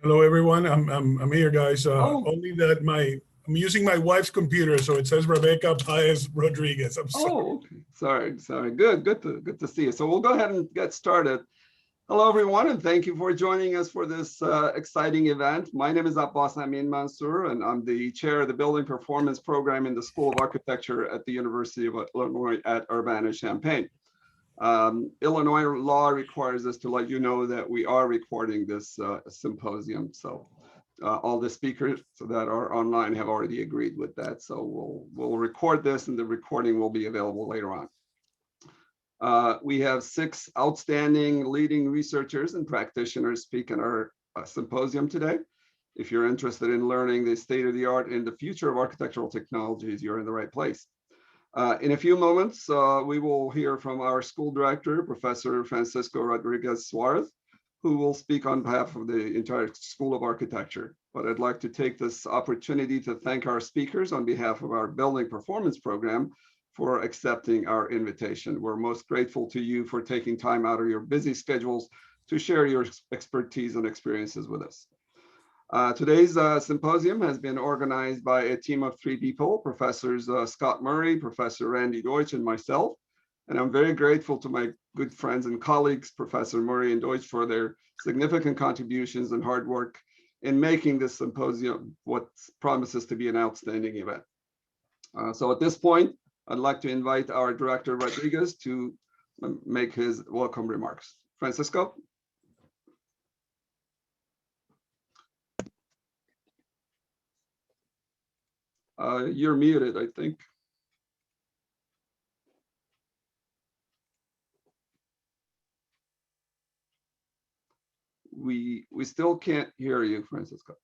Hello, everyone. I'm here, guys. Oh, Only that I'm using my wife's computer, so it says Rebecca Paez Rodriguez. I'm sorry. okay. Sorry. Good to see you. So we'll go ahead and get started. Hello, everyone, and thank you for joining us for this exciting event. My name is Abbas Amin Mansour, and I'm the chair of the Building Performance Program in the School of Architecture at the University of Illinois at Urbana-Champaign. Illinois law requires us to let you know that we are recording this symposium. So all the speakers that are online have already agreed with that. So we'll record this, and the recording will be available later on. We have 6 outstanding leading researchers and practitioners speak in our symposium today. If you're interested in learning the state of the art and the future of architectural technologies, you're in the right place. In a few moments, we will hear from our school director, Professor Francisco Rodriguez Suarez, who will speak on behalf of the entire School of Architecture. But I'd like to take this opportunity to thank our speakers on behalf of our Building Performance Program for accepting our invitation. We're most grateful to you for taking time out of your busy schedules to share your expertise and experiences with us. Today's symposium has been organized by a team of 3 people, Professors Scott Murray, Professor Randy Deutsch, and myself. And I'm very grateful to my good friends and colleagues, Professor Murray and Deutsch, for their significant contributions and hard work in making this symposium what promises to be an outstanding event. So at this point, I'd like to invite our director, Rodriguez, to make his welcome remarks. Francisco? You're muted, I think. We still can't hear you, Francisco.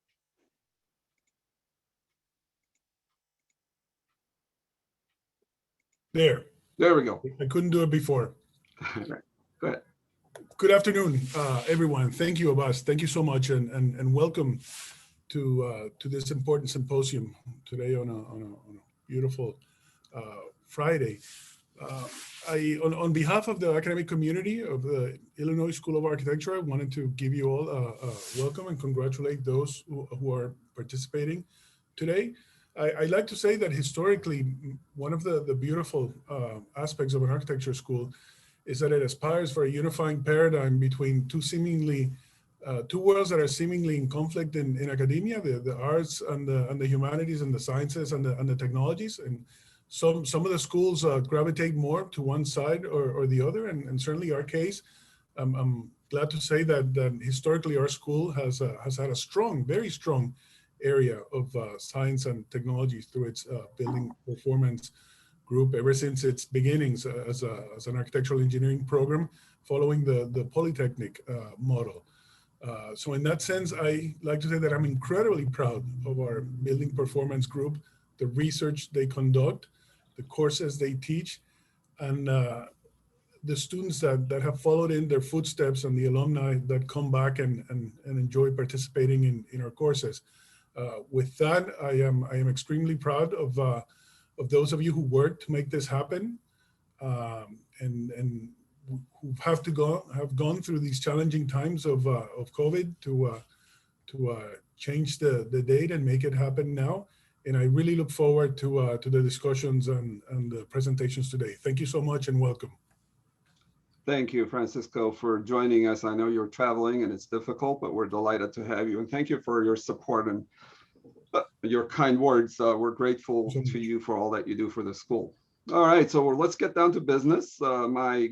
There we go. I couldn't do it before. Right. Go ahead. Good afternoon, everyone. Thank you, Abbas. Thank you so much, and welcome to this important symposium today on a beautiful Friday. On behalf of the academic community of the Illinois School of Architecture, I wanted to give you all a welcome and congratulate those who are participating today. I like to say that historically, one of the beautiful aspects of an architecture school is that it aspires for a unifying paradigm between two worlds that are seemingly in conflict in academia, the arts and the humanities and the sciences and the technologies. And some of the schools gravitate more to one side or the other, and certainly our case. I'm glad to say that historically our school has had a strong, very strong area of science and technology through its building performance group ever since its beginnings as an architectural engineering program following the Polytechnic model. So in that sense, I like to say that I'm incredibly proud of our building performance group, the research they conduct, the courses they teach, and the students that have followed in their footsteps and the alumni that come back and enjoy participating in our courses. With that, I am extremely proud of those of you who worked to make this happen, and who have gone through these challenging times of COVID to change the date and make it happen now. And I really look forward to the discussions and the presentations today. Thank you so much and welcome. Thank you, Francisco, for joining us. I know you're traveling and it's difficult, but we're delighted to have you. And thank you for your support and your kind words. We're grateful to you for all that you do for the school. All right, so let's get down to business. My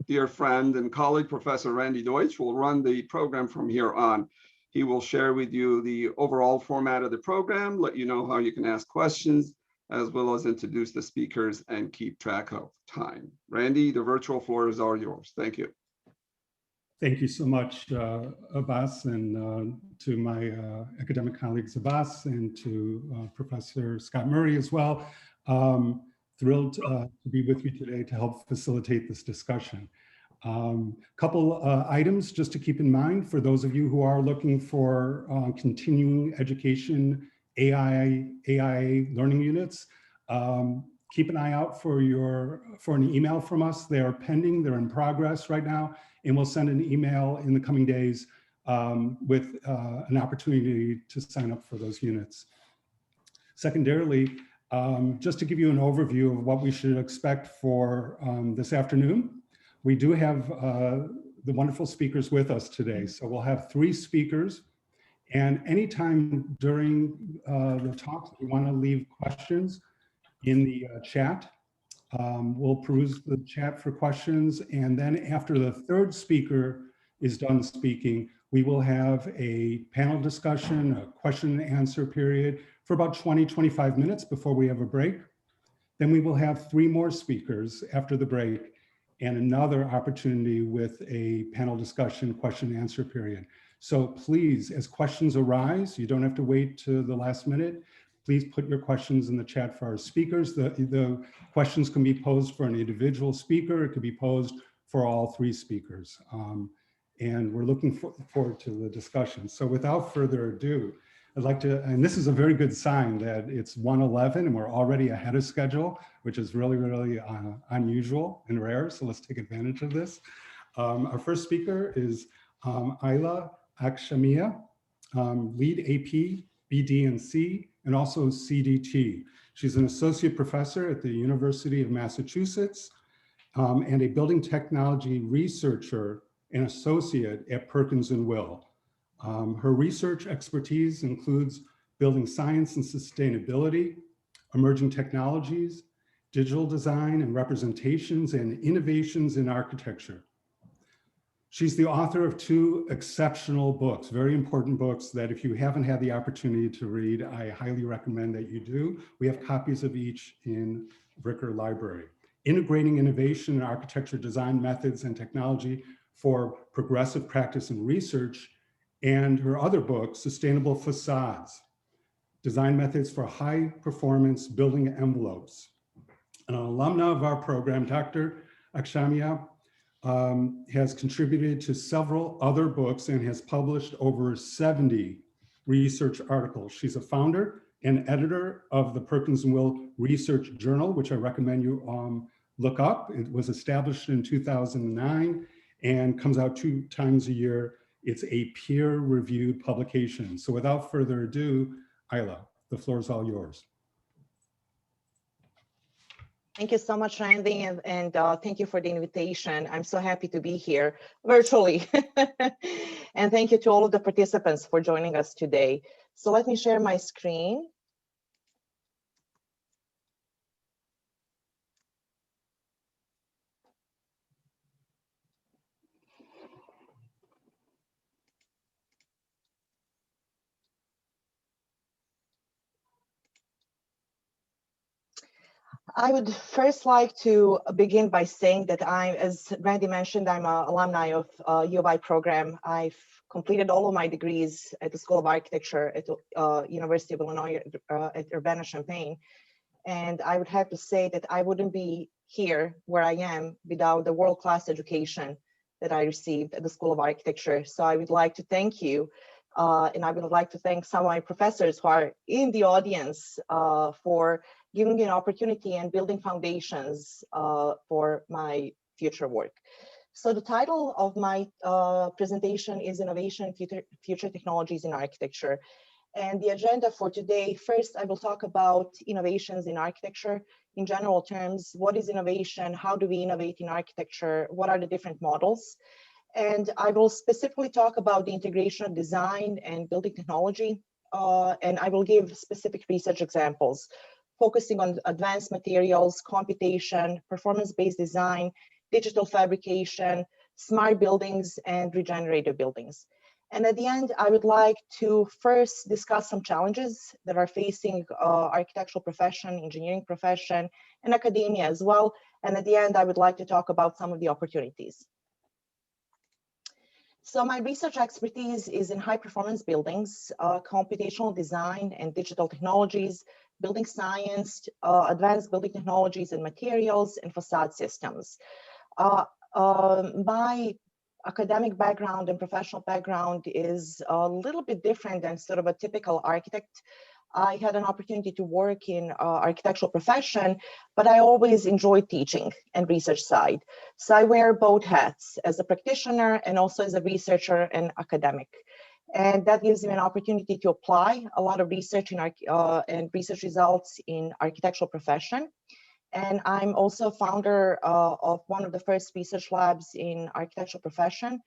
dear friend and colleague, Professor Randy Deutsch, will run the program from here on. He will share with you the overall format of the program, let you know how you can ask questions, as well as introduce the speakers and keep track of time. Randy, the virtual floor is all yours. Thank you. Thank you so much, Abbas, and to my academic colleagues, Abbas, and to Professor Scott Murray as well. Thrilled to be with you today to help facilitate this discussion. Couple items just to keep in mind for those of you who are looking for continuing education AI learning units. Keep an eye out for an email from us. They are pending, they're in progress right now, and we'll send an email in the coming days with an opportunity to sign up for those units. Secondarily, just to give you an overview of what we should expect for this afternoon, we do have the wonderful speakers with us today. So we'll have 3 speakers, and anytime during the talks, we want to leave questions in the chat. We'll peruse the chat for questions, and then after the 3rd speaker is done speaking, we will have a panel discussion, a question and answer period for about 20-25 minutes before we have a break. Then we will have 3 more speakers after the break and another opportunity with a panel discussion, question and answer period. So please, as questions arise, you don't have to wait to the last minute. Please put your questions in the chat for our speakers. The questions can be posed for an individual speaker. It could be posed for all 3 speakers. And we're looking forward to the discussion. So without further ado, I'd like to, and this is a very good sign that it's 1:11 and we're already ahead of schedule, which is really, really unusual and rare. So let's take advantage of this. Our first speaker is Ayla Akshamia, lead AP, BD&C, and also CDT. She's an associate professor at the University of Massachusetts and a building technology researcher and associate at Perkins & Will. Her research expertise includes building science and sustainability, emerging technologies, digital design and representations, and innovations in architecture. She's the author of 2 exceptional books, very important books that if you haven't had the opportunity to read, I highly recommend that you do. We have copies of each in Bricker Library. Integrating Innovation in Architecture Design Methods and Technology for Progressive Practice and Research, and her other book, Sustainable Facades, Design Methods for High Performance Building Envelopes. An alumna of our program, Dr. Akshamia, has contributed to several other books and has published over 70 research articles. She's a founder and editor of the Perkins & Will Research Journal, which I recommend you look up. It was established in 2009 and comes out 2 times a year. It's a peer-reviewed publication. So without further ado, Ayla, the floor is all yours. Thank you so much, Randy, and thank you for the invitation. I'm so happy to be here virtually. And thank you to all of the participants for joining us today. So let me share my screen. I would first like to begin by saying that as Randy mentioned, I'm an alumni of U of I program. I've completed all of my degrees at the School of Architecture at University of Illinois at Urbana-Champaign. And I would have to say that I wouldn't be here where I am without the world-class education that I received at the School of Architecture. So I would like to thank you. And I would like to thank some of my professors who are in the audience for giving me an opportunity and building foundations for my future work. So the title of my presentation is Innovation, Future Technologies in Architecture. And the agenda for today, first, I will talk about innovations in architecture. In general terms, what is innovation? How do we innovate in architecture? What are the different models? And I will specifically talk about the integration of design and building technology. And I will give specific research examples, focusing on advanced materials, computation, performance-based design, digital fabrication, smart buildings, and regenerative buildings. And at the end, I would like to first discuss some challenges that are facing architectural profession, engineering profession, and academia as well. And at the end, I would like to talk about some of the opportunities. So my research expertise is in high performance buildings, computational design and digital technologies, building science, advanced building technologies and materials, and facade systems. My academic background and professional background is a little bit different than sort of a typical architect. I had an opportunity to work in architectural profession, but I always enjoyed teaching and research side. So I wear both hats as a practitioner and also as a researcher and academic. And that gives me an opportunity to apply a lot of research and research results in architectural profession. And I'm also founder of one of the first research labs in architectural profession,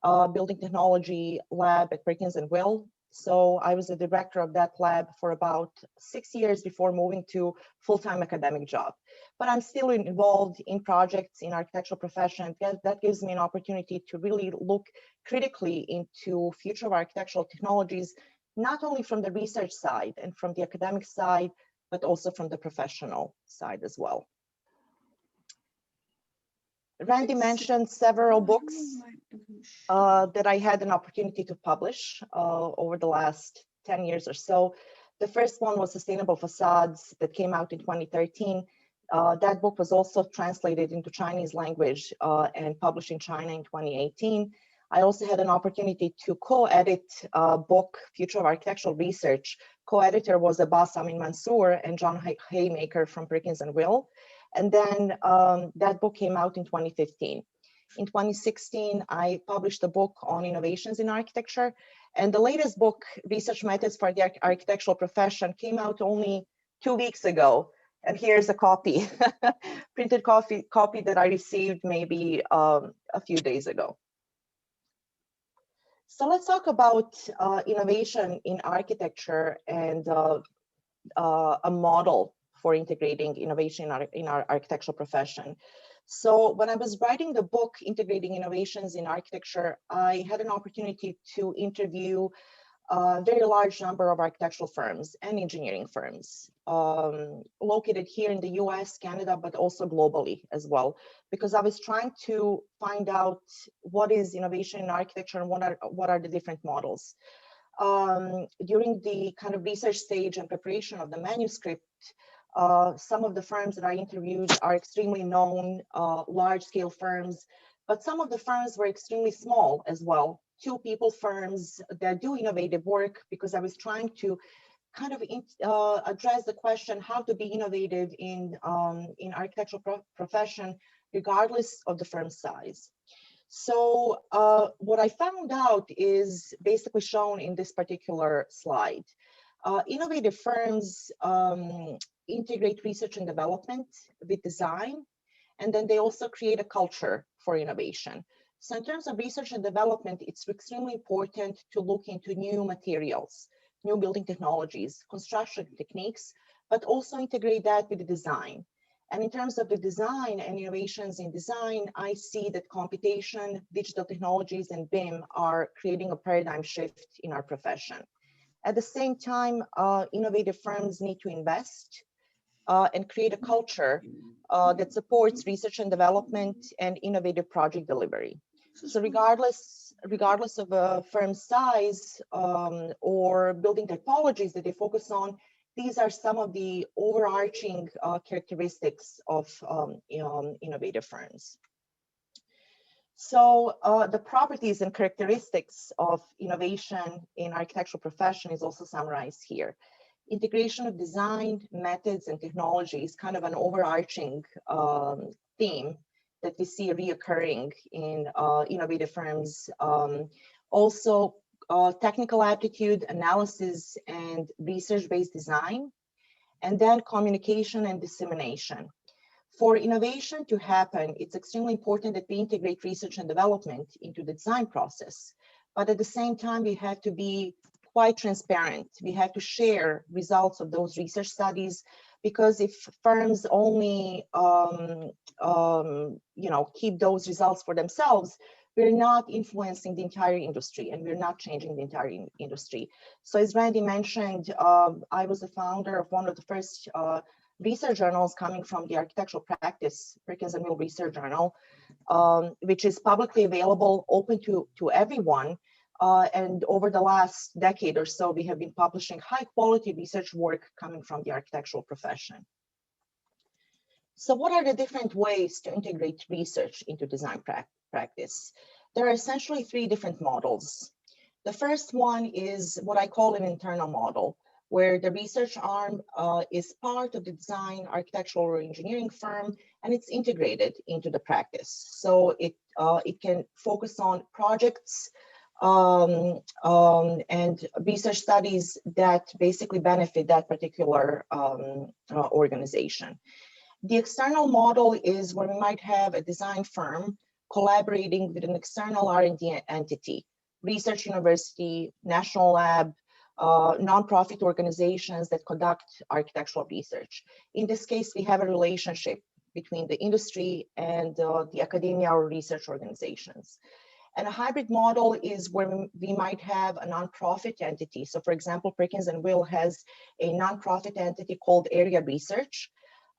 building technology lab at Perkins and Will. So I was the director of that lab for about 6 years before moving to full-time academic job. But I'm still involved in projects in architectural profession. That gives me an opportunity to really look critically into future of architectural technologies, not only from the research side and from the academic side, but also from the professional side as well. Randy mentioned several books that I had an opportunity to publish over the last 10 years or so. The first one was Sustainable Facades that came out in 2013. That book was also translated into Chinese language and published in China in 2018. I also had an opportunity to co-edit a book, Future of Architectural Research. Co-editor was Abbas Amin Mansour and John Haymaker from Perkins and Will. And then that book came out in 2015. In 2016, I published a book on innovations in architecture. And the latest book, Research Methods for the Architectural Profession, came out only 2 weeks ago. And here's a copy, printed copy that I received maybe a few days ago. So let's talk about innovation in architecture and a model for integrating innovation in our architectural profession. So when I was writing the book, Integrating Innovations in Architecture, I had an opportunity to interview a very large number of architectural firms and engineering firms located here in the US, Canada, but also globally as well, because I was trying to find out what is innovation in architecture and what are the different models. During the kind of research stage and preparation of the manuscript, some of the firms that I interviewed are extremely known, large-scale firms, but some of the firms were extremely small as well. 2-people firms that do innovative work, because I was trying to kind of address the question how to be innovative in architectural profession, regardless of the firm size. So what I found out is basically shown in this particular slide. Innovative firms integrate research and development with design, and then they also create a culture for innovation. So in terms of research and development, it's extremely important to look into new materials, new building technologies, construction techniques, but also integrate that with the design. And in terms of the design and innovations in design, I see that computation, digital technologies, and BIM are creating a paradigm shift in our profession. At the same time, innovative firms need to invest and create a culture that supports research and development and innovative project delivery. So regardless of a firm's size or building typologies that they focus on, these are some of the overarching characteristics of innovative firms. So the properties and characteristics of innovation in architectural profession is also summarized here. Integration of design, methods, and technology is kind of an overarching theme that we see reoccurring in innovative firms. Also, technical aptitude, analysis, and research-based design, and then communication and dissemination. For innovation to happen, it's extremely important that we integrate research and development into the design process. But at the same time, we have to be quite transparent. We have to share results of those research studies, because if firms only keep those results for themselves, we're not influencing the entire industry and we're not changing the entire industry. So as Randy mentioned, I was the founder of one of the first research journals coming from the architectural practice, Perkins and Will Research Journal, which is publicly available, open to everyone. And over the last decade or so, we have been publishing high quality research work coming from the architectural profession. So what are the different ways to integrate research into design practice? There are essentially 3 different models. The first one is what I call an internal model. where the research arm is part of the design, architectural, or engineering firm, and it's integrated into the practice. So it can focus on projects and research studies that basically benefit that particular organization. The external model is where we might have a design firm collaborating with an external R&D entity, research university, national lab, nonprofit organizations that conduct architectural research. In this case, we have a relationship between the industry and the academia or research organizations. And a hybrid model is where we might have a nonprofit entity. So for example, Perkins & Will has a nonprofit entity called Area Research.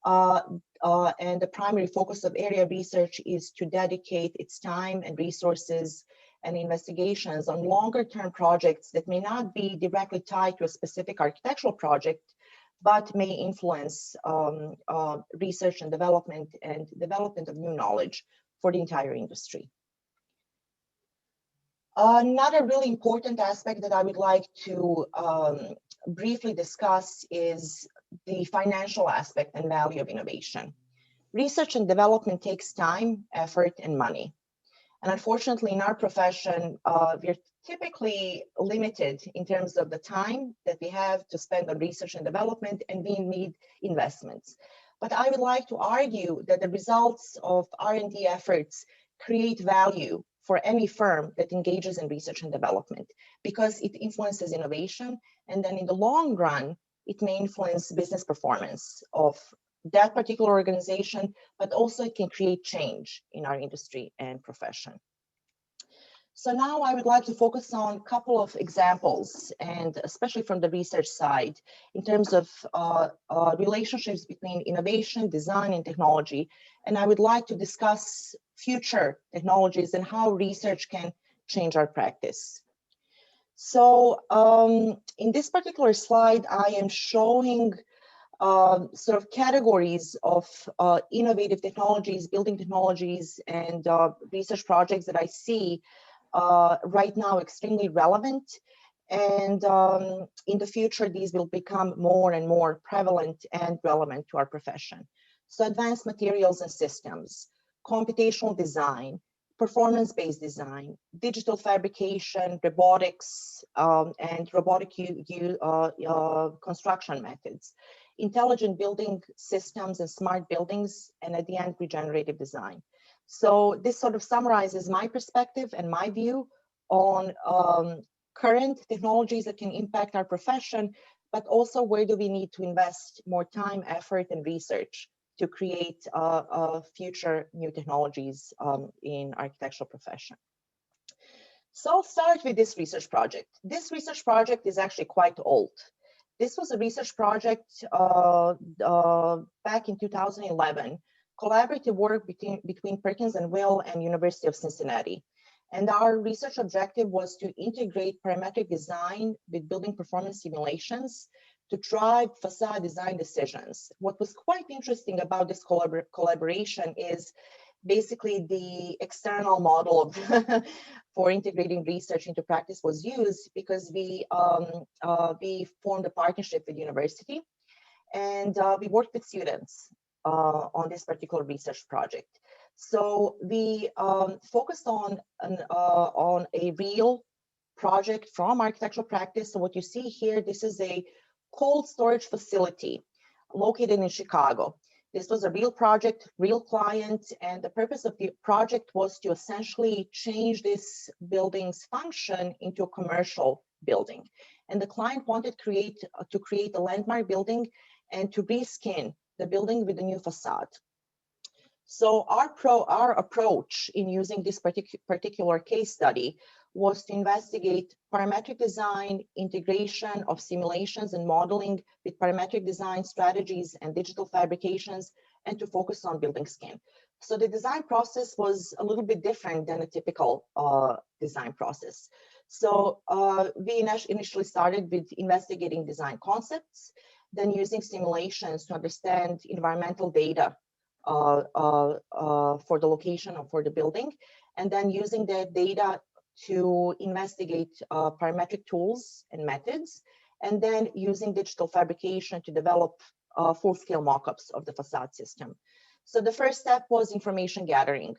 And the primary focus of Area Research is to dedicate its time and resources and investigations on longer term projects that may not be directly tied to a specific architectural project, but may influence research and development of new knowledge for the entire industry. Another really important aspect that I would like to briefly discuss is the financial aspect and value of innovation. Research and development takes time, effort, and money. And unfortunately, in our profession, we're typically limited in terms of the time that we have to spend on research and development, and we need investments. But I would like to argue that the results of R&D efforts create value for any firm that engages in research and development, because it influences innovation, and then in the long run, it may influence business performance of that particular organization, but also it can create change in our industry and profession. So now I would like to focus on a couple of examples, and especially from the research side, in terms of relationships between innovation, design, and technology. And I would like to discuss future technologies and how research can change our practice. So in this particular slide, I am showing sort of categories of innovative technologies, building technologies, and research projects that I see right now extremely relevant. And in the future, these will become more and more prevalent and relevant to our profession. So advanced materials and systems, computational design, performance-based design, digital fabrication, robotics, and robotic construction methods, intelligent building systems and smart buildings, and at the end, regenerative design. So this sort of summarizes my perspective and my view on current technologies that can impact our profession, but also where do we need to invest more time, effort, and research to create future new technologies in architectural profession. So I'll start with this research project. This research project is actually quite old. This was a research project back in 2011, collaborative work between Perkins & Will and University of Cincinnati. And our research objective was to integrate parametric design with building performance simulations to drive facade design decisions. What was quite interesting about this collaboration is basically the external model for integrating research into practice was used, because we formed a partnership with university, and we worked with students on this particular research project. So we focused on a real project from architectural practice. So what you see here, this is a cold storage facility located in Chicago. This was a real project, real client, and the purpose of the project was to essentially change this building's function into a commercial building. And the client wanted to create a landmark building and to reskin the building with a new facade. So our approach in using this particular case study was to investigate parametric design, integration of simulations and modeling with parametric design strategies and digital fabrications, and to focus on building skin. So the design process was a little bit different than a typical design process. So we initially started with investigating design concepts, then using simulations to understand environmental data for the location or for the building, and then using that data to investigate parametric tools and methods, and then using digital fabrication to develop full-scale mock-ups of the facade system. So the first step was information gathering.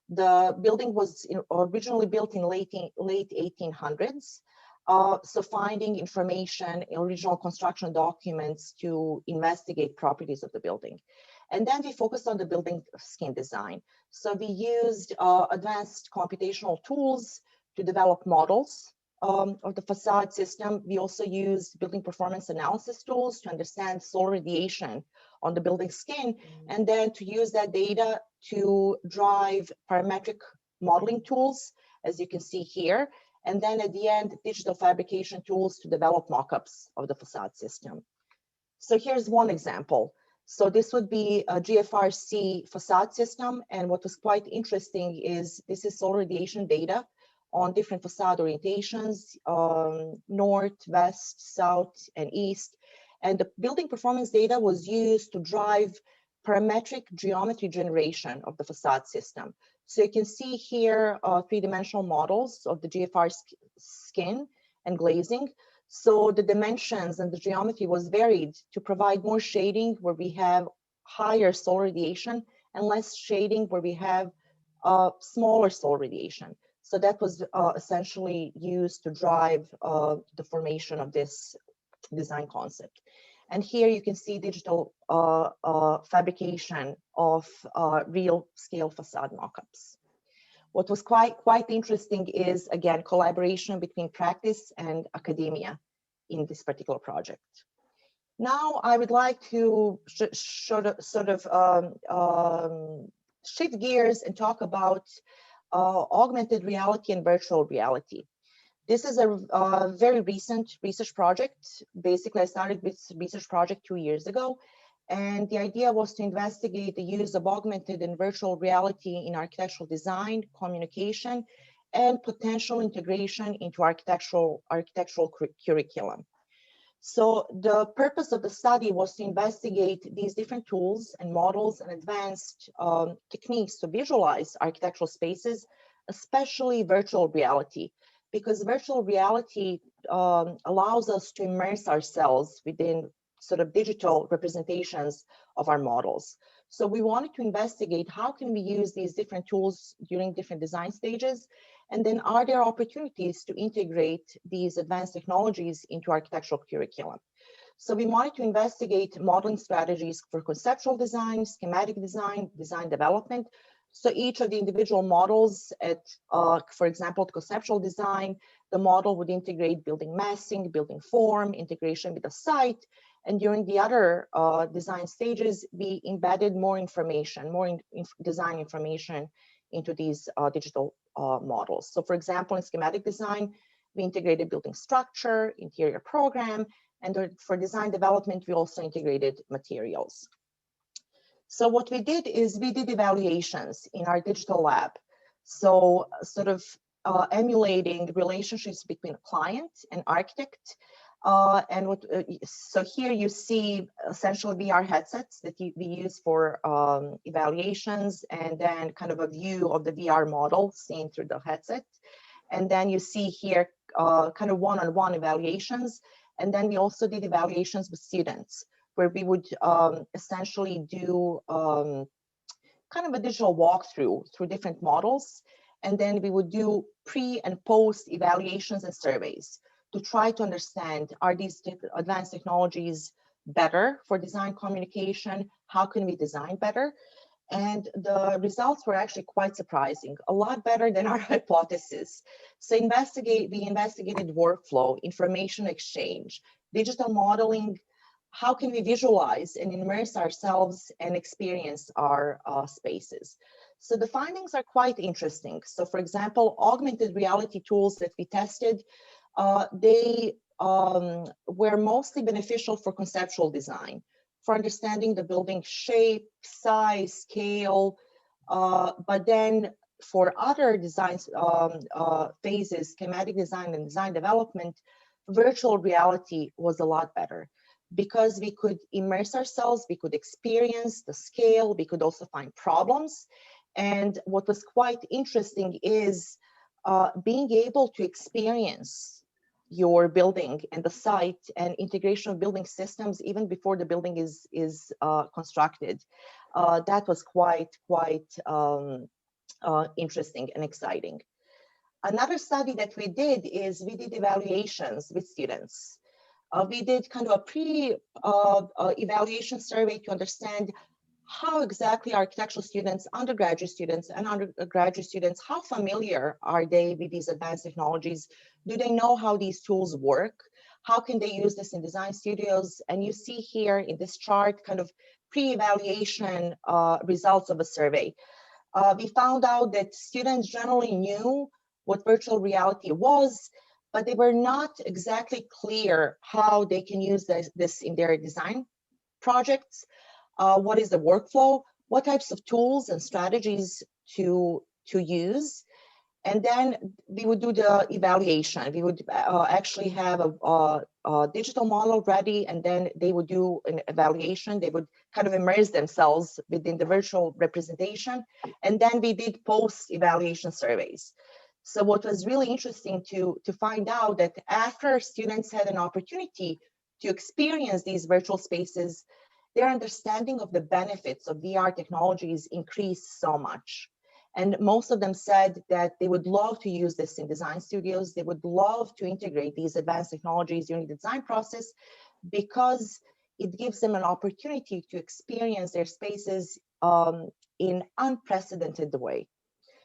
The building was originally built in late 1800s. So finding information, original construction documents to investigate properties of the building. And then we focused on the building skin design. So we used advanced computational tools to develop models of the facade system. We also used building performance analysis tools to understand solar radiation on the building skin, and then to use that data to drive parametric modeling tools, as you can see here. And then at the end, digital fabrication tools to develop mockups of the facade system. So here's one example. So this would be a Gfrc facade system. And what was quite interesting is this is solar radiation data on different facade orientations, north, west, south, and east. And the building performance data was used to drive parametric geometry generation of the facade system. So you can see here three-dimensional models of the GFR skin and glazing. So the dimensions and the geometry was varied to provide more shading where we have higher solar radiation and less shading where we have smaller solar radiation. So that was essentially used to drive the formation of this design concept. And here you can see digital fabrication of real scale facade mockups. What was quite interesting is, again, collaboration between practice and academia in this particular project. Now I would like to sort of shift gears and talk about augmented reality and virtual reality. This is a very recent research project. Basically, I started this research project 2 years ago. And the idea was to investigate the use of augmented and virtual reality in architectural design, communication, and potential integration into architectural curriculum. So the purpose of the study was to investigate these different tools and models and advanced techniques to visualize architectural spaces, especially virtual reality, because virtual reality allows us to immerse ourselves within sort of digital representations of our models. So we wanted to investigate how can we use these different tools during different design stages, and then are there opportunities to integrate these advanced technologies into architectural curriculum. So we wanted to investigate modeling strategies for conceptual design, schematic design, design development. So each of the individual models at, for example, conceptual design, the model would integrate building massing, building form, integration with the site. And during the other design stages, we embedded more information, design information into these digital models. So for example, in schematic design, we integrated building structure, interior program, and for design development, we also integrated materials. So what we did is we did evaluations in our digital lab. So sort of emulating relationships between client and architect. So here you see essentially VR headsets that we use for evaluations, and then kind of a view of the VR model seen through the headset. And then you see here kind of one-on-one evaluations. And then we also did evaluations with students, where we would essentially do kind of a digital walkthrough through different models. And then we would do pre and post evaluations and surveys to try to understand, are these advanced technologies better for design communication? How can we design better? And the results were actually quite surprising, a lot better than our hypothesis. So we investigated workflow, information exchange, digital modeling. How can we visualize and immerse ourselves and experience our spaces? So the findings are quite interesting. So for example, augmented reality tools that we tested, they were mostly beneficial for conceptual design, for understanding the building shape, size, scale, but then for other design phases, schematic design and design development, virtual reality was a lot better because we could immerse ourselves, we could experience the scale, we could also find problems. And what was quite interesting is being able to experience your building and the site and integration of building systems even before the building is constructed. That was quite interesting and exciting. Another study that we did is we did evaluations with students. We did kind of a pre-evaluation survey to understand how exactly architectural students, undergraduate students and undergraduate students, how familiar are they with these advanced technologies? Do they know how these tools work? How can they use this in design studios? And you see here in this chart kind of pre-evaluation results of a survey. We found out that students generally knew what virtual reality was, but they were not exactly clear how they can use this in their design projects. What is the workflow? What types of tools and strategies to use? And then we would do the evaluation. We would actually have a digital model ready, and then they would do an evaluation. They would kind of immerse themselves within the virtual representation. And then we did post-evaluation surveys. So what was really interesting to find out that after students had an opportunity to experience these virtual spaces, their understanding of the benefits of VR technologies increased so much. And most of them said that they would love to use this in design studios. They would love to integrate these advanced technologies during the design process because it gives them an opportunity to experience their spaces in unprecedented way.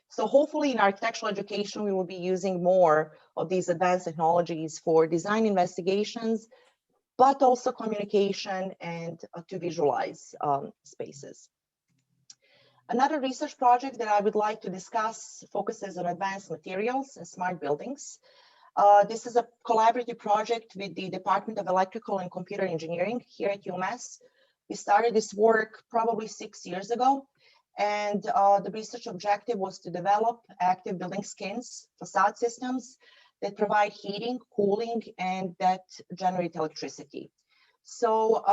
So hopefully in architectural education, we will be using more of these advanced technologies for design investigations, but also communication and to visualize spaces. Another research project that I would like to discuss focuses on advanced materials and smart buildings. This is a collaborative project with the Department of Electrical and Computer Engineering here at UMass. We started this work probably 6 years ago, and the research objective was to develop active building skins, facade systems that provide heating, cooling, and that generate electricity. So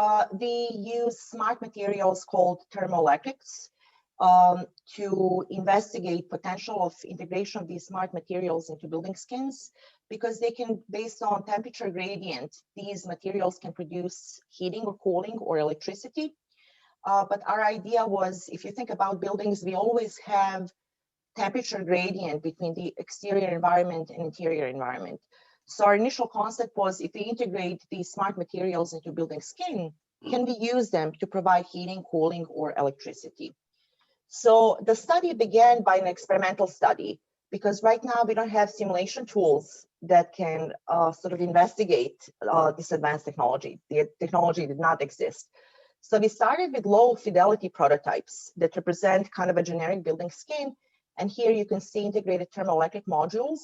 we use smart materials called thermoelectrics to investigate potential of integration of these smart materials into building skins, because they can, based on temperature gradient, these materials can produce heating or cooling or electricity. But our idea was, if you think about buildings, we always have temperature gradient between the exterior environment and interior environment. So our initial concept was, if we integrate these smart materials into building skin, can we use them to provide heating, cooling, or electricity? So the study began by an experimental study, because right now we don't have simulation tools that can sort of investigate this advanced technology. The technology did not exist. So we started with low fidelity prototypes that represent kind of a generic building skin. And here you can see integrated thermoelectric modules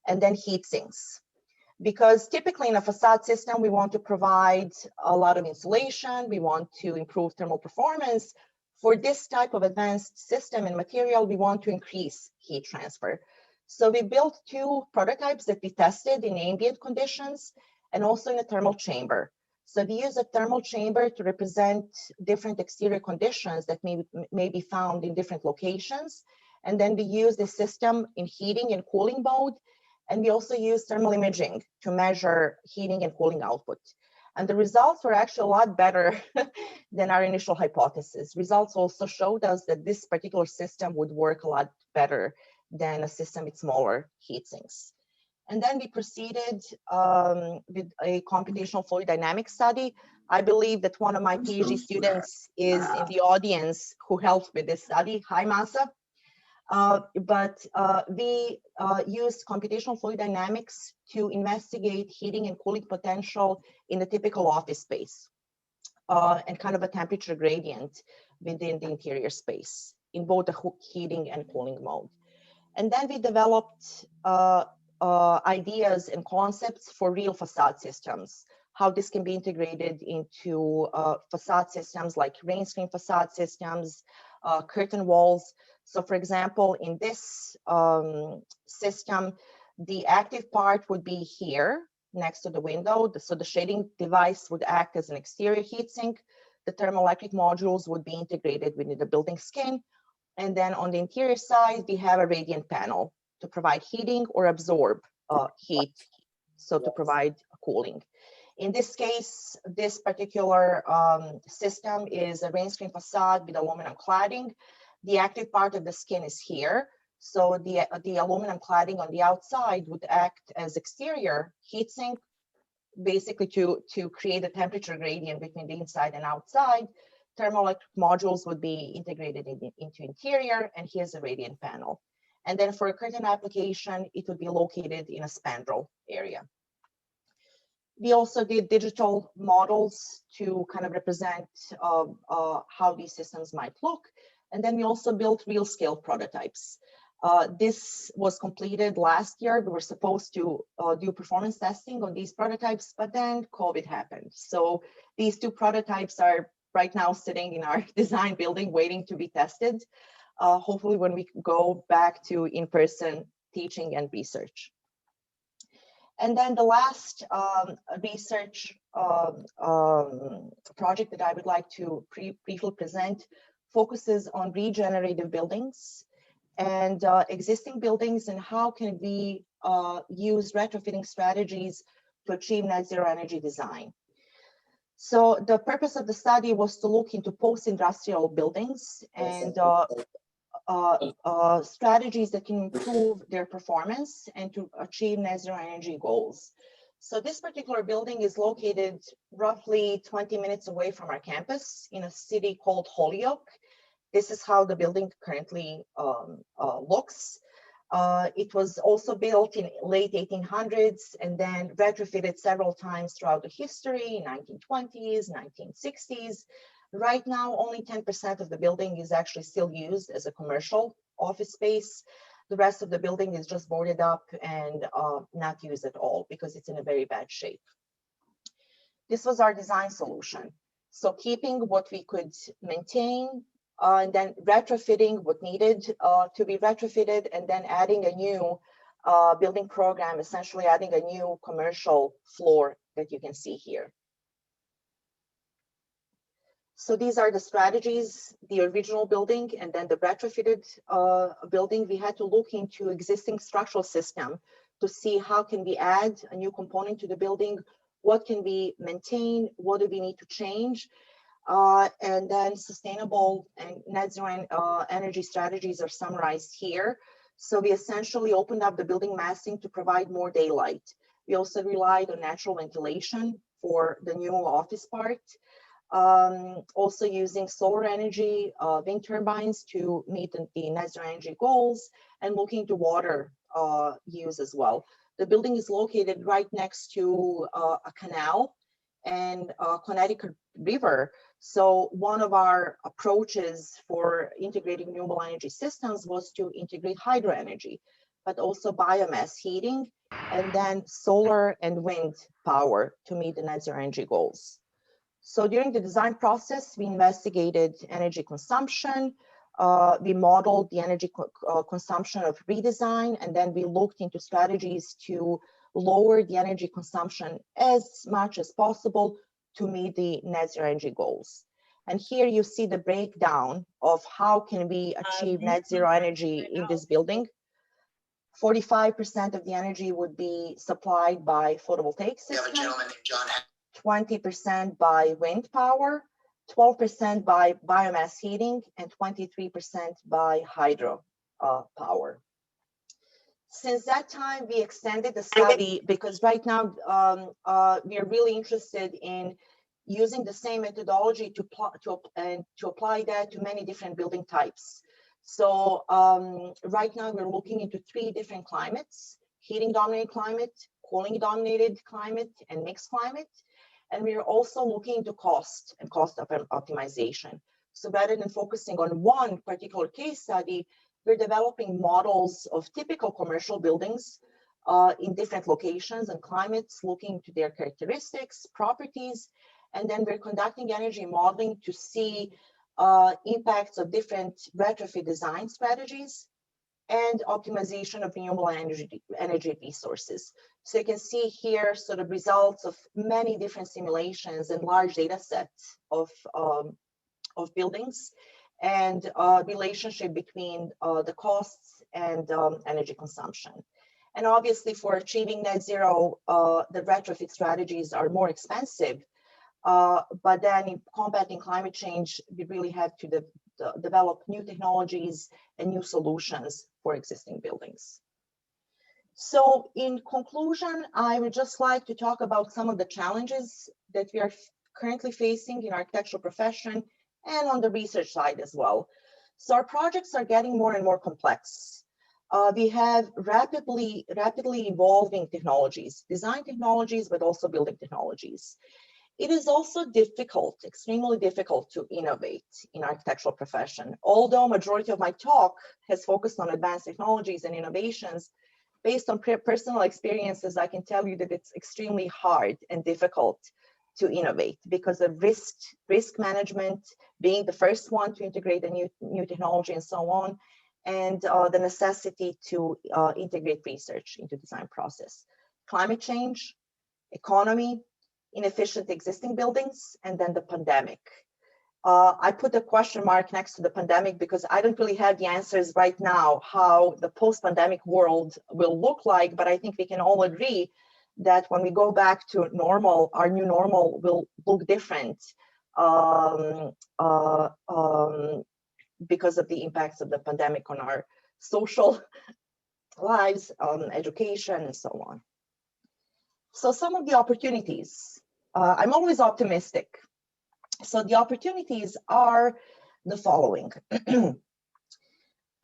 and then heat sinks. Because typically in a facade system, we want to provide a lot of insulation. We want to improve thermal performance. For this type of advanced system and material, we want to increase heat transfer. So we built 2 prototypes that we tested in ambient conditions and also in a thermal chamber. So we use a thermal chamber to represent different exterior conditions that may be found in different locations. And then we use the system in heating and cooling mode. And we also use thermal imaging to measure heating and cooling output. And the results were actually a lot better than our initial hypothesis. Results also showed us that this particular system would work a lot better than a system with smaller heat sinks. And then we proceeded with a computational fluid dynamics study. I believe that one of my PhD students is in the audience who helped with this study. Hi, Masa. We used computational fluid dynamics to investigate heating and cooling potential in a typical office space and kind of a temperature gradient within the interior space in both the heating and cooling mode. And then we developed ideas and concepts for real facade systems, how this can be integrated into facade systems like rain screen facade systems, curtain walls. So for example, in this system, the active part would be here next to the window. So the shading device would act as an exterior heatsink. The thermoelectric modules would be integrated within the building skin. And then on the interior side, we have a radiant panel to provide heating or absorb heat. so to provide cooling. In this case, this particular system is a rain screen facade with aluminum cladding. The active part of the skin is here. So the aluminum cladding on the outside would act as exterior heatsink, basically to create a temperature gradient between the inside and outside. Thermoelectric modules would be integrated into interior, and here's a radiant panel. And then for a curtain application, it would be located in a spandrel area. We also did digital models to kind of represent how these systems might look. And then we also built real scale prototypes. This was completed last year. We were supposed to do performance testing on these prototypes, but then COVID happened. So these two prototypes are right now sitting in our design building waiting to be tested, hopefully when we go back to in-person teaching and research. And then the last research project that I would like to briefly present focuses on regenerative buildings and existing buildings, and how can we use retrofitting strategies to achieve net zero energy design. So the purpose of the study was to look into post-industrial buildings and strategies that can improve their performance and to achieve net zero energy goals. So this particular building is located roughly 20 minutes away from our campus in a city called Holyoke. This is how the building currently looks. It was also built in late 1800s and then retrofitted several times throughout the history, 1920s, 1960s. Right now, only 10% of the building is actually still used as a commercial office space. The rest of the building is just boarded up and not used at all because it's in a very bad shape. This was our design solution. So keeping what we could maintain, and then retrofitting what needed to be retrofitted, and then adding a new building program, essentially adding a new commercial floor that you can see here. So these are the strategies, the original building, and then the retrofitted building. We had to look into existing structural system to see how can we add a new component to the building, what can we maintain, what do we need to change. And then sustainable and net zero energy strategies are summarized here. So we essentially opened up the building massing to provide more daylight. We also relied on natural ventilation for the new office part. Also using solar energy, wind turbines to meet the net zero energy goals, and looking to water use as well. The building is located right next to a canal and Connecticut River. So one of our approaches for integrating renewable energy systems was to integrate hydro energy, but also biomass heating, and then solar and wind power to meet the net zero energy goals. So during the design process, we investigated energy consumption, we modeled the energy consumption of redesign, and then we looked into strategies to lower the energy consumption as much as possible to meet the net zero energy goals. And here you see the breakdown of how can we achieve net zero energy in this building. 45% of the energy would be supplied by photovoltaic systems. We have a gentleman named John. 20% by wind power, 12% by biomass heating, and 23% by hydro power. Since that time, we extended the study because right now we are really interested in using the same methodology to apply that to many different building types. So right now we're looking into 3 different climates: heating dominated climate, cooling dominated climate, and mixed climate. And we are also looking into cost and cost optimization. So rather than focusing on one particular case study, we're developing models of typical commercial buildings in different locations and climates, looking to their characteristics, properties, and then we're conducting energy modeling to see impacts of different retrofit design strategies and optimization of renewable energy resources. So you can see here sort of results of many different simulations and large data sets of buildings, and relationship between the costs and energy consumption. And obviously for achieving net zero, the retrofit strategies are more expensive. But then in combating climate change, we really have to develop new technologies and new solutions for existing buildings. So in conclusion, I would just like to talk about some of the challenges that we are currently facing in our architectural profession and on the research side as well. So our projects are getting more and more complex. We have rapidly evolving technologies, design technologies, but also building technologies. It is also difficult, extremely difficult to innovate in architectural profession. Although majority of my talk has focused on advanced technologies and innovations, based on personal experiences, I can tell you that it's extremely hard and difficult to innovate because of risk management, being the first one to integrate a new technology and so on, and the necessity to integrate research into design process. Climate change, economy, inefficient existing buildings, and then the pandemic. I put a question mark next to the pandemic because I don't really have the answers right now how the post-pandemic world will look like, but I think we can all agree that when we go back to normal, our new normal will look different because of the impacts of the pandemic on our social lives, education, and so on. So some of the opportunities, I'm always optimistic. So the opportunities are the following.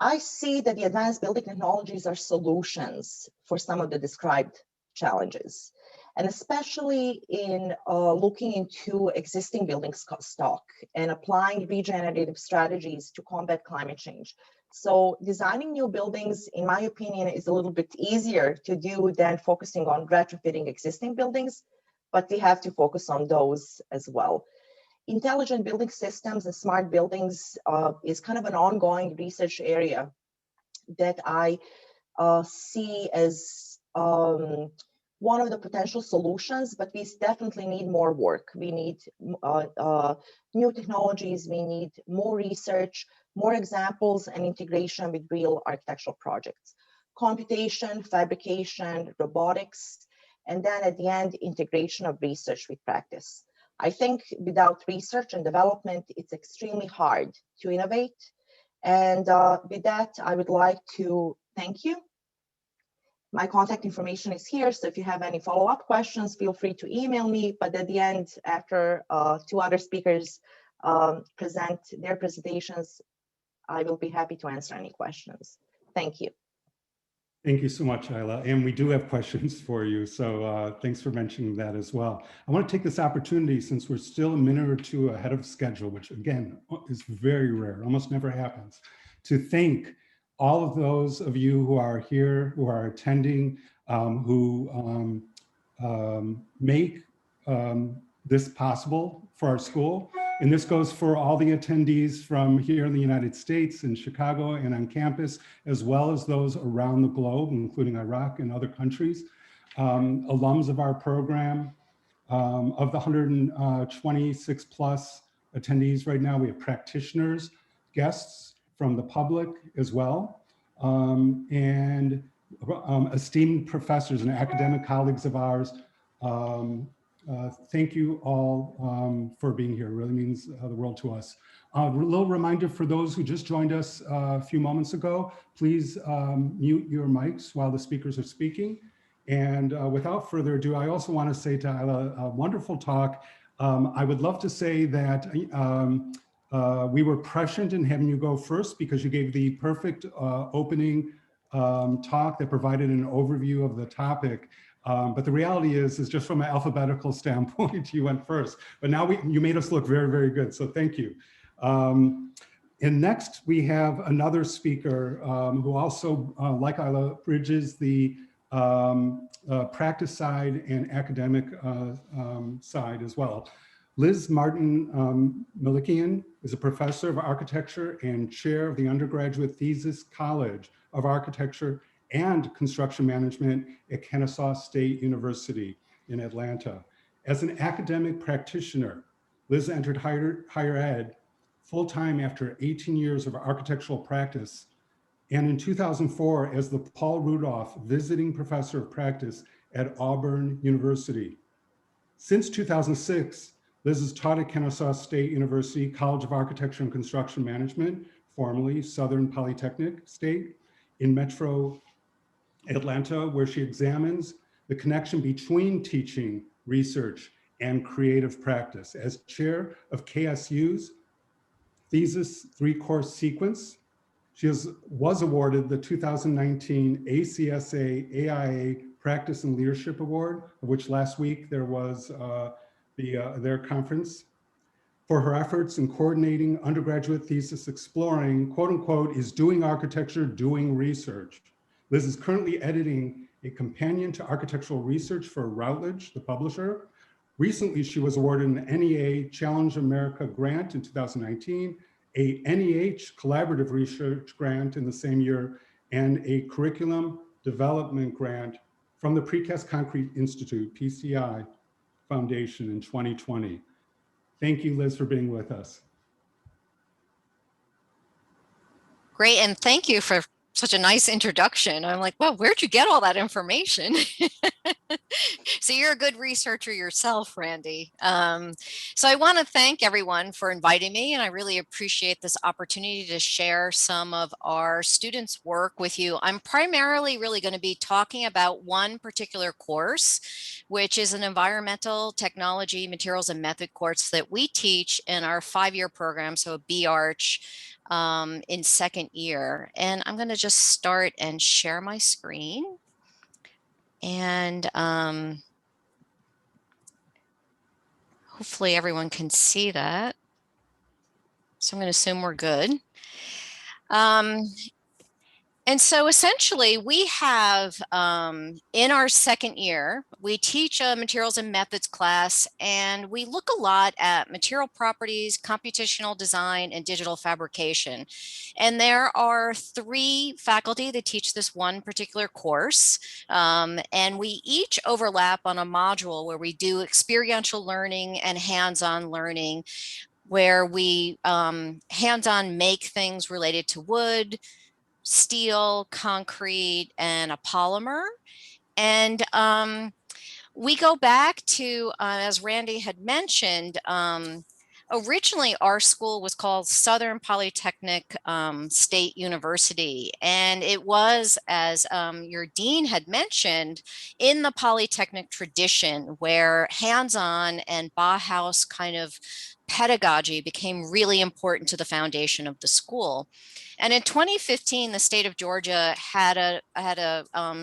I see that the advanced building technologies are solutions for some of the described challenges, and especially in looking into existing building stock and applying regenerative strategies to combat climate change. So designing new buildings, in my opinion, is a little bit easier to do than focusing on retrofitting existing buildings, but we have to focus on those as well. Intelligent building systems and smart buildings is kind of an ongoing research area that I see as one of the potential solutions, but we definitely need more work. We need new technologies, we need more research, more examples and integration with real architectural projects. Computation, fabrication, robotics, and then at the end, integration of research with practice. I think without research and development, it's extremely hard to innovate. And with that, I would like to thank you. My contact information is here, so if you have any follow-up questions, feel free to email me. But at the end, after two other speakers present their presentations, I will be happy to answer any questions. Thank you. Thank you so much, Ayla. And we do have questions for you, so thanks for mentioning that as well. I want to take this opportunity, since we're still a minute or two ahead of schedule, which again is very rare, almost never happens, to thank all of those of you who are here, who are attending, who make this possible for our school. And this goes for all the attendees from here in the United States, in Chicago and on campus, as well as those around the globe, including Iraq and other countries. Alums of our program, of the 126 plus attendees right now, we have practitioners, guests from the public as well, and esteemed professors and academic colleagues of ours. Thank you all for being here. It really means the world to us. A little reminder for those who just joined us a few moments ago, please mute your mics while the speakers are speaking. And without further ado, I also want to say to Ayla, a wonderful talk. I would love to say that we were prescient in having you go first because you gave the perfect opening talk that provided an overview of the topic. But the reality is just from an alphabetical standpoint, you went first. But now you made us look very, very good. So thank you. And next, we have another speaker who also, like Ayla, bridges the practice side and academic side as well. Liz Martin Malikian is a professor of architecture and chair of the undergraduate thesis College of Architecture and Construction Management at Kennesaw State University in Atlanta. As an academic practitioner, Liz entered higher ed full-time after 18 years of architectural practice and in 2004 as the Paul Rudolph Visiting Professor of Practice at Auburn University. Since 2006, Liz has taught at Kennesaw State University College of Architecture and Construction Management, formerly Southern Polytechnic State, in Metro Atlanta, where she examines the connection between teaching, research, and creative practice. As chair of KSU's Thesis 3-course sequence, she was awarded the 2019 ACSA AIA Practice and Leadership Award, of which last week there was their conference, for her efforts in coordinating undergraduate thesis exploring, quote unquote, is doing architecture, doing research. Liz is currently editing a companion to architectural research for Routledge, the publisher. Recently, she was awarded an NEA Challenge America grant in 2019, a NEH Collaborative Research grant in the same year, and a Curriculum Development grant from the Precast Concrete Institute, PCI Foundation in 2020. Thank you, Liz, for being with us. Great, and thank you for such a nice introduction. I'm like, well, where'd you get all that information? So you're a good researcher yourself, Randy. So I want to thank everyone for inviting me, and I really appreciate this opportunity to share some of our students' work with you. I'm primarily really going to be talking about one particular course, which is an environmental technology, materials, and method course that we teach in our 5-year program, so a BArch in 2nd year. And I'm going to just start and share my screen. And hopefully everyone can see that. So I'm going to assume we're good. And so essentially we have in our 2nd year, we teach a materials and methods class, and we look a lot at material properties, computational design, and digital fabrication. And there are 3 faculty that teach this one particular course. And we each overlap on a module where we do experiential learning and hands-on learning, where we hands-on make things related to wood, steel, concrete, and a polymer. And we go back to, as Randy had mentioned, originally our school was called Southern Polytechnic State University. And it was, as your dean had mentioned, in the Polytechnic tradition where hands-on and Bauhaus kind of pedagogy became really important to the foundation of the school. And in 2015, the state of Georgia had a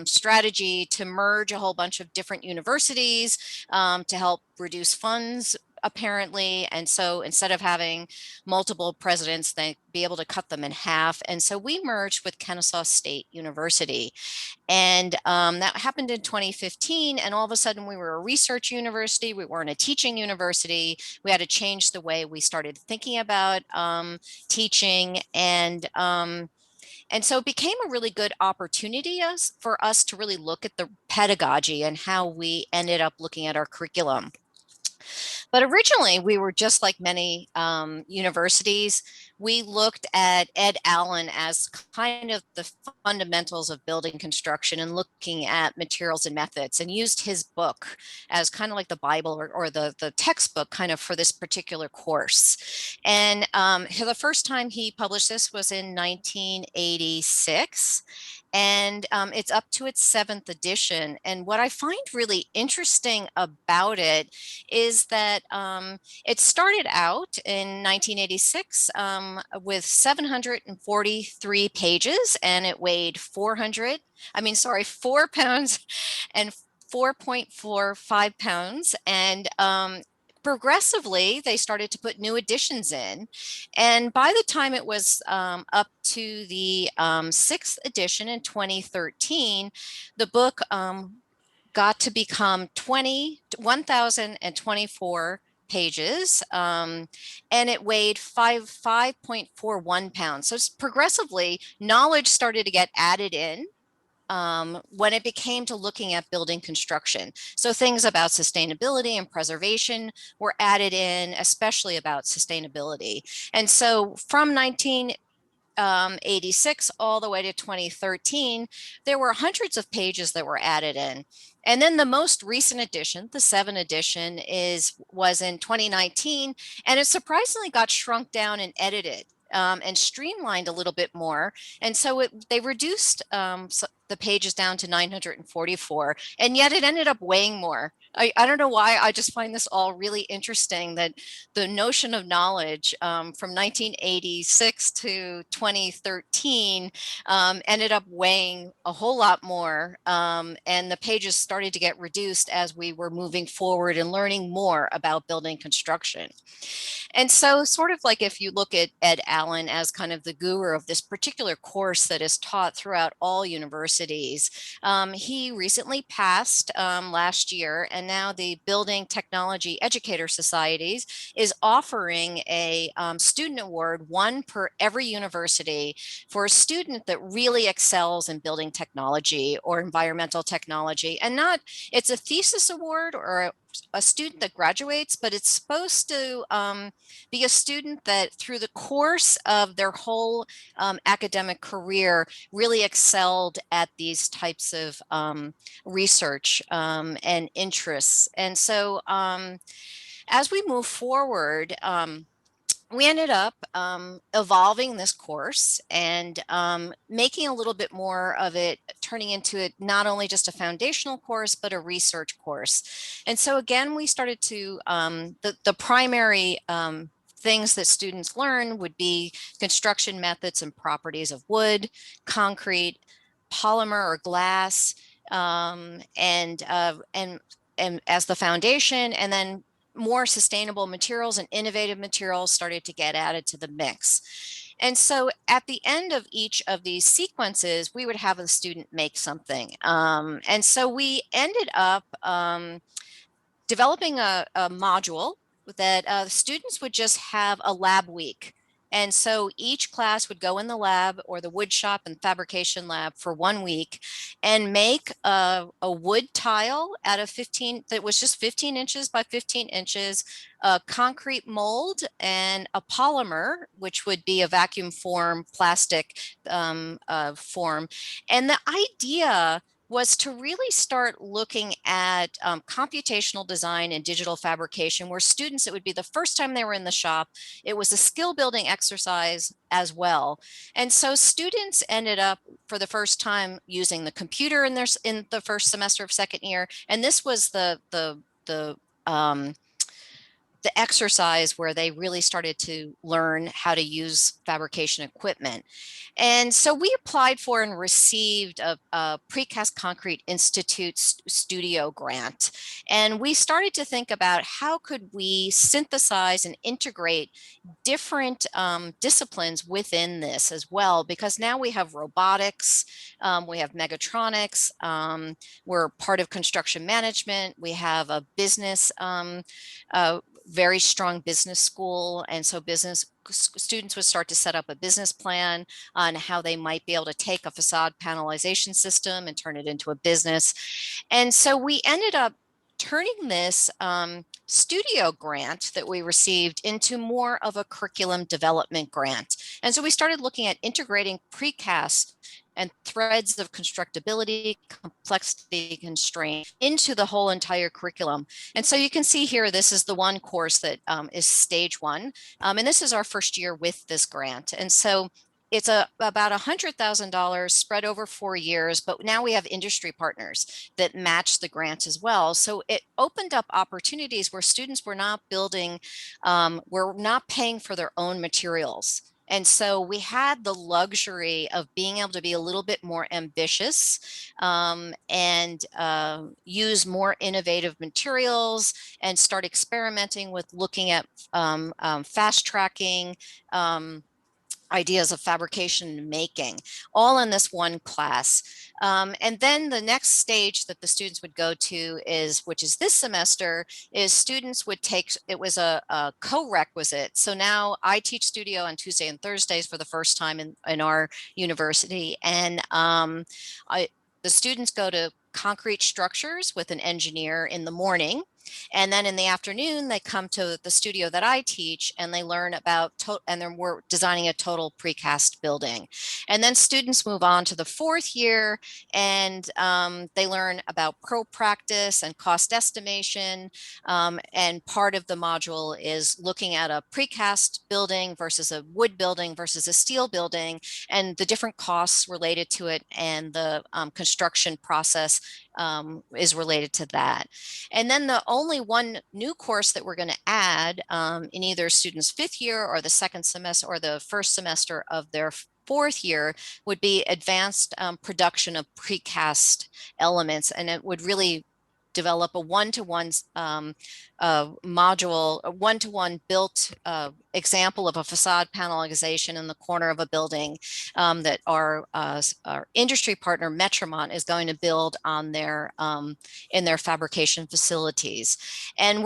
strategy to merge a whole bunch of different universities to help reduce funds, apparently. And so instead of having multiple presidents, they'd be able to cut them in half. And so we merged with Kennesaw State University. And that happened in 2015. And all of a sudden we were a research university. We weren't a teaching university. We had to change the way we started thinking about teaching. And so it became a really good opportunity for us to really look at the pedagogy and how we ended up looking at our curriculum. But originally, we were just like many universities. We looked at Ed Allen as kind of the fundamentals of building construction and looking at materials and methods, and used his book as kind of like the Bible or the textbook kind of for this particular course. And the first time he published this was in 1986. And it's up to its 7th edition. And what I find really interesting about it is that it started out in 1986 with 743 pages, and it weighed 4 pounds and 4.45 pounds. And progressively, they started to put new additions in. And by the time it was up to the 6th edition in 2013, the book got to become 1,024 pages, and it weighed 5.41 pounds. So progressively, knowledge started to get added in when it became to looking at building construction. So things about sustainability and preservation were added in, especially about sustainability. And so from 86 all the way to 2013, there were hundreds of pages that were added in. And then the most recent edition, the 7th edition, was in 2019, and it surprisingly got shrunk down and edited and streamlined a little bit more. And so they reduced the pages down to 944, and yet it ended up weighing more. I don't know why. I just find this all really interesting, that the notion of knowledge from 1986 to 2013 ended up weighing a whole lot more. And the pages started to get reduced as we were moving forward and learning more about building construction. And so sort of like if you look at Ed Allen as kind of the guru of this particular course that is taught throughout all universities, he recently passed last year, and now the Building Technology Educator Societies is offering a student award, one per every university, for a student that really excels in building technology or environmental technology. And not, it's a thesis award or a student that graduates, but it's supposed to be a student that through the course of their whole academic career really excelled at these types of research and interests. And so as we move forward, we ended up evolving this course and making a little bit more of it, turning into it not only just a foundational course, but a research course. And so again, we started to, the primary things that students learn would be construction methods and properties of wood, concrete, polymer or glass, and as the foundation, and then more sustainable materials and innovative materials started to get added to the mix. And so at the end of each of these sequences, we would have a student make something. And so we ended up developing a module that students would just have a lab week. And so each class would go in the lab or the wood shop and fabrication lab for 1 week and make a wood tile out of 15, that was just 15 inches by 15 inches, a concrete mold, and a polymer, which would be a vacuum form plastic form. And the idea was to really start looking at computational design and digital fabrication, where students, it would be the first time they were in the shop. It was a skill building exercise as well. And so students ended up for the first time using the computer in the first semester of second year. And this was the exercise where they really started to learn how to use fabrication equipment. And so we applied for and received a Precast Concrete Institute studio grant. And we started to think about how could we synthesize and integrate different disciplines within this as well, because now we have robotics, we have mechatronics, we're part of construction management, we have a business, very strong business school. And so business students would start to set up a business plan on how they might be able to take a facade panelization system and turn it into a business. And so we ended up turning this studio grant that we received into more of a curriculum development grant. And so we started looking at integrating precast and threads of constructability, complexity, constraint into the whole entire curriculum. And so you can see here, this is the one course that is stage 1. And this is our first year with this grant. And so it's about $100,000 spread over 4 years, but now we have industry partners that match the grant as well. So it opened up opportunities where students were not building, were not paying for their own materials. And so we had the luxury of being able to be a little bit more ambitious and use more innovative materials and start experimenting with looking at fast tracking ideas of fabrication and making, all in this one class. And then the next stage that the students would go to is, which is this semester, is students would take, it was a co-requisite. So now I teach studio on Tuesday and Thursdays for the first time in our university. And the students go to concrete structures with an engineer in the morning. And then in the afternoon, they come to the studio that I teach and they learn about, and then we're designing a total precast building. And then students move on to the 4th year and they learn about pro practice and cost estimation. And part of the module is looking at a precast building versus a wood building versus a steel building and the different costs related to it, and the construction process is related to that. And then the only one new course that we're going to add in either students' 5th year or the 2nd semester or the 1st semester of their 4th year would be advanced production of precast elements. And it would really develop a one-to-one module, a one-to-one built example of a facade panelization in the corner of a building that our industry partner Metromont is going to build on their in their fabrication facilities. And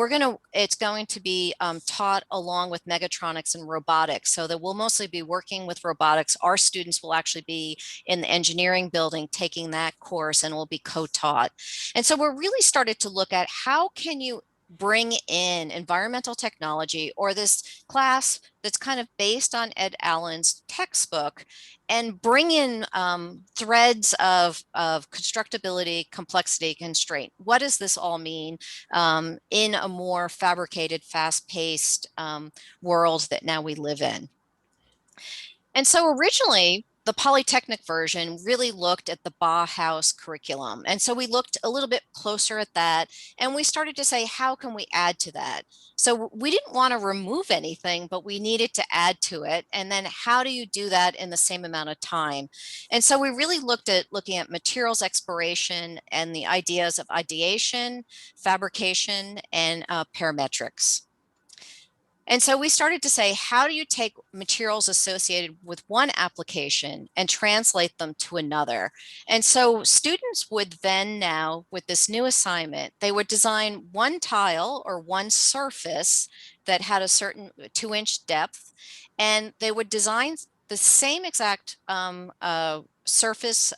it's going to be taught along with mechatronics and robotics, so that we'll mostly be working with robotics. Our students will actually be in the engineering building taking that course and will be co-taught. And so we're really started to look at how can you bring in environmental technology, or this class that's kind of based on Ed Allen's textbook, and bring in threads of constructability, complexity, constraint. What does this all mean in a more fabricated, fast-paced world that now we live in? And so originally, the Polytechnic version really looked at the Bauhaus curriculum. And so we looked a little bit closer at that, and we started to say, how can we add to that? So we didn't want to remove anything, but we needed to add to it. And then how do you do that in the same amount of time? And so we really looking at materials exploration and the ideas of ideation, fabrication, and parametrics. And so we started to say, how do you take materials associated with one application and translate them to another? And so students would then now, with this new assignment, they would design one tile or one surface that had a certain 2-inch depth, and they would design the same exact surface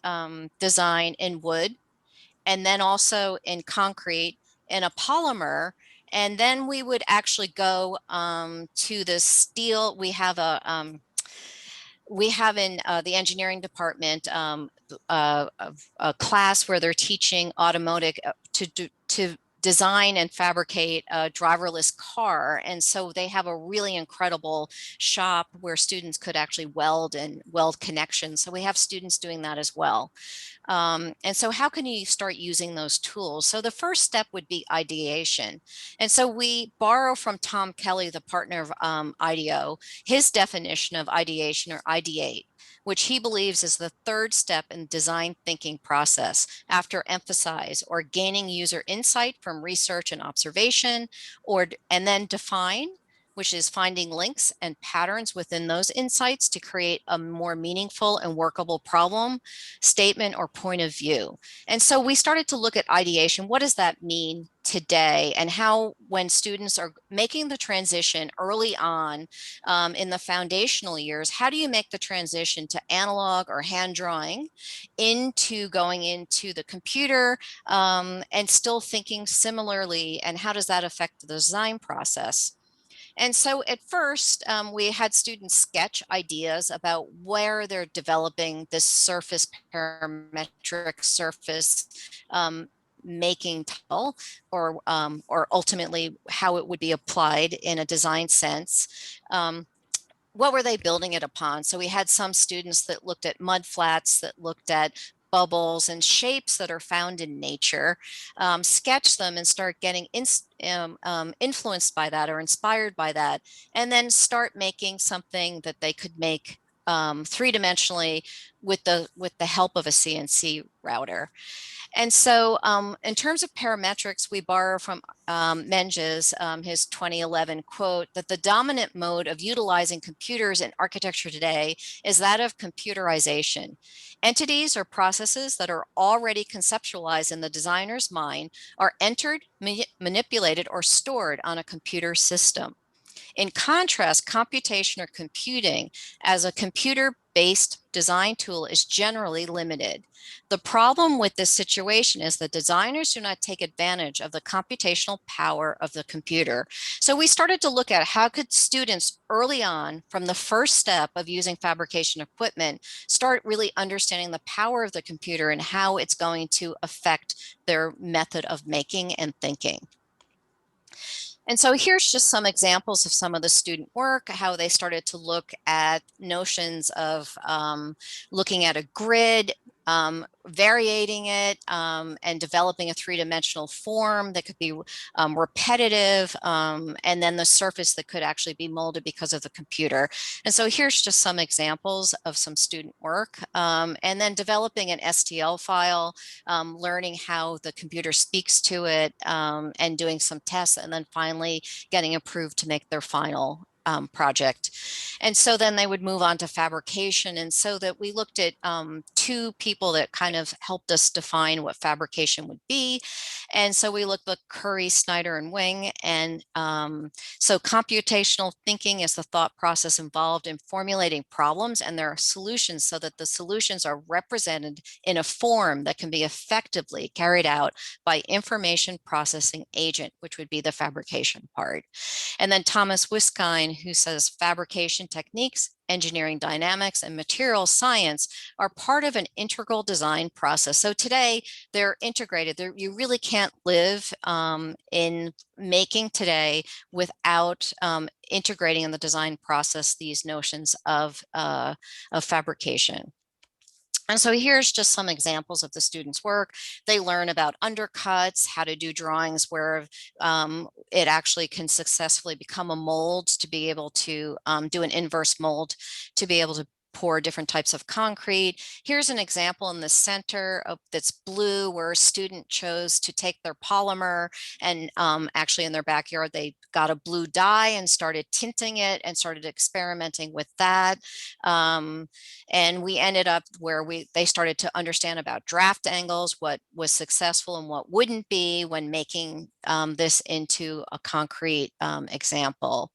design in wood, and then also in concrete, in a polymer. And then we would actually go to the steel. We have in the engineering department a class where they're teaching automotive to design and fabricate a driverless car. And so they have a really incredible shop where students could actually weld connections. So we have students doing that as well. And so how can you start using those tools? So the first step would be ideation. And so we borrow from Tom Kelly, the partner of IDEO, his definition of ideation, or ideate, which he believes is the 3rd step in design thinking process after emphasize, or gaining user insight from research and observation, and then define, which is finding links and patterns within those insights to create a more meaningful and workable problem, statement, or point of view. And so we started to look at ideation. What does that mean today, and how, when students are making the transition early on in the foundational years, how do you make the transition to analog or hand drawing into going into the computer and still thinking similarly, and how does that affect the design process? And so at first, we had students sketch ideas about where they're developing this surface, parametric surface making tile, or ultimately how it would be applied in a design sense. What were they building it upon? So we had some students that looked at mud flats, that looked at bubbles and shapes that are found in nature, sketch them and start getting influenced by that or inspired by that, and then start making something that they could make 3-dimensionally with the help of a CNC router. And so in terms of parametrics, we borrow from Menges, his 2011 quote, that the dominant mode of utilizing computers in architecture today is that of computerization. Entities or processes that are already conceptualized in the designer's mind are entered, manipulated, or stored on a computer system. In contrast, computation or computing as a computer based design tool is generally limited. The problem with this situation is that designers do not take advantage of the computational power of the computer. So we started to look at how could students early on, from the first step of using fabrication equipment, start really understanding the power of the computer and how it's going to affect their method of making and thinking. And so here's just some examples of some of the student work, how they started to look at notions of looking at a grid, variating it, and developing a three-dimensional form that could be repetitive, and then the surface that could actually be molded because of the computer. And so here's just some examples of some student work, and then developing an STL file, learning how the computer speaks to it, and doing some tests, and then finally getting approved to make their final project. And so then they would move on to fabrication. And so that we looked at two people that kind of helped us define what fabrication would be. And so we looked at Curry, Snyder, and Wing. And so computational thinking is the thought process involved in formulating problems and their solutions so that the solutions are represented in a form that can be effectively carried out by information processing agent, which would be the fabrication part. And then Thomas Wiskine, who says fabrication techniques, engineering dynamics, and material science are part of an integral design process. So today they're integrated. You really can't live in making today without integrating in the design process these notions of fabrication. And so here's just some examples of the students' work. They learn about undercuts, how to do drawings where it actually can successfully become a mold to be able to do an inverse mold to be able to pour different types of concrete. Here's an example in the center that's blue where a student chose to take their polymer and actually in their backyard, they got a blue dye and started tinting it and started experimenting with that. And we ended up where they started to understand about draft angles, what was successful and what wouldn't be when making this into a concrete example.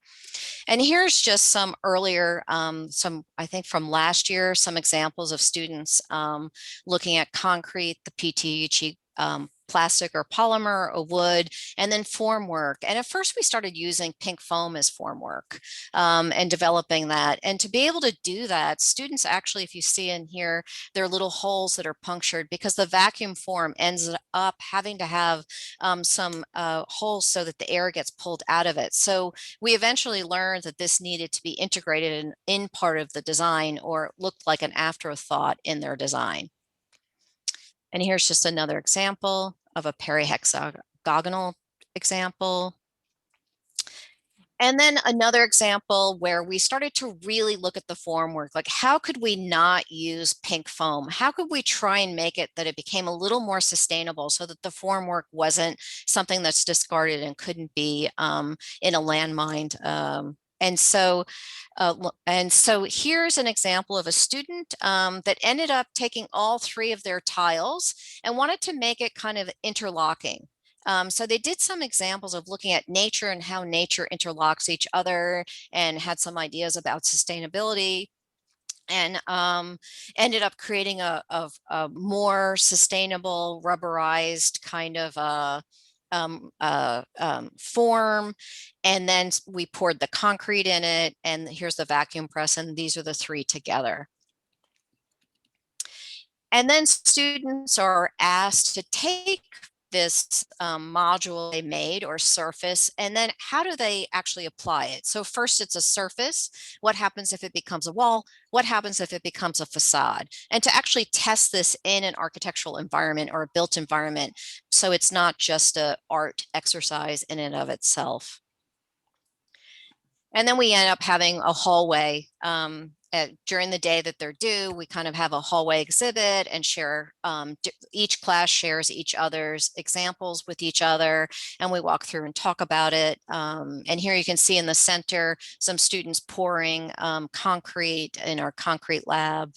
And here's just some earlier, I think from last year, some examples of students looking at concrete, the PTUG plastic or polymer or wood, and then formwork. And at first we started using pink foam as formwork and developing that. And to be able to do that, students actually, if you see in here, there are little holes that are punctured because the vacuum form ends up having to have some holes so that the air gets pulled out of it. So we eventually learned that this needed to be integrated in part of the design or looked like an afterthought in their design. And here's just another example of a perihexagonal example. And then another example where we started to really look at the formwork, like how could we not use pink foam? How could we try and make it that it became a little more sustainable so that the formwork wasn't something that's discarded and couldn't be in a landmine? And so here's an example of a student that ended up taking all three of their tiles and wanted to make it kind of interlocking. So they did some examples of looking at nature and how nature interlocks each other and had some ideas about sustainability and ended up creating a more sustainable rubberized kind of form, and then we poured the concrete in it, and here's the vacuum press, and these are the three together. And then students are asked to take this module they made or surface, and then how do they actually apply it? So first it's a surface. What happens if it becomes a wall? What happens if it becomes a facade? And to actually test this in an architectural environment or a built environment, so it's not just an art exercise in and of itself. And then we end up having a hallway during the day that they're due. We kind of have a hallway exhibit and share, each class shares each other's examples with each other, and we walk through and talk about it. And here you can see in the center, some students pouring concrete in our concrete lab.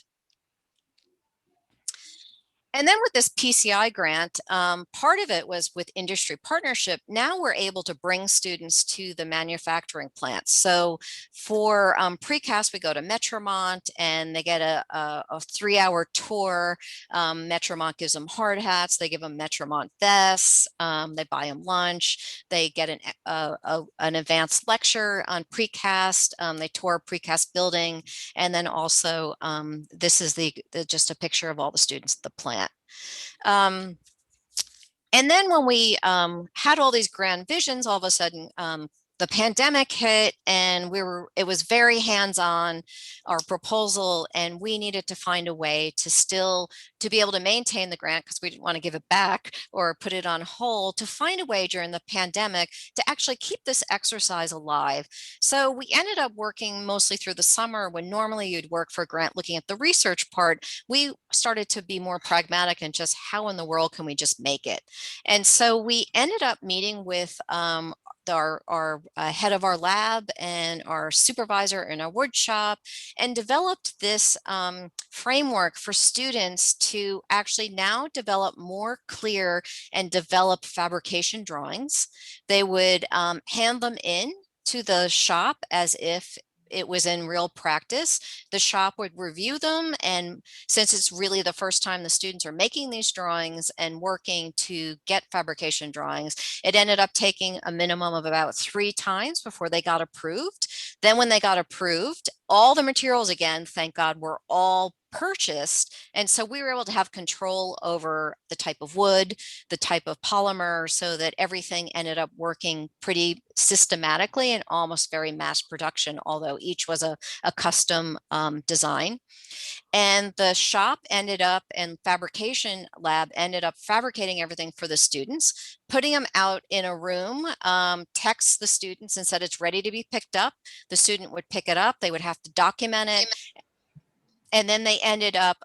And then with this PCI grant, part of it was with industry partnership. Now we're able to bring students to the manufacturing plants. So for Precast, we go to Metromont and they get a 3-hour tour. Metromont gives them hard hats. They give them Metromont vests. They buy them lunch. They get an advanced lecture on Precast. They tour Precast building. And then also, this is just a picture of all the students at the plant. And then when we had all these grand visions, all of a sudden the pandemic hit and it was very hands-on, our proposal, and we needed to find a way to be able to maintain the grant because we didn't want to give it back or put it on hold, to find a way during the pandemic to actually keep this exercise alive. So we ended up working mostly through the summer when normally you'd work for a grant looking at the research part. We started to be more pragmatic and just how in the world can we just make it? And so we ended up meeting with our head of our lab and our supervisor in our wood shop and developed this framework for students to actually now develop more clear and develop fabrication drawings. They would hand them in to the shop as if it was in real practice. The shop would review them, and since it's really the first time the students are making these drawings and working to get fabrication drawings, it ended up taking a minimum of about 3 times before they got approved. Then when they got approved, all the materials, again, thank God, were all purchased. And so we were able to have control over the type of wood, the type of polymer, so that everything ended up working pretty systematically and almost very mass production, although each was a custom design. And the shop ended up, and fabrication lab ended up fabricating everything for the students, putting them out in a room, text the students and said it's ready to be picked up. The student would pick it up, they would have to document it. And then they ended up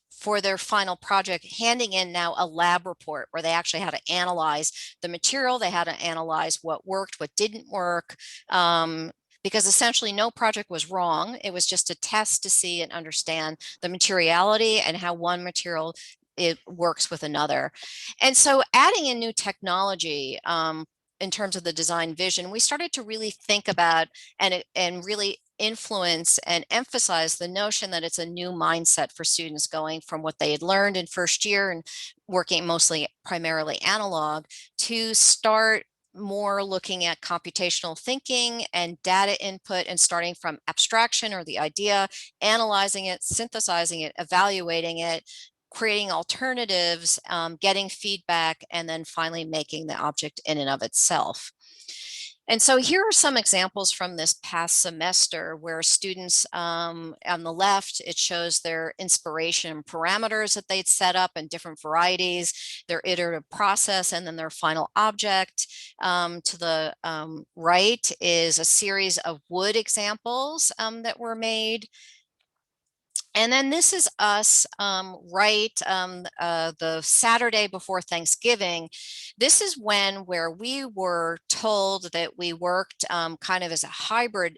for their final project, handing in now a lab report where they actually had to analyze the material. They had to analyze what worked, what didn't work, because essentially no project was wrong. It was just a test to see and understand the materiality and how one material it works with another. And so adding in new technology in terms of the design vision, we started to really think about and really influence and emphasize the notion that it's a new mindset for students going from what they had learned in first year and working mostly primarily analog to start more looking at computational thinking and data input and starting from abstraction or the idea, analyzing it, synthesizing it, evaluating it, creating alternatives, getting feedback, and then finally making the object in and of itself. And so here are some examples from this past semester where students on the left, it shows their inspiration parameters that they'd set up in different varieties, their iterative process, and then their final object. To the right is a series of wood examples that were made. And then this is us the Saturday before Thanksgiving. This is where we were told that we worked kind of as a hybrid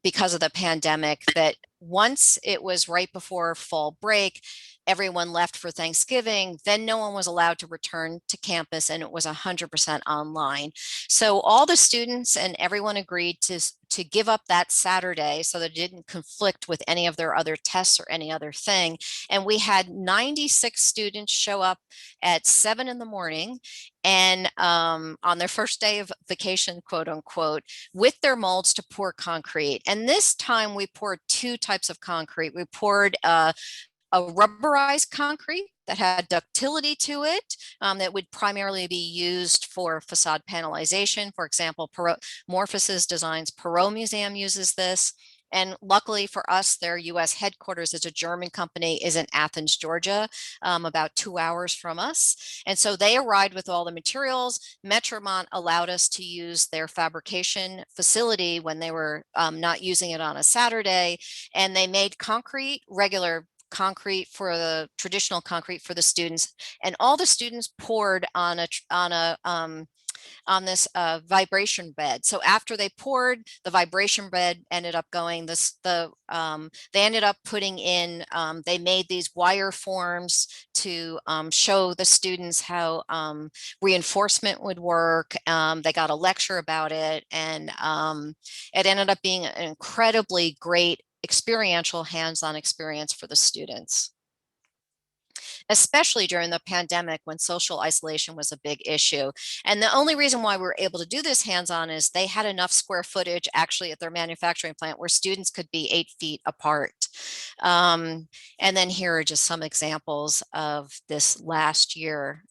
because of the pandemic, that once it was right before fall break, everyone left for Thanksgiving, then no one was allowed to return to campus and it was 100% online. So all the students and everyone agreed to give up that Saturday so that it didn't conflict with any of their other tests or any other thing. And we had 96 students show up at 7 in the morning and on their first day of vacation, quote unquote, with their molds to pour concrete. And this time we poured 2 types of concrete. We poured a rubberized concrete that had ductility to it that would primarily be used for facade panelization. For example, Morphosis Designs Perot Museum uses this. And luckily for us, their US headquarters is a German company, is in Athens, Georgia, about 2 hours from us. And so they arrived with all the materials. Metromont allowed us to use their fabrication facility when they were not using it on a Saturday. And they made concrete, regular concrete for the traditional concrete for the students, and all the students poured on a vibration bed. So after they poured, the vibration bed ended up going they ended up putting in, they made these wire forms to show the students how reinforcement would work. They got a lecture about it, and it ended up being an incredibly great experiential hands-on experience for the students, especially during the pandemic when social isolation was a big issue. And the only reason why we were able to do this hands-on is they had enough square footage actually at their manufacturing plant where students could be 8 feet apart. And then here are just some examples of this last year,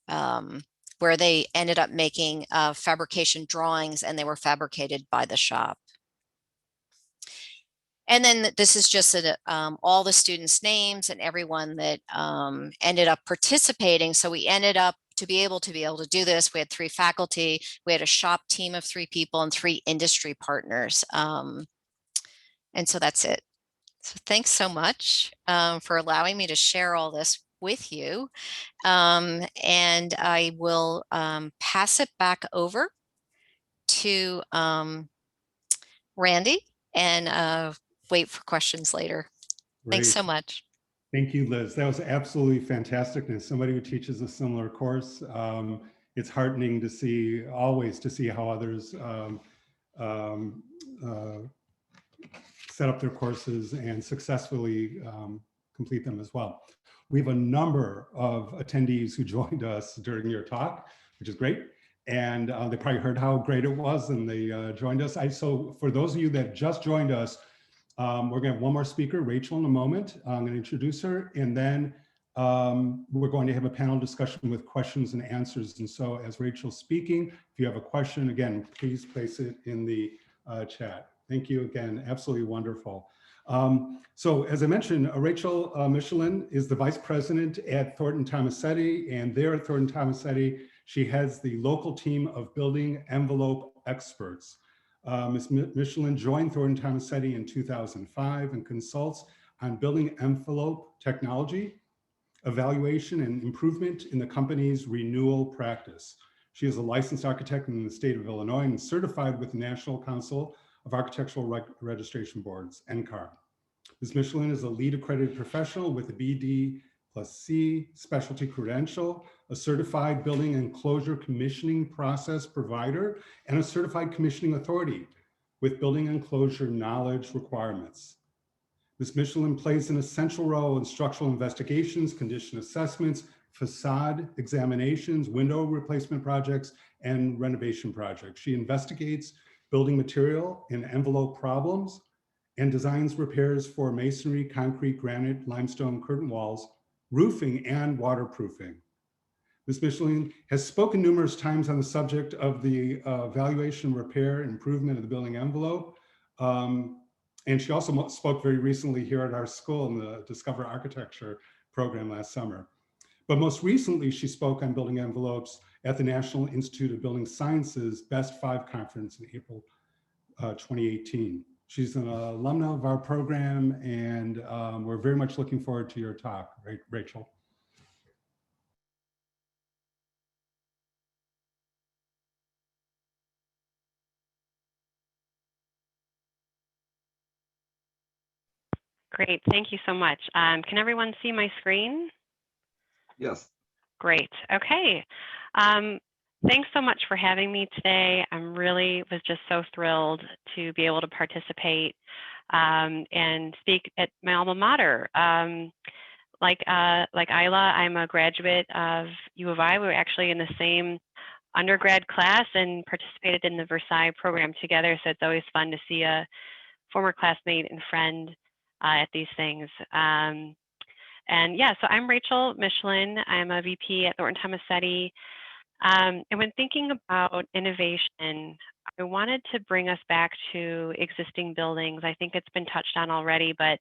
where they ended up making fabrication drawings, and they were fabricated by the shop. And then this is just all the students' names and everyone that ended up participating. So we ended up to be able to do this. We had 3 faculty, we had a shop team of 3 people, and 3 industry partners. And so that's it. So thanks so much for allowing me to share all this with you. And I will pass it back over to Randy, and wait for questions later. Thanks so much. Thank you, Liz. That was absolutely fantastic. And as somebody who teaches a similar course, it's heartening to see, always to see how others set up their courses and successfully complete them as well. We have a number of attendees who joined us during your talk, which is great. And they probably heard how great it was, and they joined us. So for those of you that just joined us, we're gonna have one more speaker, Rachel, in a moment. I'm gonna introduce her, and then we're going to have a panel discussion with questions and answers. And so as Rachel's speaking, if you have a question, again, please place it in the chat. Thank you again, absolutely wonderful. So as I mentioned, Rachel Michelin is the Vice President at Thornton Tomasetti, and there at Thornton Tomasetti, she heads the local team of building envelope experts. Ms. Michelin joined Thornton Tomasetti in 2005 and consults on building envelope technology, evaluation, and improvement in the company's renewal practice. She is a licensed architect in the state of Illinois and certified with the National Council of Architectural Registration Boards, NCAR. Ms. Michelin is a lead accredited professional with a BD+C specialty credential, a certified building enclosure commissioning process provider, and a certified commissioning authority with building enclosure knowledge requirements. Ms. Michelin plays an essential role in structural investigations, condition assessments, facade examinations, window replacement projects, and renovation projects. She investigates building material and envelope problems and designs repairs for masonry, concrete, granite, limestone, curtain walls, roofing, and waterproofing. Ms. Michelin has spoken numerous times on the subject of the evaluation, repair, and improvement of the building envelope. And she also spoke very recently here at our school in the Discover Architecture program last summer. But most recently, she spoke on building envelopes at the National Institute of Building Sciences Best 5 conference in April 2018. She's an alumna of our program, and we're very much looking forward to your talk, right, Rachel? Great, thank you so much. Can everyone see my screen? Yes. Great, okay. Thanks so much for having me today. I'm really was just so thrilled to be able to participate and speak at my alma mater. Like Isla, I'm a graduate of U of I. We were actually in the same undergrad class and participated in the Versailles program together. So it's always fun to see a former classmate and friend at these things. And yeah, so I'm Rachel Michelin. I'm a VP at Thornton Tomasetti. And when thinking about innovation, I wanted to bring us back to existing buildings. I think it's been touched on already, but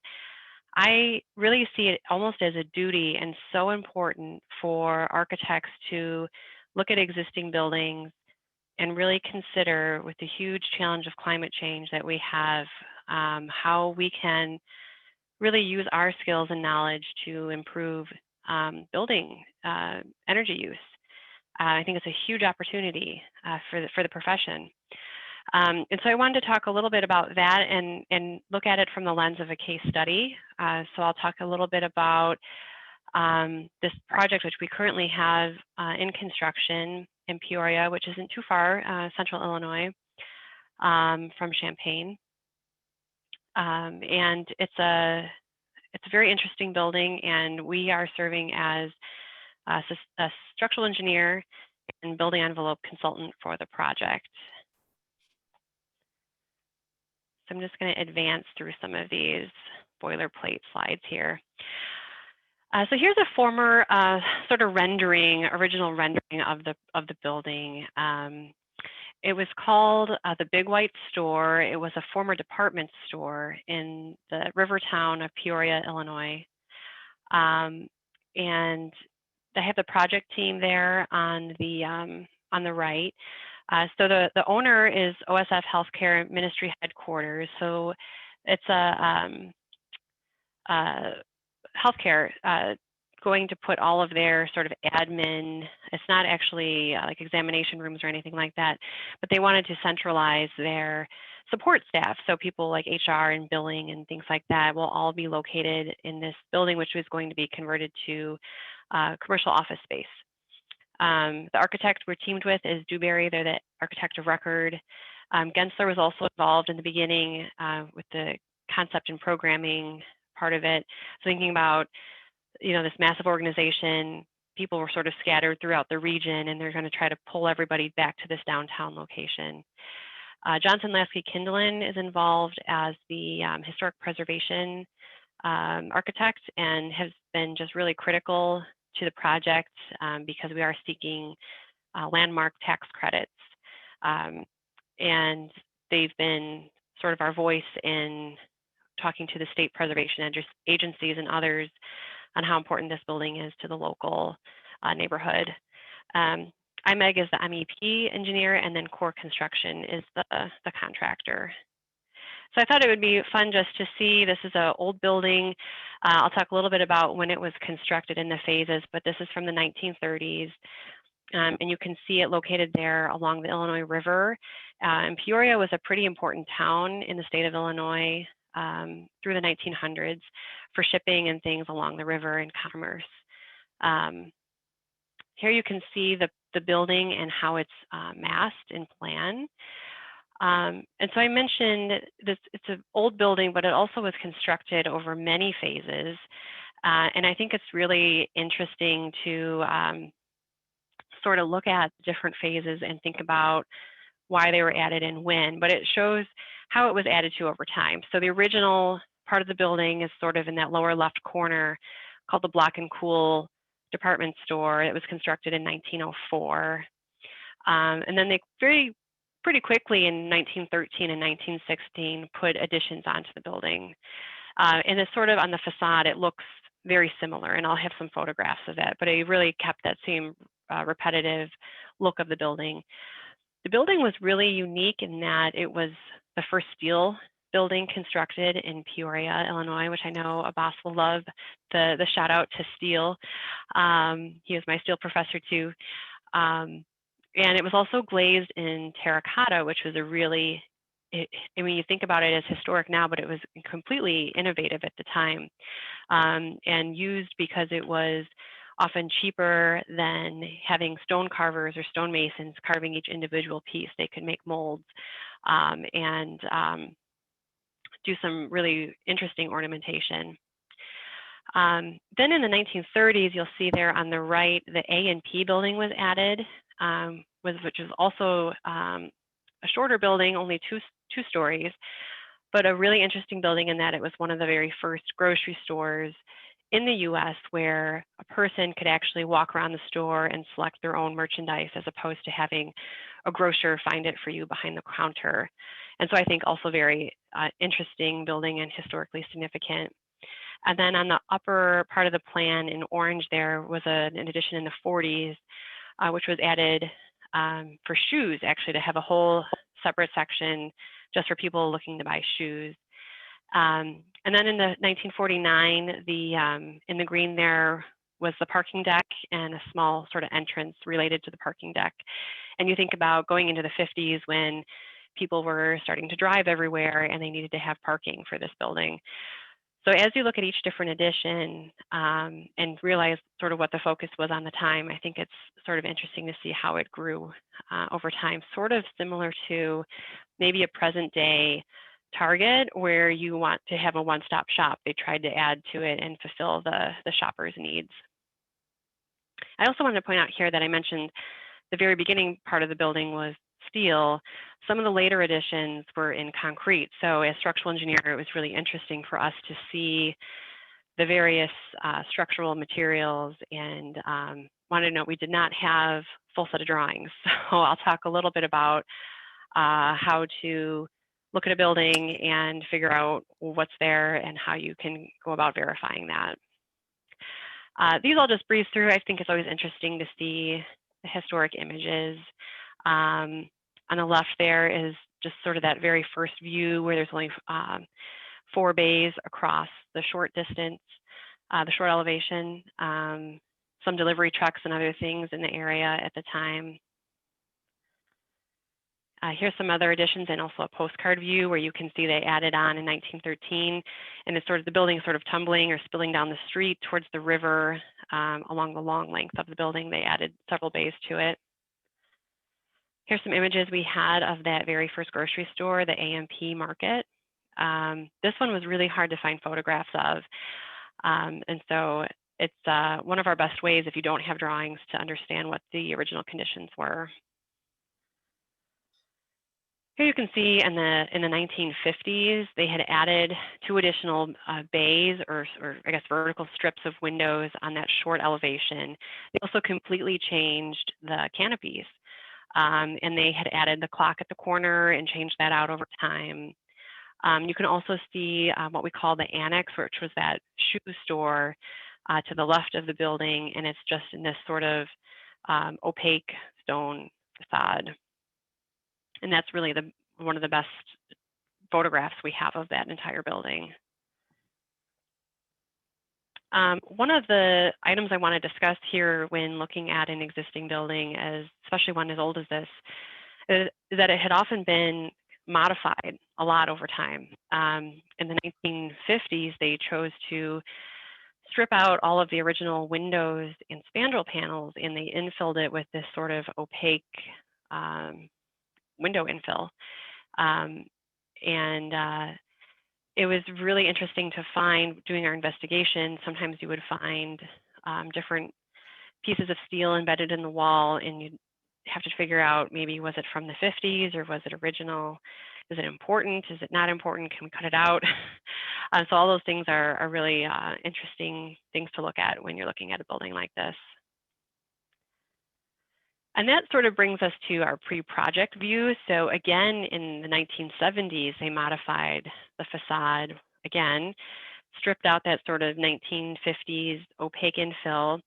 I really see it almost as a duty and so important for architects to look at existing buildings and really consider, with the huge challenge of climate change that we have, how we can really use our skills and knowledge to improve building energy use. I think it's a huge opportunity for the profession. And so I wanted to talk a little bit about that and look at it from the lens of a case study. So I'll talk a little bit about this project, which we currently have in construction in Peoria, which isn't too far, central Illinois, from Champaign. And it's a very interesting building, and we are serving as a structural engineer and building envelope consultant for the project. So I'm just going to advance through some of these boilerplate slides here. So here's a former sort of original rendering of the building. It was called the Big White Store. It was a former department store in the river town of Peoria, Illinois. And I have the project team there on the right. So the owner is OSF Healthcare Ministry Headquarters. So it's a healthcare going to put all of their sort of admin. It's not actually like examination rooms or anything like that, but they wanted to centralize their support staff. So people like HR and billing and things like that will all be located in this building, which was going to be converted to commercial office space. The architect we're teamed with is Dewberry. They're the architect of record. Gensler was also involved in the beginning with the concept and programming part of it. So thinking about, this massive organization, people were sort of scattered throughout the region, and they're going to try to pull everybody back to this downtown location. Johnson Lasky Kindlen is involved as the historic preservation architect and has been just really critical to the project because we are seeking landmark tax credits. And they've been sort of our voice in talking to the state preservation agencies and others on how important this building is to the local neighborhood. IMEG is the MEP engineer, and then Core Construction is the contractor. So I thought it would be fun just to see, this is an old building. I'll talk a little bit about when it was constructed in the phases, but this is from the 1930s. And you can see it located there along the Illinois River. And Peoria was a pretty important town in the state of Illinois through the 1900s for shipping and things along the river and commerce. Here you can see the building and how it's massed and planned. And so I mentioned this, it's an old building, but it also was constructed over many phases. And I think it's really interesting to sort of look at different phases and think about why they were added and when, but it shows how it was added to over time. So the original part of the building is sort of in that lower left corner called the Block and Cool department store. It was constructed in 1904. And then they pretty quickly in 1913 and 1916 put additions onto the building. And it's sort of on the facade, it looks very similar, and I'll have some photographs of that, but it really kept that same repetitive look of the building. The building was really unique in that it was the first steel building constructed in Peoria, Illinois, which I know Abbas will love, the shout out to steel. He was my steel professor too. And it was also glazed in terracotta, which was a really, I mean, you think about it as historic now, but it was completely innovative at the time, and used because it was often cheaper than having stone carvers or stonemasons carving each individual piece. They could make molds and do some really interesting ornamentation. Then in the 1930s, you'll see there on the right, the A&P building was added, which is also a shorter building, only two stories, but a really interesting building in that it was one of the very first grocery stores in the US where a person could actually walk around the store and select their own merchandise as opposed to having a grocer find it for you behind the counter. And so I think also very interesting building and historically significant. And then on the upper part of the plan in orange there was an addition in the 40s, which was added for shoes, actually, to have a whole separate section just for people looking to buy shoes. And then in the 1949, in the green there was the parking deck and a small sort of entrance related to the parking deck. And you think about going into the 50s when people were starting to drive everywhere and they needed to have parking for this building. So as you look at each different edition and realize sort of what the focus was on the time, I think it's sort of interesting to see how it grew over time, sort of similar to maybe a present day Target where you want to have a one-stop shop. They tried to add to it and fulfill the shopper's needs. I also wanted to point out here that I mentioned the very beginning part of the building was steel. Some of the later additions were in concrete. So as structural engineer, it was really interesting for us to see the various structural materials, and wanted to note we did not have full set of drawings. So I'll talk a little bit about how to look at a building and figure out what's there and how you can go about verifying that. These I'll just breeze through. I think it's always interesting to see the historic images. On the left there is just sort of that very first view where there's only 4 bays across the short distance, the short elevation, some delivery trucks and other things in the area at the time. Here's some other additions and also a postcard view where you can see they added on in 1913, and it's sort of the building sort of tumbling or spilling down the street towards the river along the long length of the building. They added several bays to it. Here's some images we had of that very first grocery store, the AMP Market. This one was really hard to find photographs of. And so it's one of our best ways if you don't have drawings to understand what the original conditions were. Here you can see in the 1950s, they had added 2 additional bays or I guess vertical strips of windows on that short elevation. They also completely changed the canopies. And they had added the clock at the corner and changed that out over time. You can also see what we call the annex, which was that shoe store to the left of the building, and it's just in this sort of opaque stone facade. And that's really one of the best photographs we have of that entire building. One of the items I want to discuss here when looking at an existing building, especially one as old as this, is that it had often been modified a lot over time. In the 1950s, they chose to strip out all of the original windows and spandrel panels, and they infilled it with this sort of opaque window infill. It was really interesting to find, doing our investigation, sometimes you would find different pieces of steel embedded in the wall, and you'd have to figure out, maybe was it from the 50s or was it original? Is it important? Is it not important? Can we cut it out? So all those things are really interesting things to look at when you're looking at a building like this. And that sort of brings us to our pre-project view. So again, in the 1970s, they modified the facade again, stripped out that sort of 1950s opaque infill,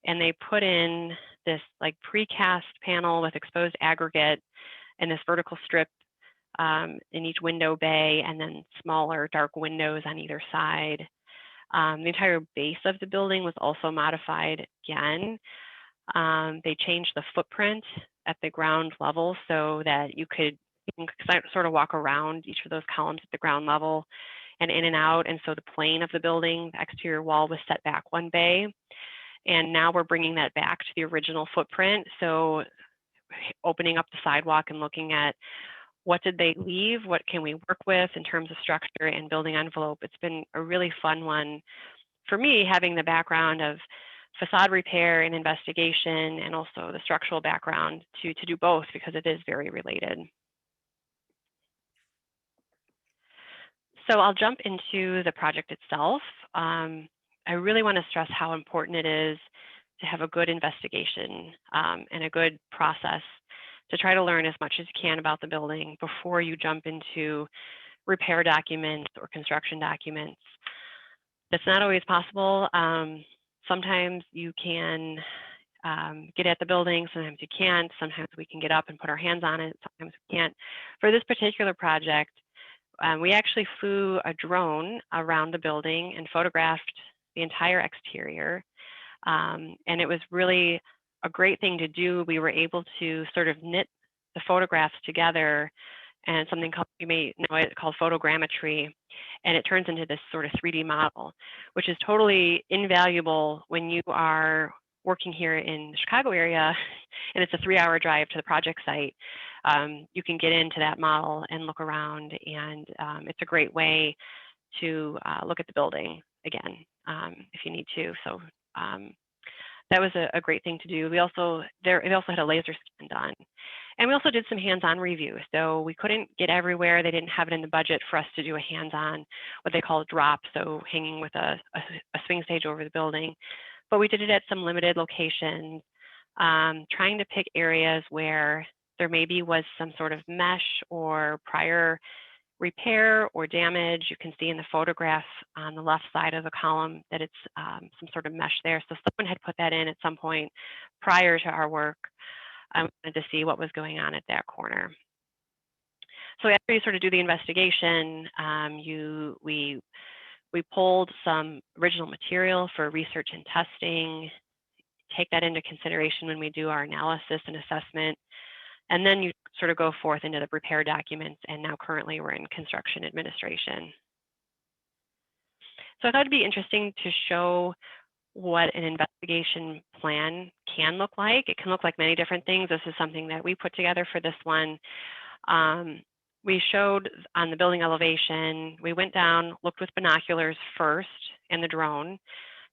and they put in this like precast panel with exposed aggregate and this vertical strip in each window bay, and then smaller dark windows on either side. The entire base of the building was also modified again. They changed the footprint at the ground level so that you can sort of walk around each of those columns at the ground level and in and out. And so the plane of the building, the exterior wall, was set back 1 bay. And now we're bringing that back to the original footprint. So opening up the sidewalk and looking at what did they leave, what can we work with in terms of structure and building envelope. It's been a really fun one for me, having the background of facade repair and investigation, and also the structural background to do both, because it is very related. So I'll jump into the project itself. I really want to stress how important it is to have a good investigation and a good process to try to learn as much as you can about the building before you jump into repair documents or construction documents. That's not always possible. Sometimes you can get at the building, sometimes you can't, sometimes we can get up and put our hands on it, sometimes we can't. For this particular project, we actually flew a drone around the building and photographed the entire exterior. And it was really a great thing to do. We were able to sort of knit the photographs together, and something called, you may know it, called photogrammetry, and it turns into this sort of 3D model, which is totally invaluable when you are working here in the Chicago area, and it's a 3-hour drive to the project site. You can get into that model and look around, and it's a great way to look at the building again if you need to. So that was a great thing to do. We also had a laser scan done, and we also did some hands-on review. So we couldn't get everywhere. They didn't have it in the budget for us to do a hands-on, what they call a drop, so hanging with a swing stage over the building. But we did it at some limited locations, trying to pick areas where there maybe was some sort of mesh or prior repair or damage. You can see in the photograph on the left side of the column that it's some sort of mesh there. So someone had put that in at some point prior to our work. I wanted to see what was going on at that corner. So after you sort of do the investigation, we pulled some original material for research and testing, take that into consideration when we do our analysis and assessment. And then you sort of go forth into the repair documents, and now currently we're in construction administration. So I thought it'd be interesting to show what an investigation plan can look like. It can look like many different things. This is something that we put together for this one. We showed on the building elevation, we went down, looked with binoculars first and the drone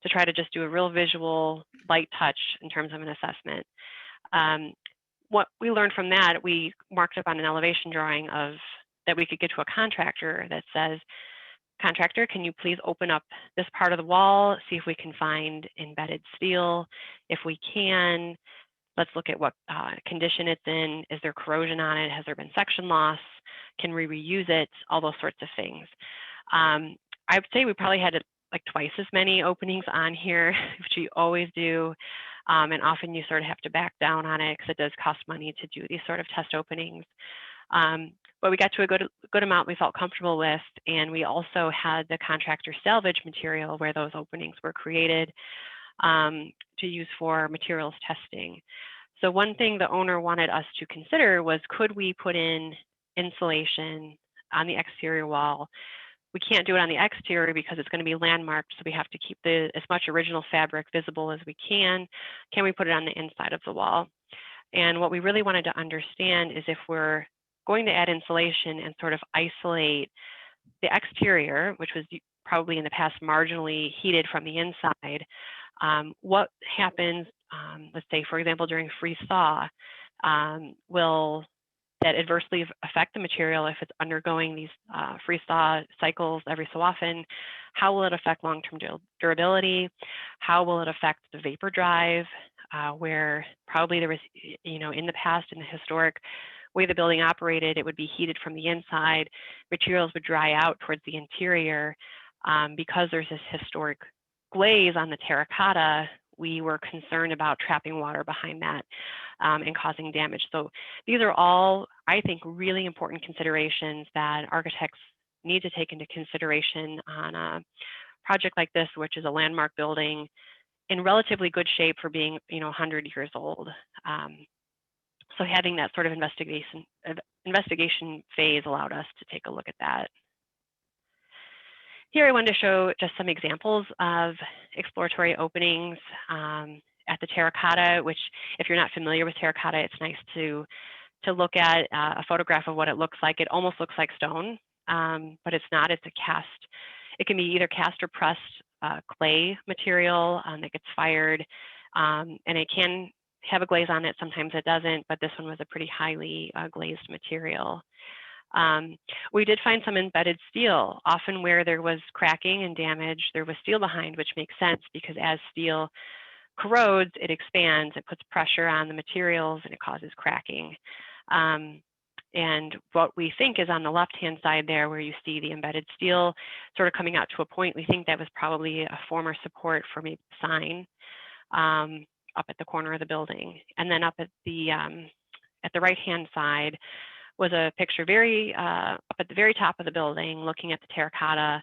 to try to just do a real visual light touch in terms of an assessment. What we learned from that, we marked up on an elevation drawing of that we could get to a contractor that says, contractor, can you please open up this part of the wall, see if we can find embedded steel. If we can, let's look at what condition it's in. Is there corrosion on it? Has there been section loss? Can we reuse it? All those sorts of things. I would say we probably had like twice as many openings on here, which you always do. And often you sort of have to back down on it because it does cost money to do these sort of test openings. But we got to a good amount we felt comfortable with, and we also had the contractor salvage material where those openings were created to use for materials testing. So one thing the owner wanted us to consider was, could we put in insulation on the exterior wall? We can't do it on the exterior because it's going to be landmarked, so we have to keep as much original fabric visible as we can. Can we put it on the inside of the wall? And what we really wanted to understand is if we're going to add insulation and sort of isolate the exterior, which was probably in the past marginally heated from the inside, what happens, let's say, for example, during freeze thaw, will that adversely affect the material if it's undergoing these freeze thaw cycles every so often? How will it affect long-term durability? How will it affect the vapor drive, where probably there was, in the past, in the historic way the building operated, it would be heated from the inside. Materials would dry out towards the interior. Because there's this historic glaze on the terracotta, we were concerned about trapping water behind that and causing damage. So these are all, I think, really important considerations that architects need to take into consideration on a project like this, which is a landmark building in relatively good shape for being, 100 years old. So having that sort of investigation phase allowed us to take a look at that. Here I wanted to show just some examples of exploratory openings at the terracotta, which, if you're not familiar with terracotta, it's nice to look at a photograph of what it looks like. It almost looks like stone, but it's not. It's a cast. It can be either cast or pressed clay material that gets fired, and it can have a glaze on it. Sometimes it doesn't, but this one was a pretty highly glazed material. We did find some embedded steel. Often where there was cracking and damage, there was steel behind, which makes sense because as steel corrodes, it expands, it puts pressure on the materials, and it causes cracking. And what we think is on the left-hand side there, where you see the embedded steel sort of coming out to a point, we think that was probably a former support for maybe a sign up at the corner of the building. And then up at the right-hand side was a picture up at the very top of the building, looking at the terracotta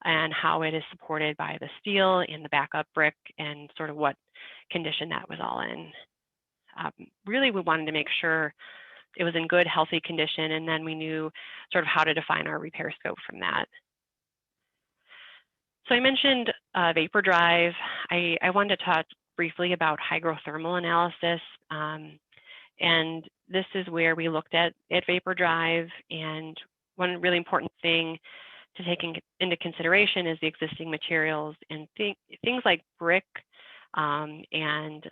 and how it is supported by the steel and the backup brick, and sort of what condition that was all in. Really, we wanted to make sure it was in good, healthy condition, and then we knew sort of how to define our repair scope from that. So I mentioned vapor drive. I wanted to talk briefly about hydrothermal analysis. And this is where we looked at vapor drive. And one really important thing to take into consideration is the existing materials, and things like brick and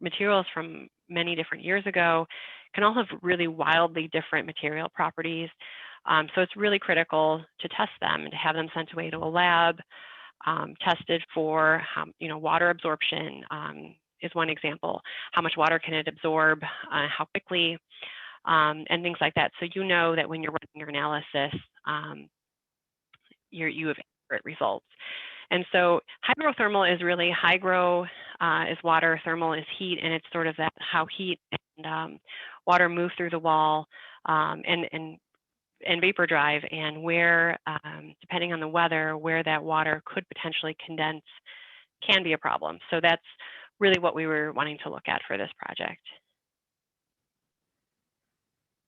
materials from many different years ago can all have really wildly different material properties. So it's really critical to test them and to have them sent away to a lab, tested for water absorption is one example. How much water can it absorb, how quickly, and things like that. So you know that when you're running your analysis, you have accurate results. And so hydrothermal is really, hydro is water, thermal is heat, and it's sort of that how heat and water move through the wall and vapor drive, and where, depending on the weather, where that water could potentially condense can be a problem. So that's really what we were wanting to look at for this project.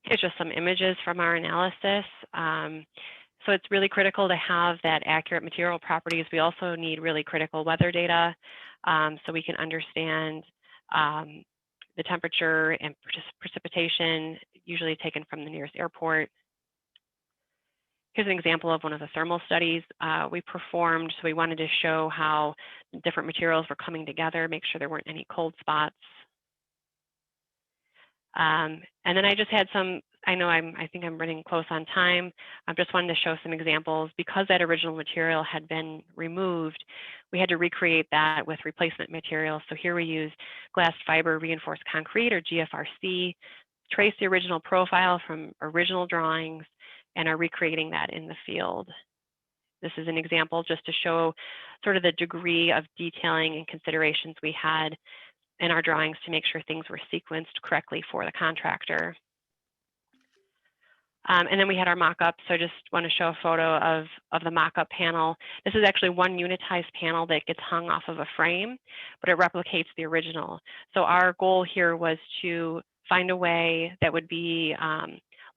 Here's just some images from our analysis. So it's really critical to have that accurate material properties. We also need really critical weather data so we can understand the temperature and precipitation, usually taken from the nearest airport. Here's an example of one of the thermal studies we performed. So we wanted to show how different materials were coming together, make sure there weren't any cold spots. And then I just had some, I think I'm running close on time. I just wanted to show some examples. Because that original material had been removed, we had to recreate that with replacement material. So here we use glass fiber reinforced concrete, or GFRC, trace the original profile from original drawings, and are recreating that in the field. This is an example just to show sort of the degree of detailing and considerations we had in our drawings to make sure things were sequenced correctly for the contractor. And then we had our mock-up. So I just want to show a photo of the mock-up panel. This is actually one unitized panel that gets hung off of a frame, but it replicates the original. So our goal here was to find a way that would be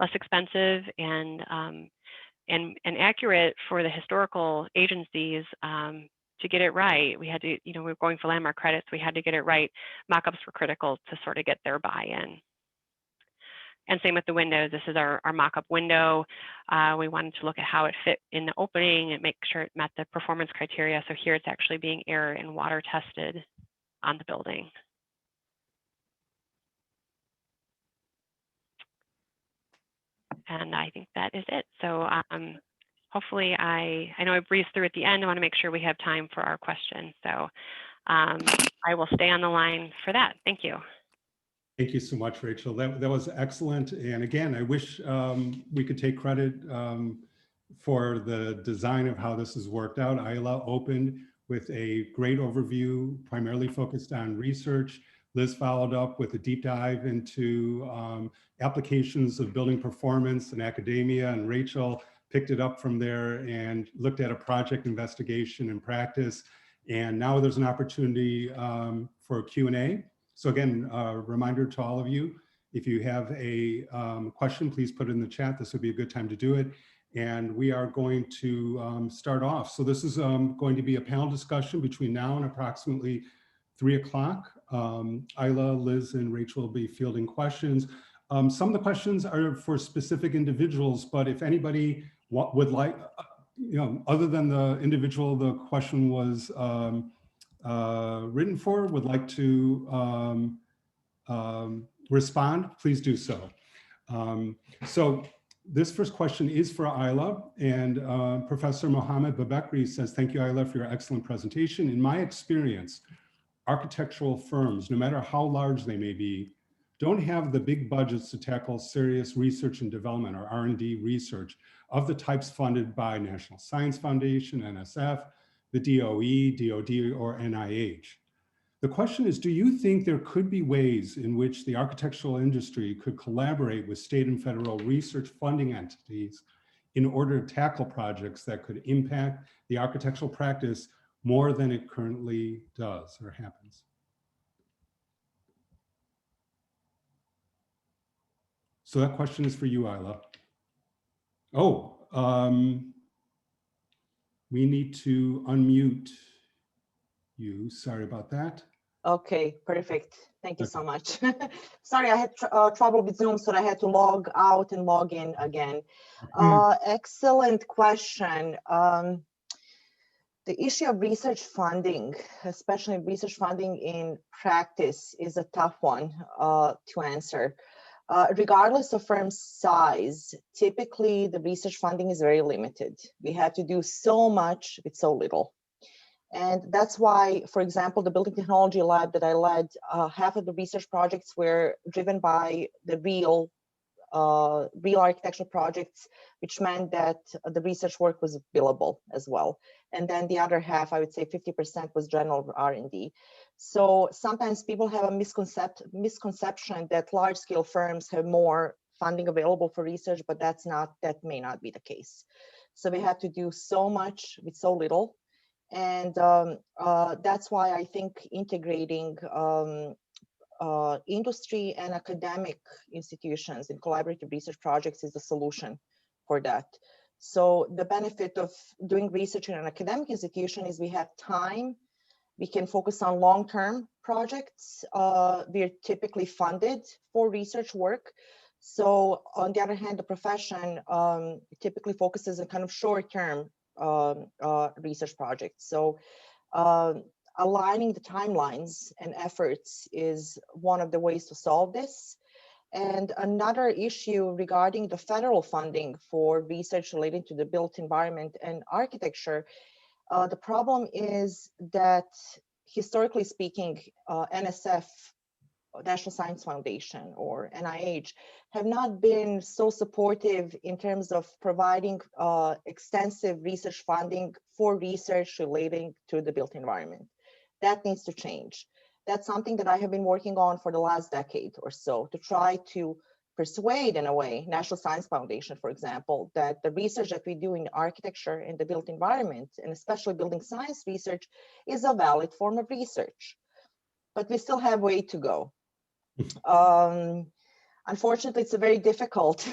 less expensive and accurate for the historical agencies to get it right. We had to, we were going for landmark credits. We had to get it right. Mock-ups were critical to sort of get their buy-in. And same with the windows. This is our mock-up window. We wanted to look at how it fit in the opening and make sure it met the performance criteria. So here it's actually being air and water tested on the building. And I think that is it. So hopefully I know I breezed through at the end. I want to make sure we have time for our questions. So I will stay on the line for that. Thank you. Thank you so much, Rachel. That was excellent. And again, I wish we could take credit for the design of how this has worked out. Isla opened with a great overview, primarily focused on research. Liz followed up with a deep dive into applications of building performance in academia, and Rachel picked it up from there and looked at a project investigation and practice. And now there's an opportunity for a Q&A. So again, a reminder to all of you, if you have a question, please put it in the chat. This would be a good time to do it. And we are going to start off. So this is going to be a panel discussion between now and approximately 3 o'clock. Isla, Liz, and Rachel will be fielding questions. Some of the questions are for specific individuals, but if anybody would like, other than the individual the question was written for, would like to respond, please do so. So this first question is for Isla, and Professor Mohammed Babekri says, thank you, Isla, for your excellent presentation. In my experience, architectural firms, no matter how large they may be, don't have the big budgets to tackle serious research and development, or R&D research, of the types funded by National Science Foundation, NSF, the DOE, DOD, or NIH. The question is, do you think there could be ways in which the architectural industry could collaborate with state and federal research funding entities in order to tackle projects that could impact the architectural practice more than it currently does or happens? So that question is for you, Isla. Oh, we need to unmute you. Sorry about that. Okay, perfect. Thank you so much. Sorry, I had trouble with Zoom, so I had to log out and log in again. Excellent question. The issue of research funding, especially research funding in practice, is a tough one to answer. Regardless of firm size, typically the research funding is very limited. We have to do so much with so little. And that's why, for example, the building technology lab that I led, half of the research projects were driven by the real architectural projects, which meant that the research work was billable as well. And then the other half, I would say 50% was general R&D. So sometimes people have a misconception that large-scale firms have more funding available for research, but that may not be the case. So we have to do so much with so little. And that's why I think integrating industry and academic institutions in collaborative research projects is the solution for that. So the benefit of doing research in an academic institution is we have time, we can focus on long-term projects. We are typically funded for research work. So on the other hand, the profession typically focuses on kind of short-term research projects. So aligning the timelines and efforts is one of the ways to solve this. And another issue regarding the federal funding for research related to the built environment and architecture, the problem is that historically speaking, NSF, National Science Foundation, or NIH, have not been so supportive in terms of providing extensive research funding for research relating to the built environment. That needs to change. That's something that I have been working on for the last decade or so to try to persuade, in a way, National Science Foundation, for example, that the research that we do in architecture and the built environment, and especially building science research, is a valid form of research. But we still have way to go. Unfortunately, it's a very difficult,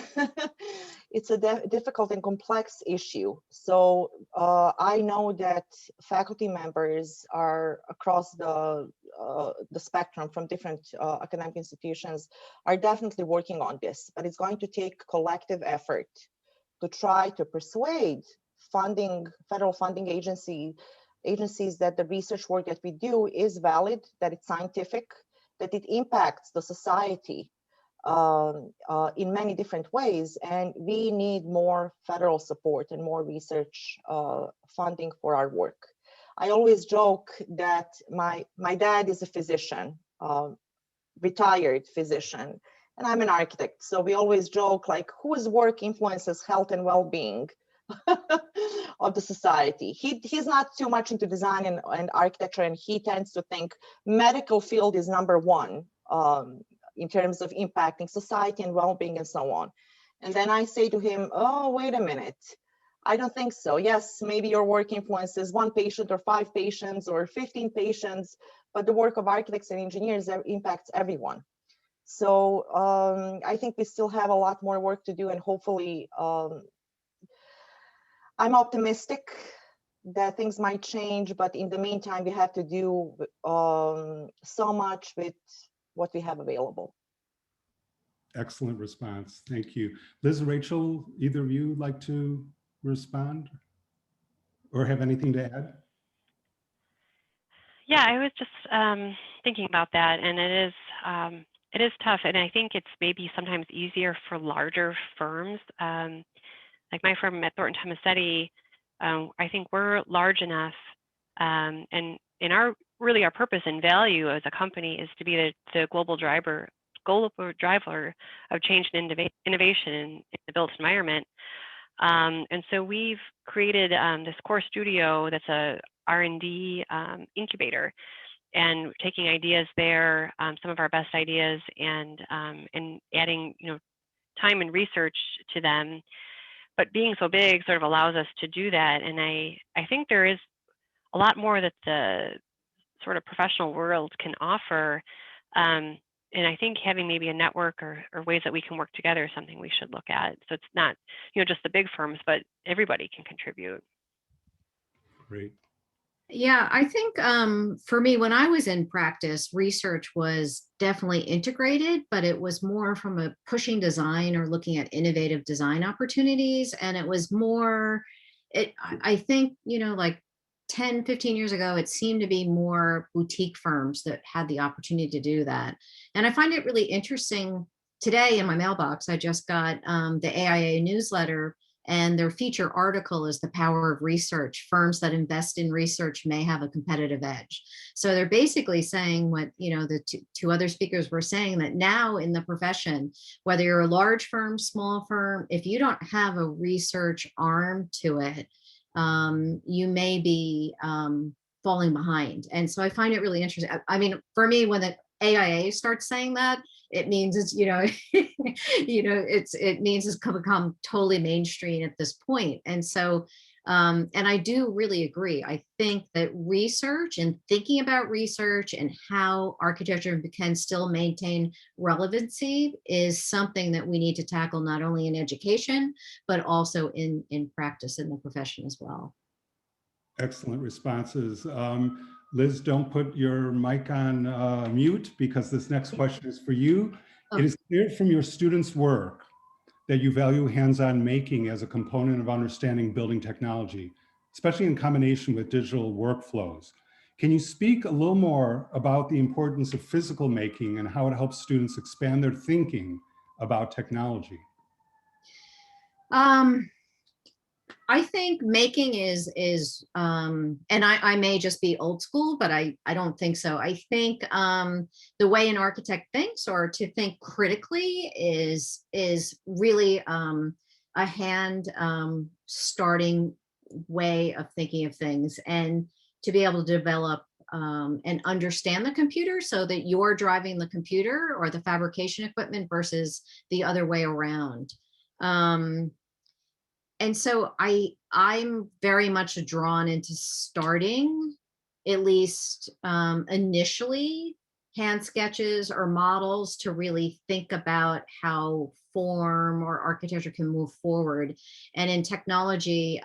it's a difficult and complex issue. So I know that faculty members are across the spectrum from different academic institutions are definitely working on this, but it's going to take collective effort to try to persuade federal funding agencies that the research work that we do is valid, that it's scientific, that it impacts the society in many different ways, and we need more federal support and more research funding for our work. I always joke that my dad is a physician, retired physician, and I'm an architect. So we always joke like, whose work influences health and well-being of the society? He's not too much into design and architecture, and he tends to think medical field is number one in terms of impacting society and well-being and so on. And then I say to him, oh, wait a minute. I don't think so. Yes, maybe your work influences 1 patient or 5 patients or 15 patients, but the work of architects and engineers impacts everyone. So I think we still have a lot more work to do, and hopefully I'm optimistic that things might change, but in the meantime, we have to do so much with what we have available. Excellent response. Thank you. Liz, Rachel, either of you like to respond or have anything to add? Yeah, I was just thinking about that, and it is tough, and I think it's maybe sometimes easier for larger firms. Like my firm at Thornton Tomasetti, I think we're large enough, and in our purpose and value as a company is to be the global driver of change and innovation in the built environment. And so we've created this core studio that's a R&D incubator, and taking ideas there, some of our best ideas, and adding time and research to them. But being so big sort of allows us to do that. And I think there is a lot more that the sort of professional world can offer. And I think having maybe a network or ways that we can work together is something we should look at. So it's not, just the big firms, but everybody can contribute. Great. Yeah, I think for me, when I was in practice, research was definitely integrated, but it was more from a pushing design or looking at innovative design opportunities. And it was more, I think, like 10, 15 years ago, it seemed to be more boutique firms that had the opportunity to do that. And I find it really interesting today in my mailbox. I just got the AIA newsletter, and their feature article is The Power of Research. Firms that invest in research may have a competitive edge. So they're basically saying what, the two other speakers were saying, that now in the profession, whether you're a large firm, small firm, if you don't have a research arm to it, you may be falling behind. And so I find it really interesting. I mean, for me, when the AIA starts saying that, it means it's, it means it's become totally mainstream at this point. And so, and I do really agree. I think that research and thinking about research and how architecture can still maintain relevancy is something that we need to tackle, not only in education, but also in practice in the profession as well. Excellent responses. Liz, don't put your mic on mute, because this next question is for you. It is clear from your students' work that you value hands-on making as a component of understanding building technology, especially in combination with digital workflows. Can you speak a little more about the importance of physical making and how it helps students expand their thinking about technology? I think making is and I may just be old school, but I don't think so. I think the way an architect thinks, or to think critically, is really a hand starting way of thinking of things, and to be able to develop and understand the computer so that you're driving the computer or the fabrication equipment versus the other way around. And so I'm very much drawn into starting, at least initially, hand sketches or models to really think about how form or architecture can move forward. And in technology,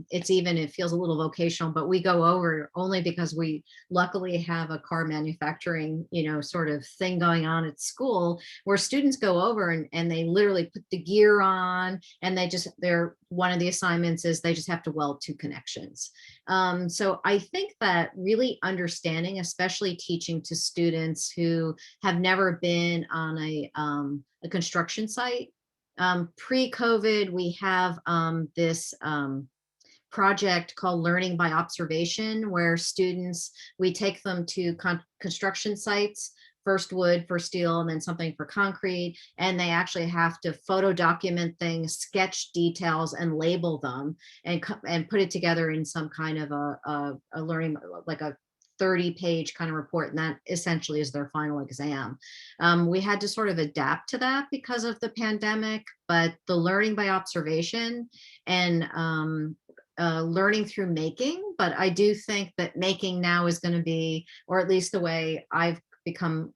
it feels a little vocational, but we go over only because we luckily have a car manufacturing, sort of thing going on at school, where students go over and they literally put the gear on, and one of the assignments is they just have to weld two connections. So I think that really understanding, especially teaching to students who have never been on a construction site. Pre-COVID, we have this project called Learning by Observation, where we take them to construction sites, first wood, first steel, and then something for concrete. And they actually have to photo document things, sketch details, and label them, and put it together in some kind of a learning, like a 30-page kind of report, and that essentially is their final exam. We had to sort of adapt to that because of the pandemic, but the learning by observation and learning through making. But I do think that making now is going to be, or at least the way I've become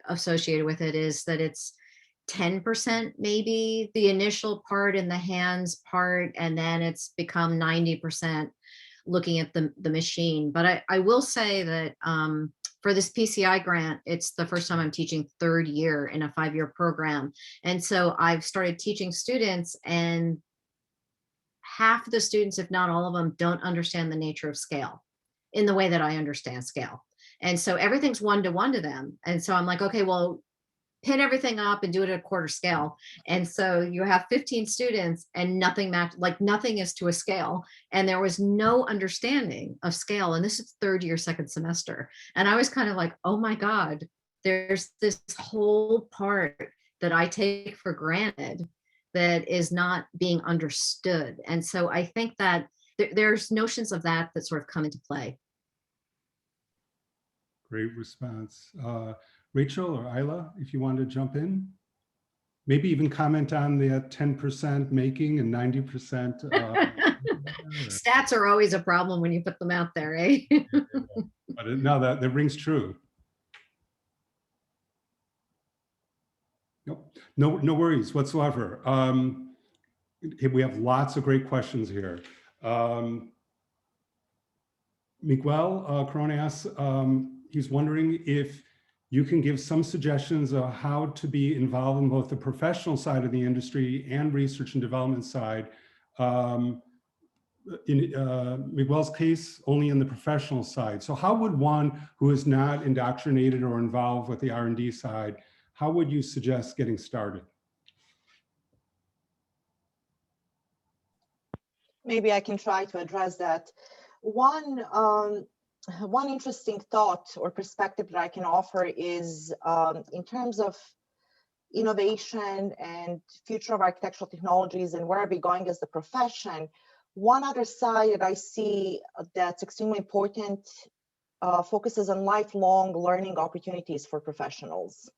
associated with it, is that it's 10% maybe the initial part and the hands part, and then it's become 90% looking at the machine. But I will say that for this PCI grant, it's the first time I'm teaching third year in a 5-year program. And so I've started teaching students, and half of the students, if not all of them, don't understand the nature of scale in the way that I understand scale. And so everything's one-to-one to them. And so I'm like, okay, well, pin everything up and do it at a quarter scale. And so you have 15 students and nothing is to a scale. And there was no understanding of scale. And this is third year, second semester. And I was kind of like, oh my God, there's this whole part that I take for granted that is not being understood. And so I think that there's notions of that sort of come into play. Great response. Rachel or Isla, if you want to jump in, maybe even comment on the 10% making and 90% Stats are always a problem when you put them out there, eh? But no, that rings true. Nope, no worries whatsoever. We have lots of great questions here. Miguel Corona asks, he's wondering if you can give some suggestions of how to be involved in both the professional side of the industry and research and development side. In Miguel's case, only in the professional side. So how would one who is not indoctrinated or involved with the R&D side, how would you suggest getting started? Maybe I can try to address that. One interesting thought or perspective that I can offer is in terms of innovation and future of architectural technologies and where are we going as the profession. One other side that I see that's extremely important focuses on lifelong learning opportunities for professionals.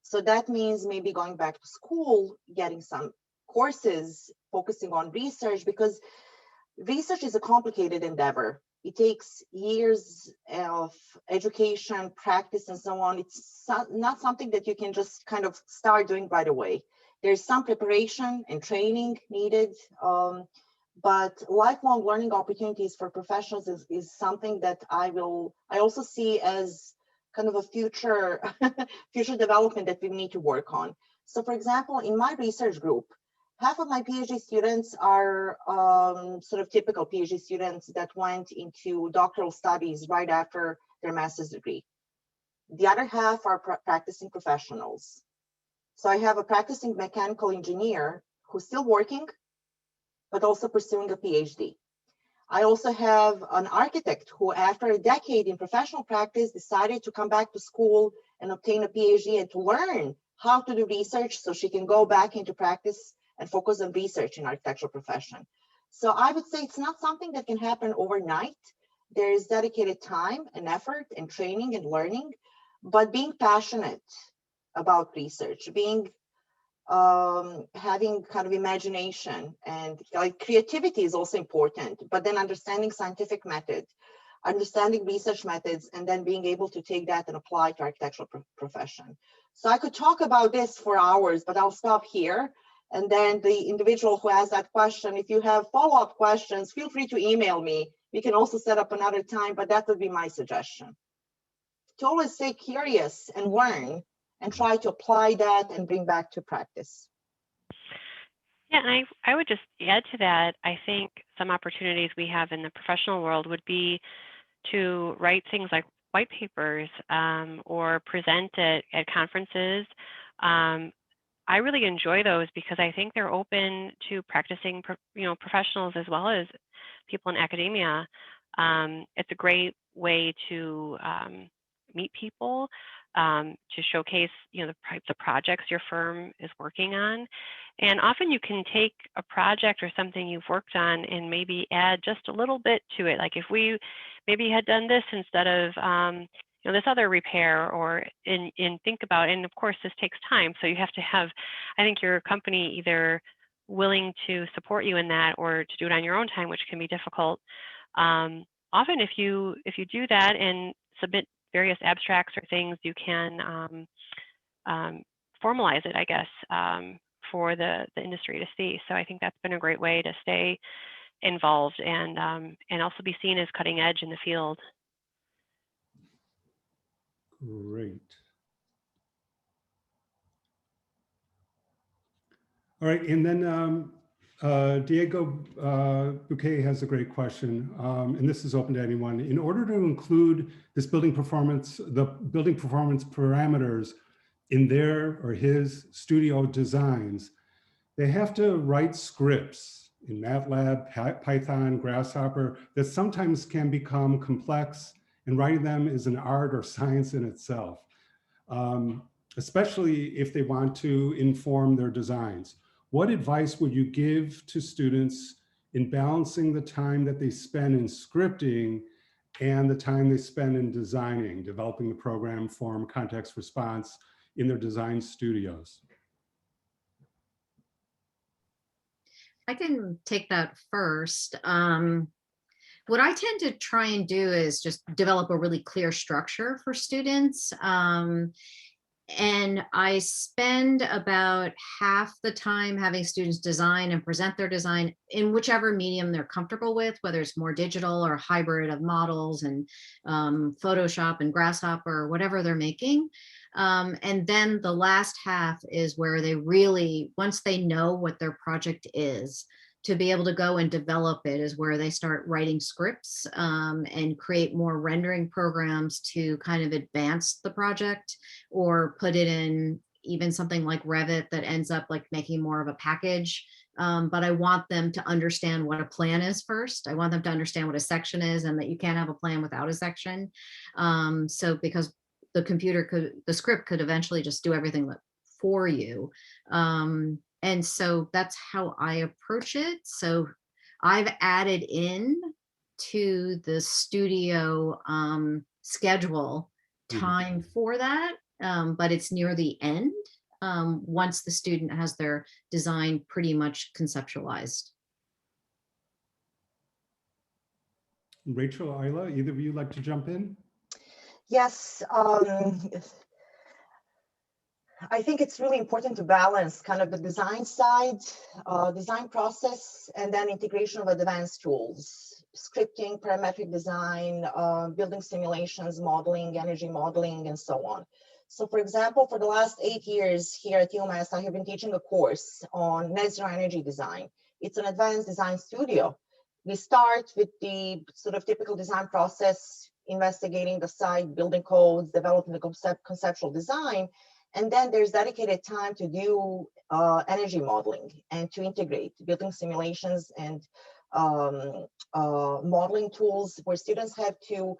So that means maybe going back to school, getting some courses, focusing on research, because research is a complicated endeavor. It takes years of education, practice, and so on. It's not something that you can just kind of start doing right away. There's some preparation and training needed, but lifelong learning opportunities for professionals is something that I also see as kind of a future development that we need to work on. So for example, in my research group, half of my PhD students are sort of typical PhD students that went into doctoral studies right after their master's degree. The other half are practicing professionals. So I have a practicing mechanical engineer who's still working, but also pursuing a PhD. I also have an architect who, after a decade in professional practice, decided to come back to school and obtain a PhD and to learn how to do research so she can go back into practice and focus on research in architectural profession. So I would say it's not something that can happen overnight. There is dedicated time and effort and training and learning, but being passionate about research, being having kind of imagination and like creativity is also important, but then understanding scientific method, understanding research methods, and then being able to take that and apply to architectural profession. So I could talk about this for hours, but I'll stop here. And then the individual who has that question, if you have follow-up questions, feel free to email me. We can also set up another time, but that would be my suggestion. To always stay curious and learn and try to apply that and bring back to practice. Yeah, and I would just add to that, I think some opportunities we have in the professional world would be to write things like white papers or present at conferences. I really enjoy those because I think they're open to practicing, professionals as well as people in academia. It's a great way to meet people, to showcase, the types of projects your firm is working on. And often you can take a project or something you've worked on and maybe add just a little bit to it. Like if we maybe had done this instead of this other repair, or in think about, and of course this takes time, so you have to have, I think, your company either willing to support you in that or to do it on your own time, which can be difficult. Often if you do that and submit various abstracts or things, you can formalize it, I guess, for the industry to see. So I think that's been a great way to stay involved and also be seen as cutting edge in the field. Great. All right, and then Diego Bouquet has a great question, and this is open to anyone. In order to include this the building performance parameters in their or his studio designs, they have to write scripts in MATLAB, Python, Grasshopper that sometimes can become complex, and writing them is an art or science in itself, especially if they want to inform their designs. What advice would you give to students in balancing the time that they spend in scripting and the time they spend in designing, developing the program, form, context, response in their design studios? I can take that first. What I tend to try and do is just develop a really clear structure for students. And I spend about half the time having students design and present their design in whichever medium they're comfortable with, whether it's more digital or hybrid of models and Photoshop and Grasshopper or whatever they're making. And then the last half is where they really, once they know what their project is, to be able to go and develop it is where they start writing scripts and create more rendering programs to kind of advance the project, or put it in even something like Revit that ends up like making more of a package. But I want them to understand what a plan is first. I want them to understand what a section is, and that you can't have a plan without a section. So because the script could eventually just do everything for you. And so that's how I approach it. So I've added in to the studio schedule time for that, but it's near the end once the student has their design pretty much conceptualized. Rachel, Isla, either of you like to jump in? Yes. I think it's really important to balance kind of the design side, design process, and then integration of advanced tools, scripting, parametric design, building simulations, modeling, energy modeling, and so on. So for example, for the last 8 years here at UMass, I have been teaching a course on net zero energy design. It's an advanced design studio. We start with the sort of typical design process, investigating the site, building codes, developing the conceptual design. And then there's dedicated time to do energy modeling and to integrate building simulations and modeling tools where students have to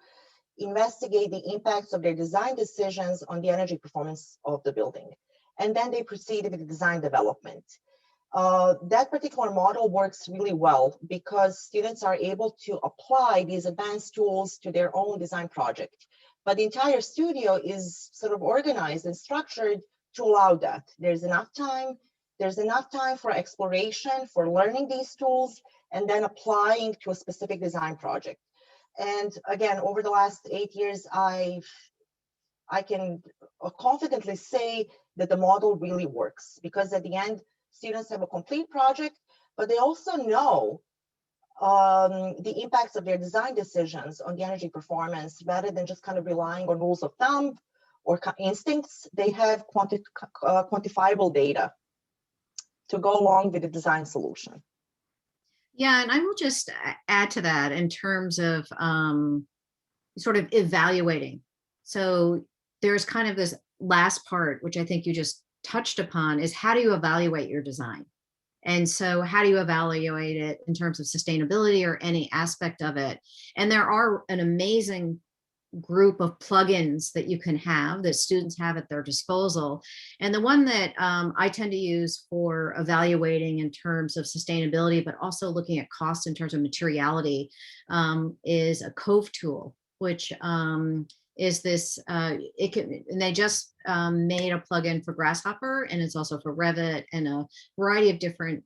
investigate the impacts of their design decisions on the energy performance of the building. And then they proceed with the design development. That particular model works really well because students are able to apply these advanced tools to their own design project. But the entire studio is sort of organized and structured to allow that. There's enough time for exploration, for learning these tools, and then applying to a specific design project. And again, over the last 8 years, I can confidently say that the model really works, because at the end, students have a complete project, but they also know the impacts of their design decisions on the energy performance, rather than just kind of relying on rules of thumb or instincts. They have quantifiable data to go along with the design solution. Yeah, and I will just add to that in terms of sort of evaluating. So there's kind of this last part, which I think you just touched upon, is how do you evaluate your design? And so how do you evaluate it in terms of sustainability or any aspect of it? And there are an amazing group of plugins that you can have, that students have at their disposal. And the one that I tend to use for evaluating in terms of sustainability, but also looking at cost in terms of materiality, is a Cove tool, which is this, and they just made a plugin for Grasshopper, and it's also for Revit and a variety of different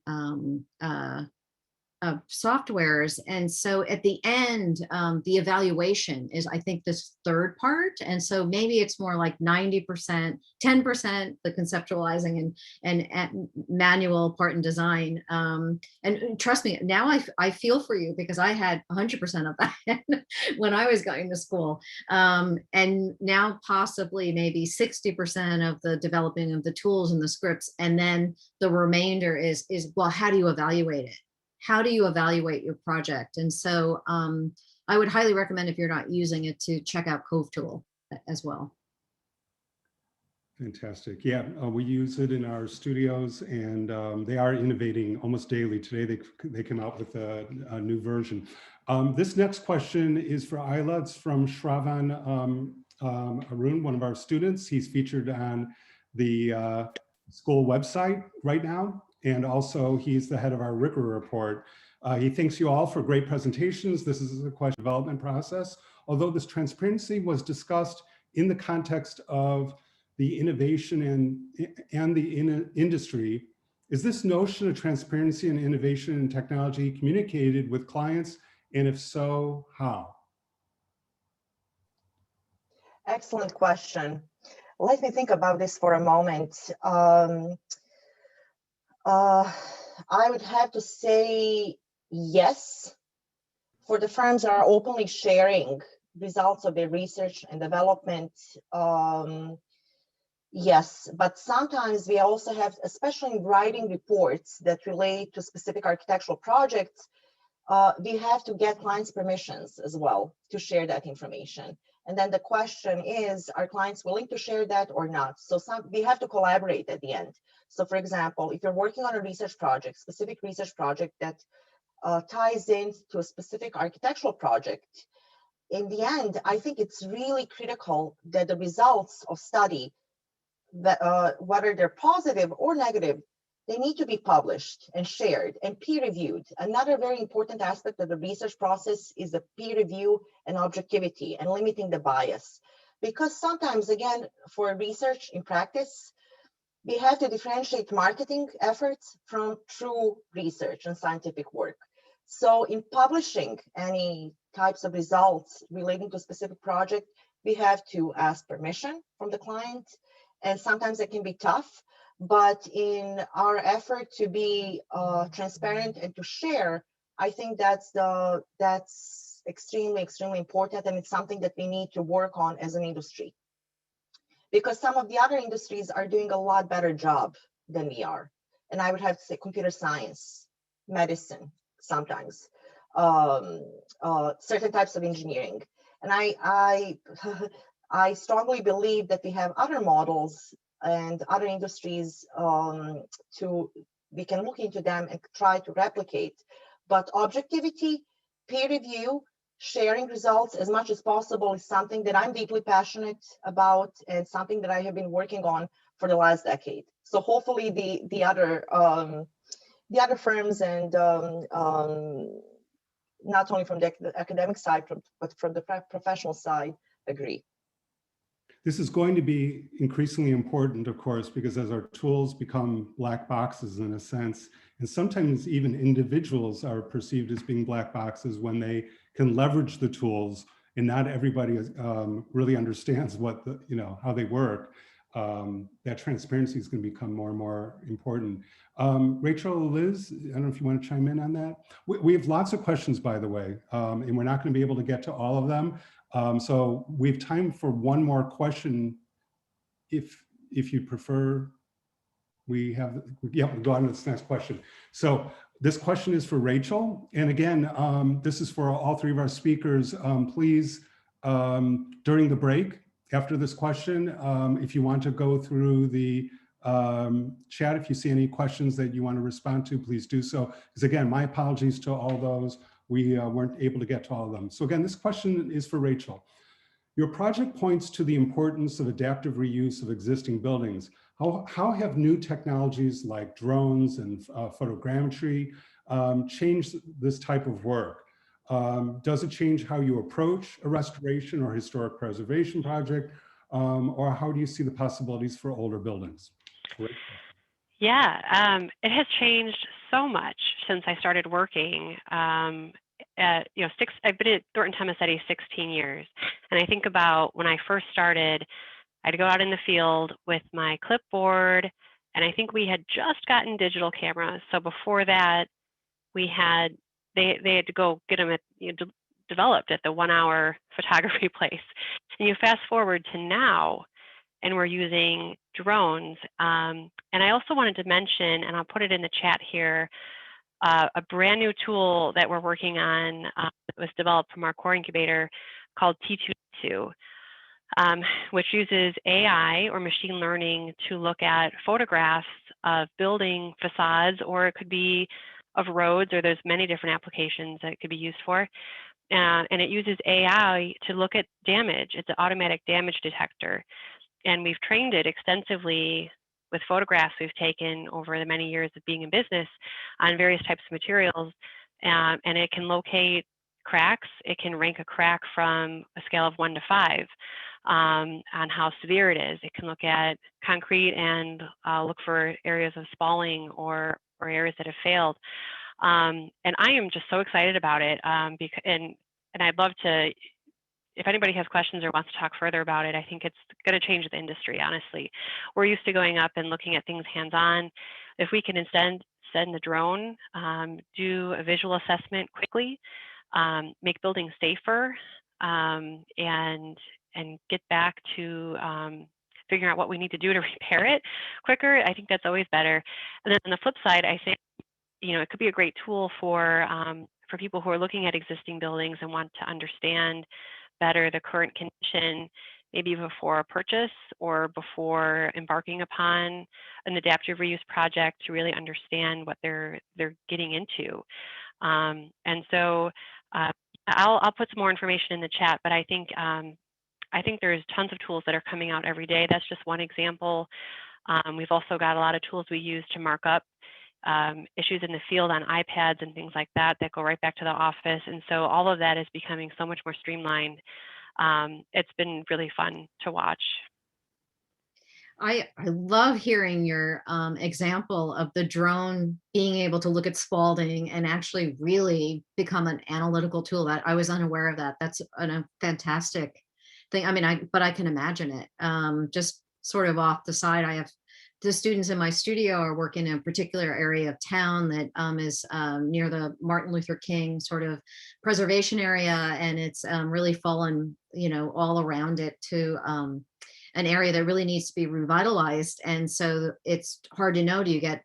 softwares. And so at the end, the evaluation is, I think, this third part. And so maybe it's more like 90%, 10% the conceptualizing and manual part in design. And trust me, now I feel for you, because I had 100% of that when I was going to school. And now possibly maybe 60% of the developing of the tools and the scripts. And then the remainder is, well, how do you evaluate it? How do you evaluate your project? And so I would highly recommend, if you're not using it, to check out Cove tool as well. Fantastic. Yeah, we use it in our studios, and they are innovating almost daily. Today they come out with a new version. This next question is for Isla. It's from Shravan Arun, one of our students. He's featured on the school website right now. And also he's the head of our Ricker report. He thanks you all for great presentations. This is a question development process. Although this transparency was discussed in the context of the innovation and the industry, Is this notion of transparency and innovation in technology communicated with clients? And if so, how? Excellent question. Let me think about this for a moment. I would have to say yes. For the firms that are openly sharing results of their research and development, yes, but sometimes we also have, especially in writing reports that relate to specific architectural projects, we have to get clients' permissions as well to share that information. And then the question is, are clients willing to share that or not? So we have to collaborate at the end. So for example, if you're working on a research project, specific research project that ties into a specific architectural project, in the end, I think it's really critical that the results of study, that, whether they're positive or negative, they need to be published and shared and peer reviewed. Another very important aspect of the research process is the peer review and objectivity and limiting the bias. Because sometimes, again, for research in practice, we have to differentiate marketing efforts from true research and scientific work. So in publishing any types of results relating to a specific project, we have to ask permission from the client, and sometimes it can be tough. But in our effort to be transparent and to share, I think that's extremely, extremely important, and it's something that we need to work on as an industry. Because some of the other industries are doing a lot better job than we are. And I would have to say computer science, medicine, sometimes, certain types of engineering. And I strongly believe that we have other models and other industries we can look into them and try to replicate. But objectivity, peer review, sharing results as much as possible is something that I'm deeply passionate about and something that I have been working on for the last decade. So hopefully the other firms and not only from the academic side, but from the professional side agree. This is going to be increasingly important, of course, because as our tools become black boxes in a sense, and sometimes even individuals are perceived as being black boxes when they can leverage the tools, and not everybody really understands what how they work. That transparency is going to become more and more important. Rachel, Liz, I don't know if you want to chime in on that. We have lots of questions, by the way, and we're not going to be able to get to all of them. So we have time for one more question, if you prefer. We'll go on to this next question. So this question is for Rachel. And again, this is for all three of our speakers. Please, during the break, after this question, if you want to go through the chat, if you see any questions that you want to respond to, please do so. Because again, my apologies to all those. We weren't able to get to all of them. So again, this question is for Rachel. Your project points to the importance of adaptive reuse of existing buildings. How have new technologies like drones and photogrammetry changed this type of work? Does it change how you approach a restoration or historic preservation project? Or how do you see the possibilities for older buildings? Rachel. Yeah, it has changed so much since I started working. I've been at Thornton Tomasetti 16 years, and I think about when I first started, I'd go out in the field with my clipboard, and I think we had just gotten digital cameras. So before that, they had to go get them developed at the 1 hour photography place. And you fast forward to now, and we're using drones. And I also wanted to mention, and I'll put it in the chat here, a brand new tool that we're working on that was developed from our core incubator called T22, which uses AI or machine learning to look at photographs of building facades, or it could be of roads, or there's many different applications that it could be used for. And it uses AI to look at damage. It's an automatic damage detector. And we've trained it extensively with photographs we've taken over the many years of being in business on various types of materials. And it can locate cracks. It can rank a crack from a scale of 1 to 5. on how severe it is. It can look at concrete and look for areas of spalling or areas that have failed. And I am just so excited about it, and I'd love to, if anybody has questions or wants to talk further about it, I think it's going to change the industry, honestly. We're used to going up and looking at things hands-on. If we can instead send the drone, do a visual assessment quickly, make buildings safer, and get back to figuring out what we need to do to repair it quicker, I think that's always better. And then on the flip side, I think, it could be a great tool for people who are looking at existing buildings and want to understand better the current condition, maybe before a purchase or before embarking upon an adaptive reuse project, to really understand what they're getting into. And so I'll put some more information in the chat, but I think there's tons of tools that are coming out every day. That's just one example. We've also got a lot of tools we use to mark up issues in the field on iPads and things like that go right back to the office. And so all of that is becoming so much more streamlined. It's been really fun to watch. I love hearing your example of the drone being able to look at spalding and actually really become an analytical tool. That I was unaware of that. That's a fantastic thing. I mean, but I can imagine it. Just sort of off the side, I have the students in my studio are working in a particular area of town that is near the Martin Luther King sort of preservation area, and it's really fallen, all around it to an area that really needs to be revitalized. And so it's hard to know,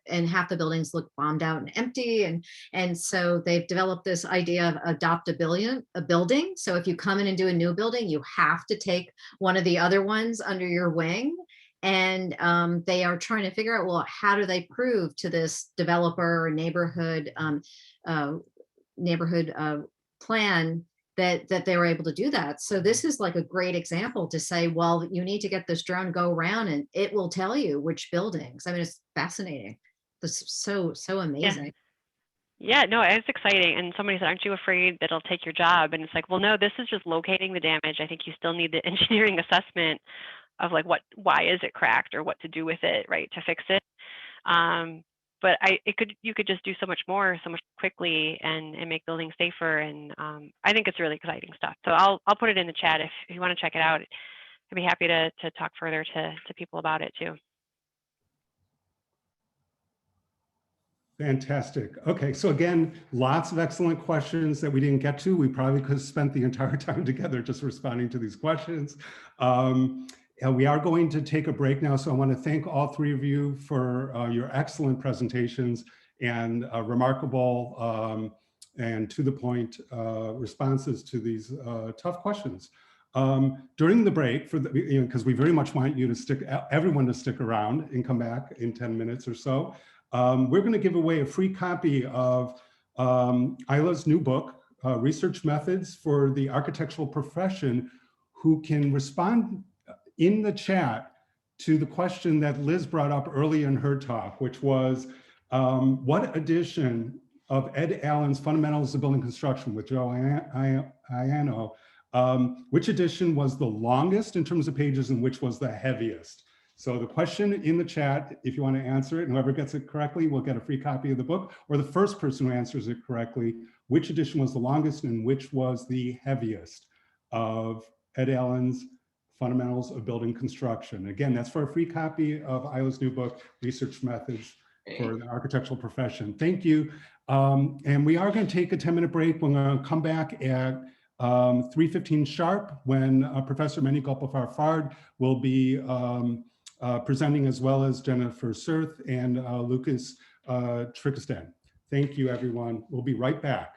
and half the buildings look bombed out and empty. And so they've developed this idea of adopt a building. So if you come in and do a new building, you have to take one of the other ones under your wing. And they are trying to figure out, well, how do they prove to this developer or neighborhood plan that they were able to do that. So this is like a great example to say, well, you need to get this drone, go around, and it will tell you which buildings. I mean, it's fascinating. It's so amazing. Yeah, no, it's exciting. And somebody said, aren't you afraid that it'll take your job? And it's like, well, no, this is just locating the damage. I think you still need the engineering assessment of like why is it cracked or what to do with it, right, to fix it. But you could just do so much more, so much quickly, and make buildings safer. And I think it's really exciting stuff. So I'll put it in the chat if you want to check it out. I'd be happy to talk further to people about it too. Fantastic. Okay, so again, lots of excellent questions that we didn't get to. We probably could have spent the entire time together just responding to these questions. We are going to take a break now, so I want to thank all three of you for your excellent presentations and remarkable and to the point responses to these tough questions. During the break, because we very much want you to everyone to stick around and come back in 10 minutes or so. We're going to give away a free copy of Isla's new book, Research Methods for the Architectural Profession, who can respond in the chat to the question that Liz brought up early in her talk, which was what edition of Ed Allen's Fundamentals of Building Construction with Joe Ianno, which edition was the longest in terms of pages and which was the heaviest? So the question in the chat, if you want to answer it, and whoever gets it correctly will get a free copy of the book, or the first person who answers it correctly, which edition was the longest and which was the heaviest of Ed Allen's Fundamentals of Building Construction. Again, that's for a free copy of Isla's new book, Research Methods for the Architectural Profession. Thank you. And we are going to take a 10-minute break. We're going to come back at 3:15 sharp when Professor Meni Gopal-Farfard will be presenting, as well as Jennifer Surth and Lucas Trickistan. Thank you, everyone. We'll be right back.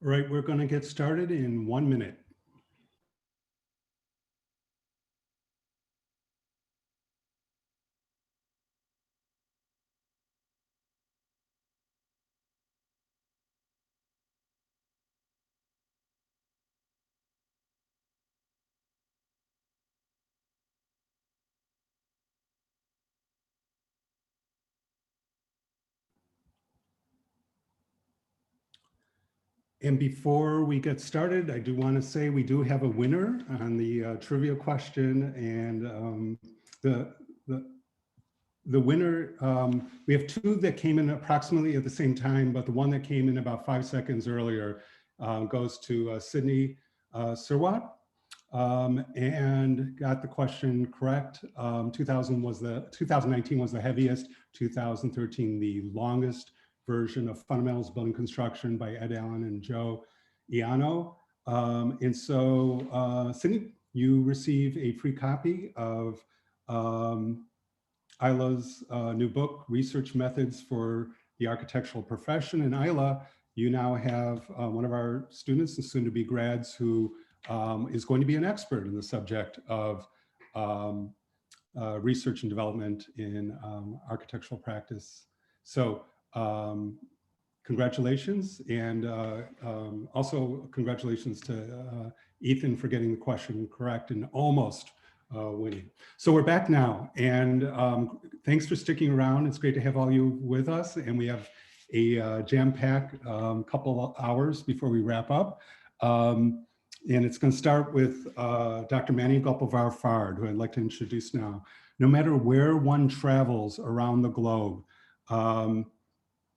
All right, we're going to get started in 1 minute. And before we get started, I do want to say we do have a winner on the trivia question, and the winner, we have two that came in approximately at the same time, but the one that came in about 5 seconds earlier goes to Sydney Sirwat, and got the question correct. 2019 was the heaviest, 2013 the longest version of Fundamentals of Building Construction by Ed Allen and Joe Iano. And so, Sydney, you receive a free copy of Isla's new book, Research Methods for the Architectural Profession. And Isla, you now have one of our students and soon to be grads who is going to be an expert in the subject of research and development in architectural practice. So congratulations, and also congratulations to Ethan for getting the question correct and almost winning. So we're back now, and thanks for sticking around. It's great to have all you with us, and we have a jam-packed couple of hours before we wrap up. And it's going to start with Dr. Manny Gopalvar-Fard, who I'd like to introduce now. No matter where one travels around the globe,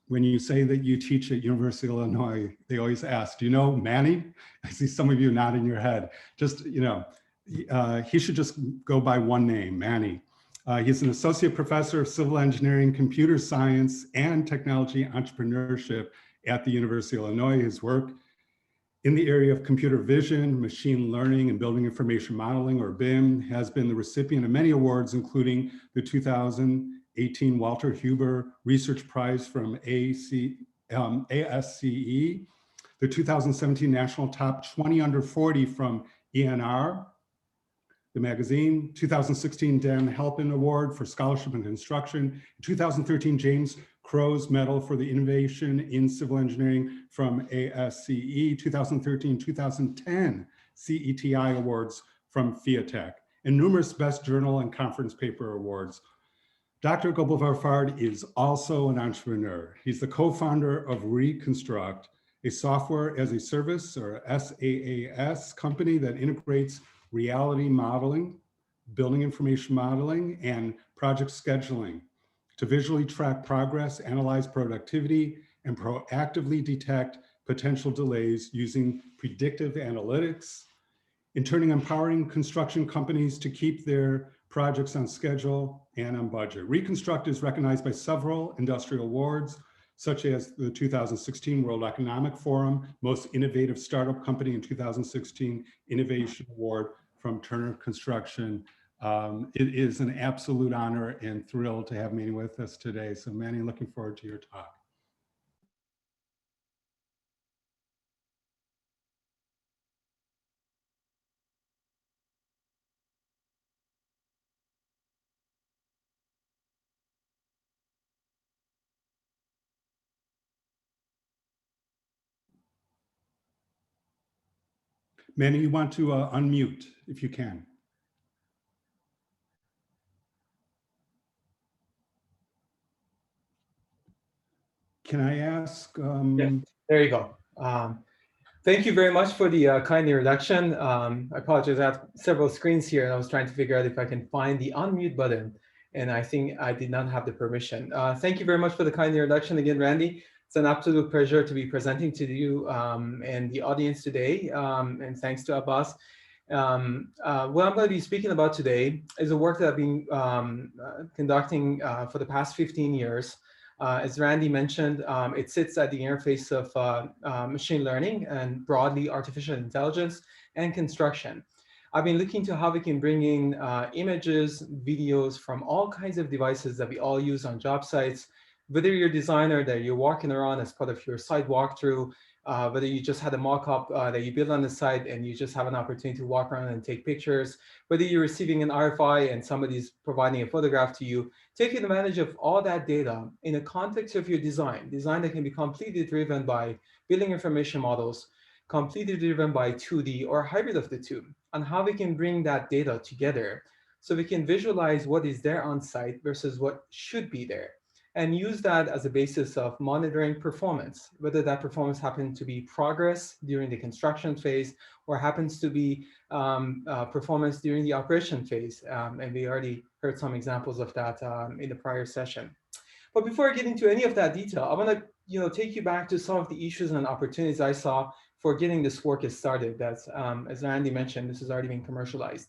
when you say that you teach at University of Illinois, they always ask, do you know Manny? I see some of you nodding your head. Just, you know, he should just go by one name, Manny. He's an associate professor of civil engineering, computer science, and technology entrepreneurship at the University of Illinois. His work in the area of computer vision, machine learning, and building information modeling, or BIM, has been the recipient of many awards, including the 2018 Walter Huber Research Prize from ASCE, the 2017 National Top 20 Under 40 from ENR, the magazine, 2016 Dan Halpin Award for Scholarship in Construction, 2013 James Crow's Medal for the Innovation in Civil Engineering from ASCE, 2013-2010 CETI Awards from FIATEC, and numerous Best Journal and Conference Paper Awards. Dr. Gopalvar-Fard is also an entrepreneur. He's the co-founder of Reconstruct, a software as a service, or SaaS company that integrates reality modeling, building information modeling, and project scheduling to visually track progress, analyze productivity, and proactively detect potential delays using predictive analytics, in turning empowering construction companies to keep their projects on schedule and on budget. Reconstruct is recognized by several industrial awards, such as the 2016 World Economic Forum Most Innovative Startup Company in 2016 Innovation Award from Turner Construction. It is an absolute honor and thrill to have Manny with us today. So Manny, looking forward to your talk. Manny, you want to unmute if you can. Can I ask? Yeah, there you go. Thank you very much for the kind introduction. I apologize, I have several screens here and I was trying to figure out if I can find the unmute button, and I think I did not have the permission. Thank you very much for the kind introduction again, Randy. It's an absolute pleasure to be presenting to you and the audience today, and thanks to Abbas. What I'm going to be speaking about today is a work that I've been conducting for the past 15 years. As Randy mentioned, it sits at the interface of machine learning and broadly artificial intelligence and construction. I've been looking to how we can bring in images, videos from all kinds of devices that we all use on job sites, whether you're a designer that you're walking around as part of your site walkthrough, whether you just had a mock-up that you built on the site and you just have an opportunity to walk around and take pictures, whether you're receiving an RFI and somebody's providing a photograph to you, taking advantage of all that data in the context of your design that can be completely driven by building information models, completely driven by 2D or a hybrid of the two, and how we can bring that data together so we can visualize what is there on site versus what should be there, and use that as a basis of monitoring performance, whether that performance happens to be progress during the construction phase or happens to be performance during the operation phase. And we already heard some examples of that in the prior session. But before I get into any of that detail, I want to take you back to some of the issues and opportunities I saw for getting this work started. That's, as Randy mentioned, this has already been commercialized.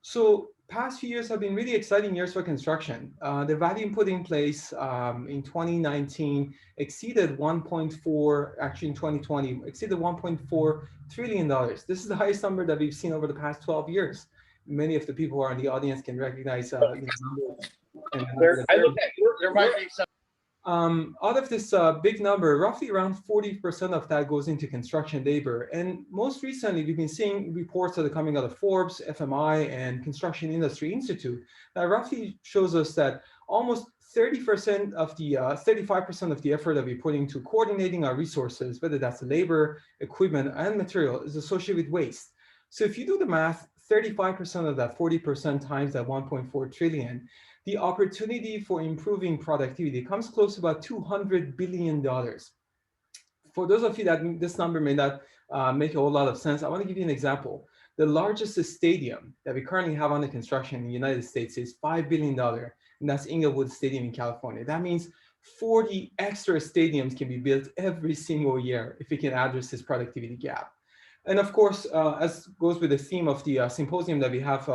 So past few years have been really exciting years for construction. The value put in place in 2019 exceeded 1.4, actually in 2020, exceeded $1.4 trillion. This is the highest number that we've seen over the past 12 years. Many of the people who are in the audience can recognize the numbers. I look at there might be some. Out of this big number, roughly around 40% of that goes into construction labor. And most recently, we've been seeing reports that are coming out of Forbes, FMI, and Construction Industry Institute that roughly shows us that almost 30% of the 35% of the effort that we put into coordinating our resources, whether that's labor, equipment, and material, is associated with waste. So if you do the math, 35% of that 40% times that 1.4 trillion, the opportunity for improving productivity comes close to about $200 billion. For those of you that this number may not make a whole lot of sense, I want to give you an example. The largest stadium that we currently have under construction in the United States is $5 billion, and that's Inglewood Stadium in California. That means 40 extra stadiums can be built every single year if we can address this productivity gap. And of course, as goes with the theme of the symposium that we have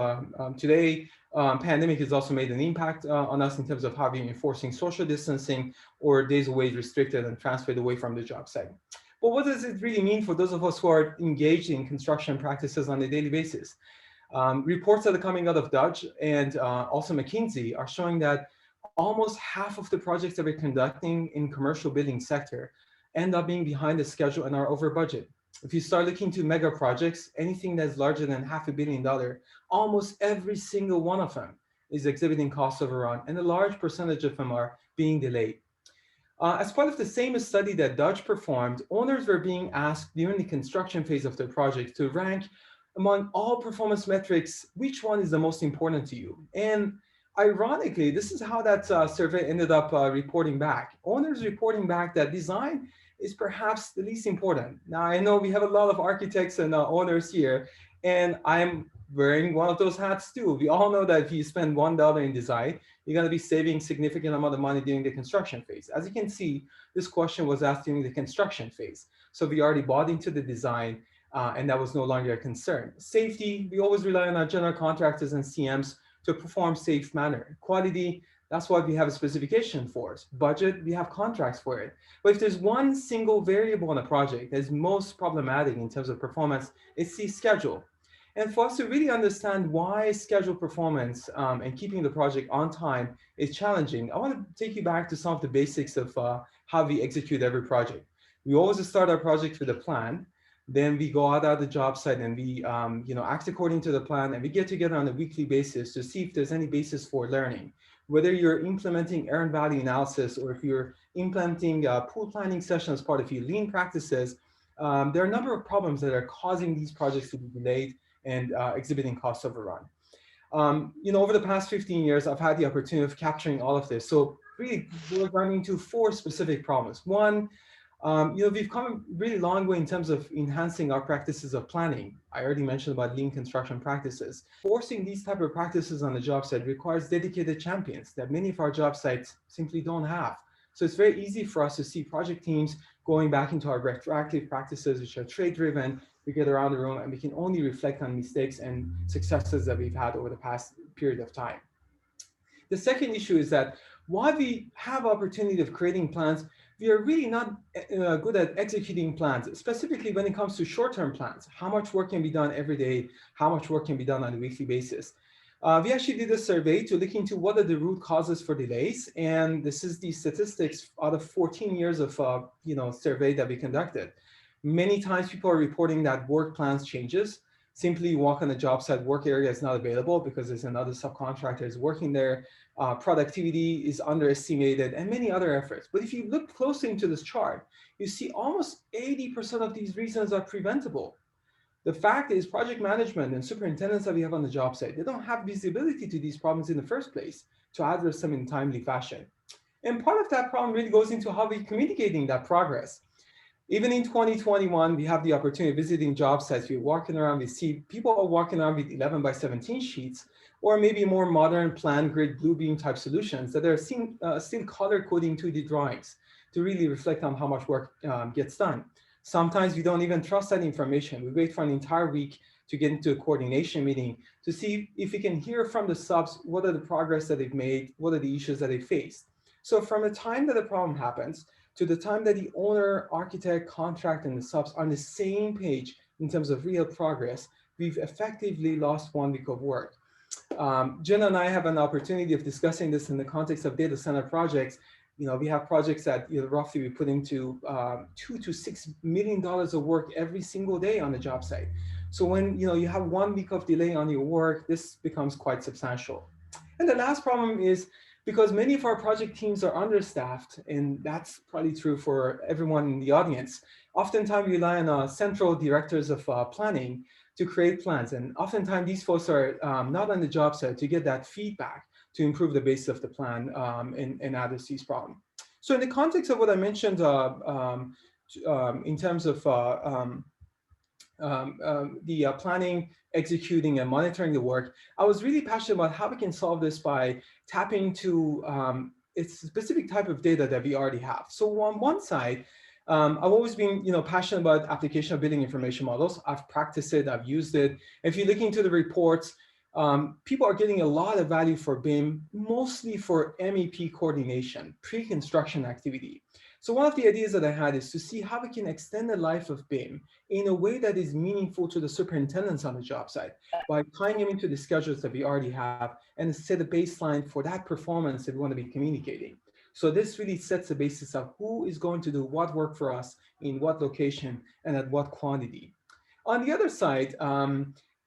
today, pandemic has also made an impact on us in terms of how we're enforcing social distancing or days of wage restricted and transferred away from the job site. But what does it really mean for those of us who are engaged in construction practices on a daily basis? Reports that are coming out of Dodge and also McKinsey are showing that almost half of the projects that we're conducting in commercial building sector end up being behind the schedule and are over budget. If you start looking to mega projects, anything that's larger than $500 million, almost every single one of them is exhibiting cost overrun, and a large percentage of them are being delayed. As part of the same study that Dodge performed, owners were being asked during the construction phase of their project to rank among all performance metrics, which one is the most important to you? And ironically, this is how that survey ended up reporting back. Owners reporting back that design is perhaps the least important. Now, I know we have a lot of architects and owners here, and I'm wearing one of those hats too. We all know that if you spend $1 in design, you're gonna be saving significant amount of money during the construction phase. As you can see, this question was asked during the construction phase. So we already bought into the design and that was no longer a concern. Safety, we always rely on our general contractors and CMs to perform safe manner. Quality, that's what we have a specification for. Budget, we have contracts for it. But if there's one single variable in a project that's most problematic in terms of performance, it's the schedule. And for us to really understand why schedule performance and keeping the project on time is challenging, I want to take you back to some of the basics of how we execute every project. We always start our project with a plan. Then we go out at the job site and we act according to the plan, and we get together on a weekly basis to see if there's any basis for learning. Whether you're implementing earned value analysis or if you're implementing pool planning sessions as part of your lean practices, there are a number of problems that are causing these projects to be delayed and exhibiting cost overrun. Over the past 15 years, I've had the opportunity of capturing all of this. So really, we're running into 4 specific problems. One, we've come a really long way in terms of enhancing our practices of planning. I already mentioned about lean construction practices. Forcing these type of practices on the job site requires dedicated champions that many of our job sites simply don't have. So it's very easy for us to see project teams going back into our retroactive practices, which are trade-driven. We get around the room and we can only reflect on mistakes and successes that we've had over the past period of time. The second issue is that while we have opportunity of creating plans, we are really not good at executing plans, specifically when it comes to short-term plans. How much work can be done every day? How much work can be done on a weekly basis? We actually did a survey to look into what are the root causes for delays. And this is the statistics out of 14 years of survey that we conducted. Many times people are reporting that work plans changes. Simply walk on the job site, work area is not available because there's another subcontractor is working there. Productivity is underestimated and many other efforts. But if you look closely into this chart, you see almost 80% of these reasons are preventable. The fact is project management and superintendents that we have on the job site, they don't have visibility to these problems in the first place to address them in a timely fashion. And part of that problem really goes into how we're communicating that progress. Even in 2021, we have the opportunity of visiting job sites. We're walking around, we see people are walking around with 11 by 17 sheets, or maybe more modern plan grid Bluebeam type solutions that are still color coding 2D drawings to really reflect on how much work gets done. Sometimes we don't even trust that information. We wait for an entire week to get into a coordination meeting to see if we can hear from the subs, what are the progress that they've made, what are the issues that they faced. So from the time that the problem happens to the time that the owner, architect, contractor, and the subs are on the same page in terms of real progress, we've effectively lost 1 week of work. Jen and I have an opportunity of discussing this in the context of data center projects. We have projects that roughly we put into $2 to $6 million of work every single day on the job site. So when you have 1 week of delay on your work, this becomes quite substantial. And the last problem is because many of our project teams are understaffed, and that's probably true for everyone in the audience. Oftentimes we rely on central directors of planning to create plans. And oftentimes these folks are not on the job site to get that feedback to improve the basis of the plan and address these problems. So in the context of what I mentioned in terms of the planning, executing, and monitoring the work, I was really passionate about how we can solve this by tapping into a specific type of data that we already have. So on one side, I've always been passionate about application of building information models. I've practiced it, I've used it. If you look into the reports, people are getting a lot of value for BIM, mostly for MEP coordination, pre-construction activity. So one of the ideas that I had is to see how we can extend the life of BIM in a way that is meaningful to the superintendents on the job site by tying them into the schedules that we already have and set a baseline for that performance that we want to be communicating. So this really sets the basis of who is going to do what work for us in what location and at what quantity. On the other side,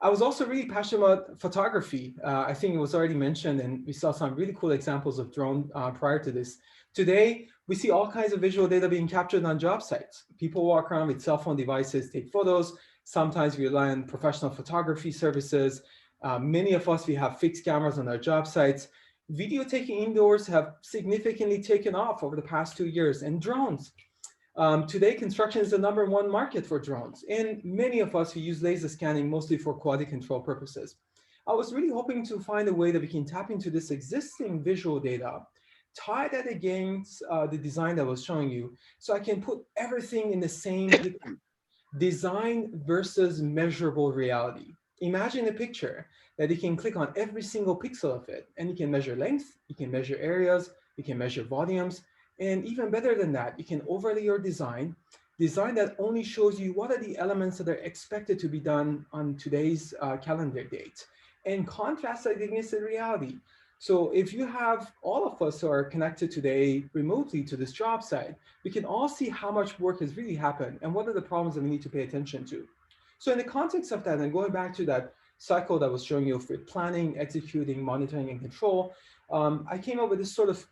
I was also really passionate about photography. I think it was already mentioned, and we saw some really cool examples of drone prior to this. Today, we see all kinds of visual data being captured on job sites. People walk around with cell phone devices, take photos. Sometimes we rely on professional photography services. Many of us, we have fixed cameras on our job sites. Video taking indoors have significantly taken off over the past 2 years, and drones. Today, construction is the #1 market for drones, and many of us, we use laser scanning mostly for quality control purposes. I was really hoping to find a way that we can tap into this existing visual data, tie that against the design that I was showing you, so I can put everything in the same design versus measurable reality. Imagine a picture that you can click on every single pixel of it, and you can measure length, you can measure areas, you can measure volumes, and even better than that, you can overlay your design that only shows you what are the elements that are expected to be done on today's calendar date, and contrast that against the reality. So if you have all of us who are connected today remotely to this job site, we can all see how much work has really happened and what are the problems that we need to pay attention to. So in the context of that, and going back to that cycle that I was showing you for planning, executing, monitoring, and control, I came up with this sort of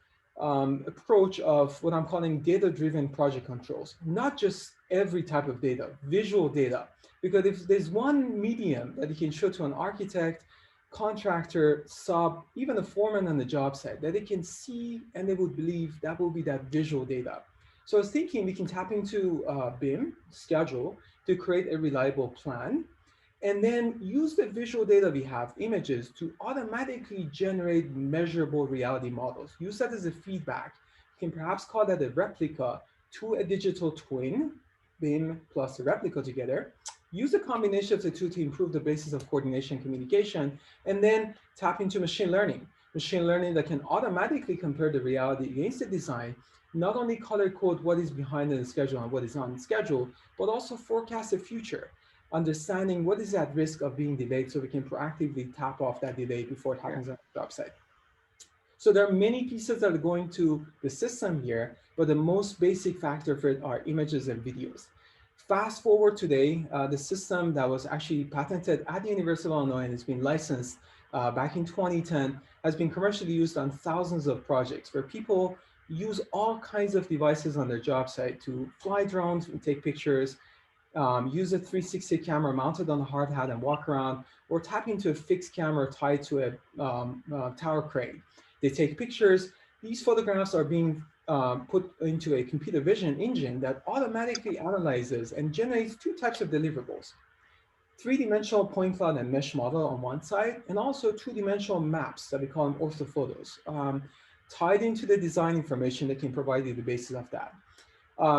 approach of what I'm calling data-driven project controls, not just every type of data, visual data, because if there's one medium that you can show to an architect, contractor, sub, even a foreman on the job site that they can see and they would believe that will be that visual data. So I was thinking we can tap into BIM schedule to create a reliable plan, and then use the visual data we have, images, to automatically generate measurable reality models. Use that as a feedback. You can perhaps call that a replica to a digital twin, BIM plus a replica together. Use a combination of the two to improve the basis of coordination and communication, and then tap into machine learning. Machine learning that can automatically compare the reality against the design, not only color code what is behind in the schedule and what is on the schedule, but also forecast the future. understanding what is at risk of being delayed so we can proactively tap off that delay before it happens on the job site. So there are many pieces that are going to the system here, but the most basic factor for it are images and videos. Fast forward today, the system that was actually patented at the University of Illinois and has been licensed back in 2010 has been commercially used on thousands of projects where people use all kinds of devices on their job site to fly drones and take pictures, use a 360 camera mounted on a hard hat and walk around, or tap into a fixed camera tied to a tower crane. They take pictures. These photographs are being put into a computer vision engine that automatically analyzes and generates two types of deliverables: three-dimensional point cloud and mesh model on one side, and also two-dimensional maps that we call them orthophotos, tied into the design information that can provide you the basis of that.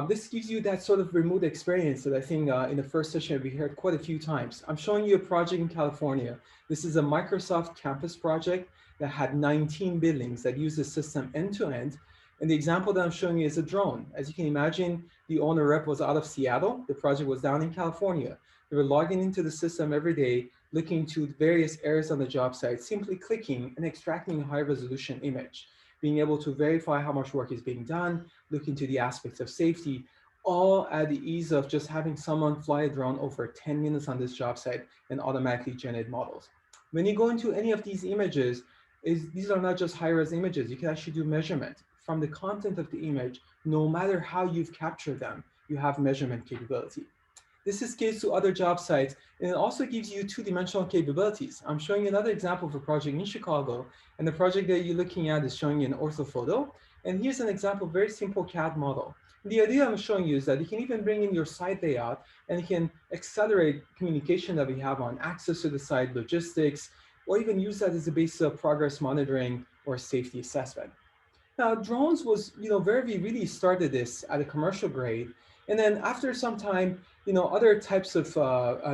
This gives you that sort of remote experience that I think in the first session we heard quite a few times. I'm showing you a project in California. This is a Microsoft campus project that had 19 buildings that use the system end to end. And the example that I'm showing you is a drone. As you can imagine, the owner rep was out of Seattle. The project was down in California. They were logging into the system every day, looking to various areas on the job site, simply clicking and extracting a high resolution image, being able to verify how much work is being done, look into the aspects of safety, all at the ease of just having someone fly a drone over 10 minutes on this job site and automatically generate models. When you go into any of these images, these are not just high-res images. You can actually do measurement from the content of the image. No matter how you've captured them, you have measurement capability. This is scales to other job sites, and it also gives you two-dimensional capabilities. I'm showing you another example of a project in Chicago, and the project that you're looking at is showing you an orthophoto. And here's an example, very simple CAD model. The idea I'm showing you is that you can even bring in your site layout, and you can accelerate communication that we have on access to the site, logistics, or even use that as a basis of progress monitoring or safety assessment. Now, drones was, where we really started this at a commercial grade. And then after some time, other types of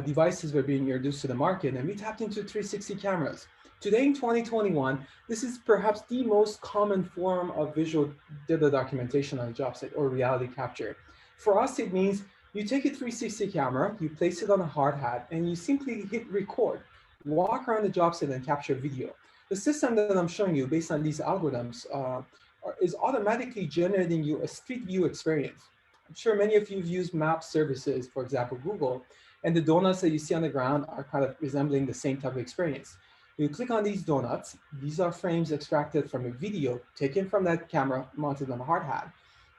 devices were being introduced to the market, and we tapped into 360 cameras. Today in 2021, this is perhaps the most common form of visual data documentation on a job site or reality capture. For us, it means you take a 360 camera, you place it on a hard hat, and you simply hit record, walk around the job site and capture video. The system that I'm showing you based on these algorithms is automatically generating you a street view experience. I'm sure many of you have used map services, for example, Google, and the donuts that you see on the ground are kind of resembling the same type of experience. You click on these donuts. These are frames extracted from a video taken from that camera mounted on a hard hat.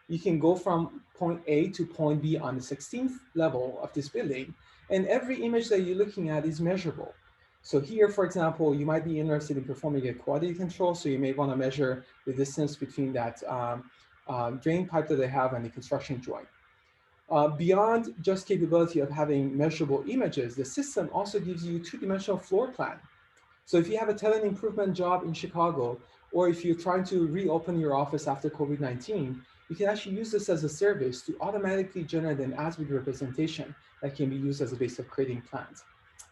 You can go from point A to point B on the 16th level of this building, and every image that you're looking at is measurable. So here, for example, you might be interested in performing a quality control, so you may want to measure the distance between that drain pipe that they have and the construction joint. Beyond just capability of having measurable images, the system also gives you two-dimensional floor plan. So if you have a tenant improvement job in Chicago, or if you're trying to reopen your office after COVID-19, you can actually use this as a service to automatically generate an as-built representation that can be used as a base of creating plans.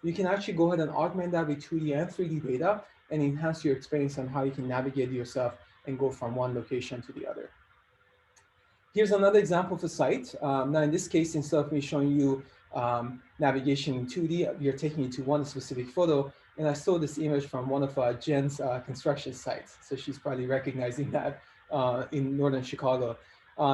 You can actually go ahead and augment that with 2D and 3D data and enhance your experience on how you can navigate yourself and go from one location to the other. Here's another example of a site. Now, in this case, instead of me showing you navigation in 2D, we are taking you to one specific photo. And I stole this image from one of Jen's construction sites. So she's probably recognizing that in Northern Chicago.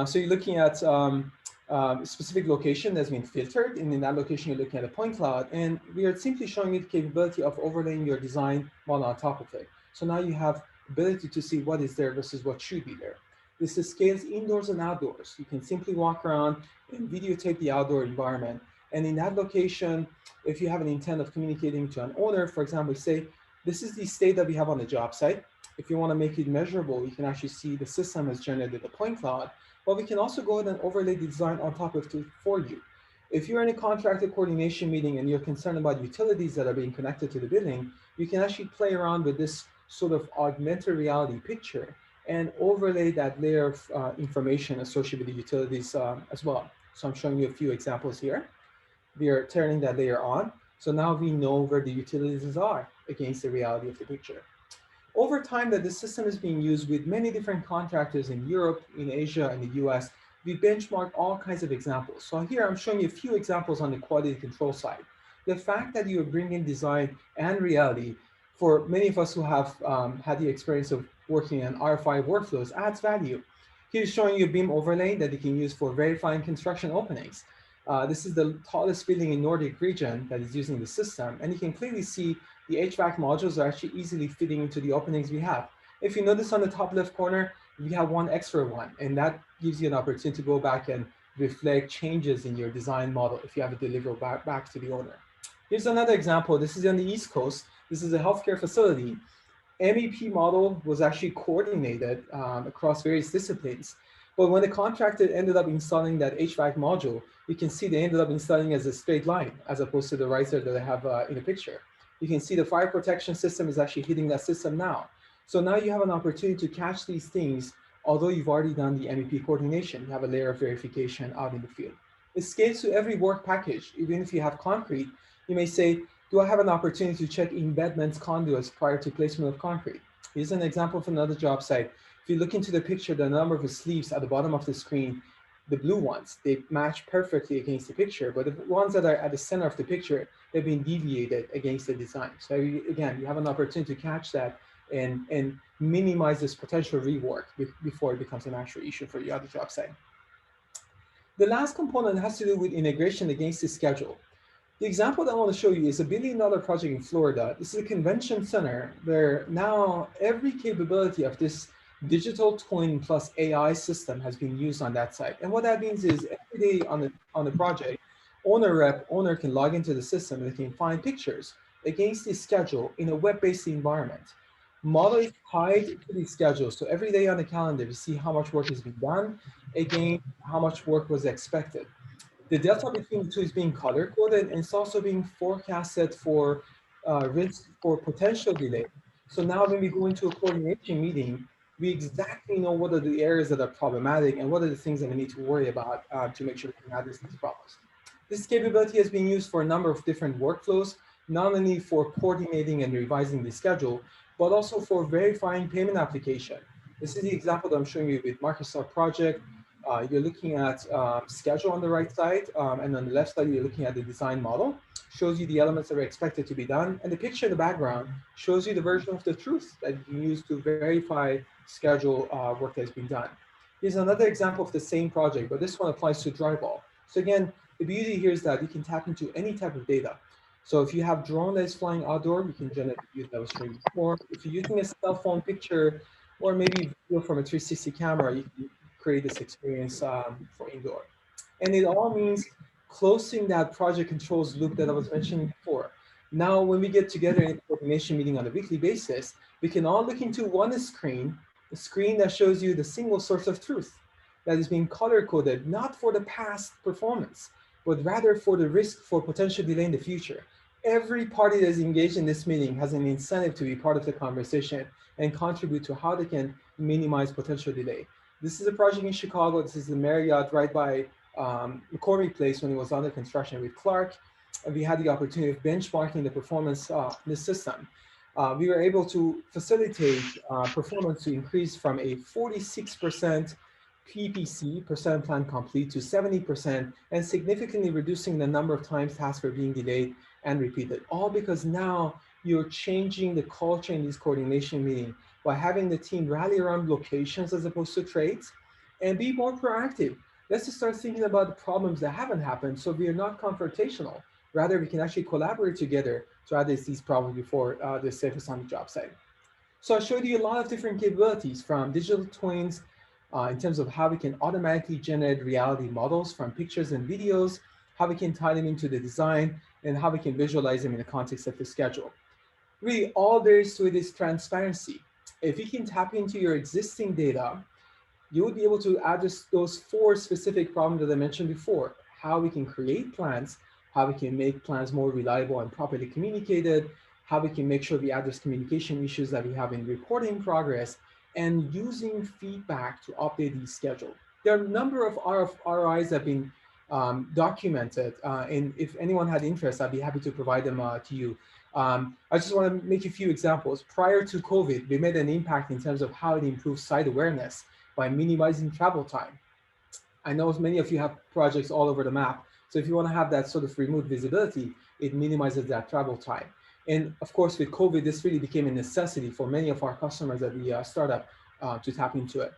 So you're looking at a specific location that's been filtered. And in that location, you're looking at a point cloud. And we are simply showing you the capability of overlaying your design model on top of it. So now you have ability to see what is there versus what should be there. This is scales indoors and outdoors. You can simply walk around and videotape the outdoor environment. And in that location, if you have an intent of communicating to an owner, for example, say, this is the state that we have on the job site. If you want to make it measurable, you can actually see the system has generated a point cloud, but we can also go ahead and overlay the design on top of it for you. If you're in a contractor coordination meeting and you're concerned about utilities that are being connected to the building, you can actually play around with this sort of augmented reality picture and overlay that layer of information associated with the utilities as well. So I'm showing you a few examples here. We are turning that layer on. So now we know where the utilities are against the reality of the picture. Over time that the system is being used with many different contractors in Europe, in Asia, and the US, we benchmark all kinds of examples. So here I'm showing you a few examples on the quality control side. The fact that you're bringing design and reality, for many of us who have had the experience of working in RFI workflows, adds value. Here's showing you a beam overlay that you can use for verifying construction openings. This is the tallest building in Nordic region that is using the system, and you can clearly see the HVAC modules are actually easily fitting into the openings we have. If you notice on the top left corner, we have one extra one, and that gives you an opportunity to go back and reflect changes in your design model if you have a deliverable back to the owner. Here's another example. This is on the East Coast. This is a healthcare facility. MEP model was actually coordinated across various disciplines. But when the contractor ended up installing that HVAC module, you can see they ended up installing as a straight line as opposed to the riser that I have in the picture. You can see the fire protection system is actually hitting that system now. So now you have an opportunity to catch these things, although you've already done the MEP coordination. You have a layer of verification out in the field. It scales to every work package. Even if you have concrete, you may say, do I have an opportunity to check embedments conduits prior to placement of concrete? Here's an example from another job site. If you look into the picture, the number of the sleeves at the bottom of the screen, the blue ones, they match perfectly against the picture, but the ones that are at the center of the picture, they've been deviated against the design. So again, you have an opportunity to catch that and minimize this potential rework before it becomes an actual issue for your other job site. The last component has to do with integration against the schedule. The example that I want to show you is a $1 billion project in Florida. This is a convention center where now every capability of this digital twin plus AI system has been used on that site. And what that means is every day on the project, owner can log into the system and they can find pictures against the schedule in a web-based environment. Model is tied to the schedule. So every day on the calendar, you see how much work has been done, again, how much work was expected. The delta between the two is being color coded, and it's also being forecasted for risk for potential delay. So now when we go into a coordination meeting, we exactly know what are the areas that are problematic and what are the things that we need to worry about to make sure we can address these problems. This capability has been used for a number of different workflows, not only for coordinating and revising the schedule, but also for verifying payment application. This is the example that I'm showing you with Microsoft Project. You're looking at schedule on the right side, and on the left side, you're looking at the design model, shows you the elements that are expected to be done, and the picture in the background shows you the version of the truth that you can use to verify schedule work that has been done. Here's another example of the same project, but this one applies to drywall. So again, the beauty here is that you can tap into any type of data. So if you have drone that is flying outdoor, you can generate the view that was shown before. If you're using a cell phone picture, or maybe video from a 360 camera, you can create this experience for indoor. And it all means closing that project controls loop that I was mentioning before. Now, when we get together in a coordination meeting on a weekly basis, we can all look into one screen, a screen that shows you the single source of truth that is being color coded, not for the past performance, but rather for the risk for potential delay in the future. Every party that is engaged in this meeting has an incentive to be part of the conversation and contribute to how they can minimize potential delay. This is a project in Chicago. This is the Marriott right by McCormick Place when it was under construction with Clark. And we had the opportunity of benchmarking the performance of the system. We were able to facilitate performance to increase from a 46% PPC, percent plan complete, to 70%, and significantly reducing the number of times tasks were being delayed and repeated, all because now you're changing the culture in this coordination meeting by having the team rally around locations as opposed to trades and be more proactive. Let's just start thinking about the problems that haven't happened so we are not confrontational. Rather, we can actually collaborate together to address these problems before the surface on the job site. So I showed you a lot of different capabilities from digital twins in terms of how we can automatically generate reality models from pictures and videos, how we can tie them into the design, and how we can visualize them in the context of the schedule. Really, all there is to it is transparency. If you can tap into your existing data, you would be able to address those 4 specific problems that I mentioned before: how we can create plans, how we can make plans more reliable and properly communicated, how we can make sure we address communication issues that we have in reporting progress, and using feedback to update the schedule. There are a number of ROIs that have been documented, and if anyone had interest, I'd be happy to provide them to you. I just want to make a few examples. Prior to COVID, we made an impact in terms of how it improves site awareness by minimizing travel time. I know many of you have projects all over the map, So if you want to have that sort of remote visibility, it minimizes that travel time. And of course, with COVID, this really became a necessity for many of our customers at the startup to tap into it.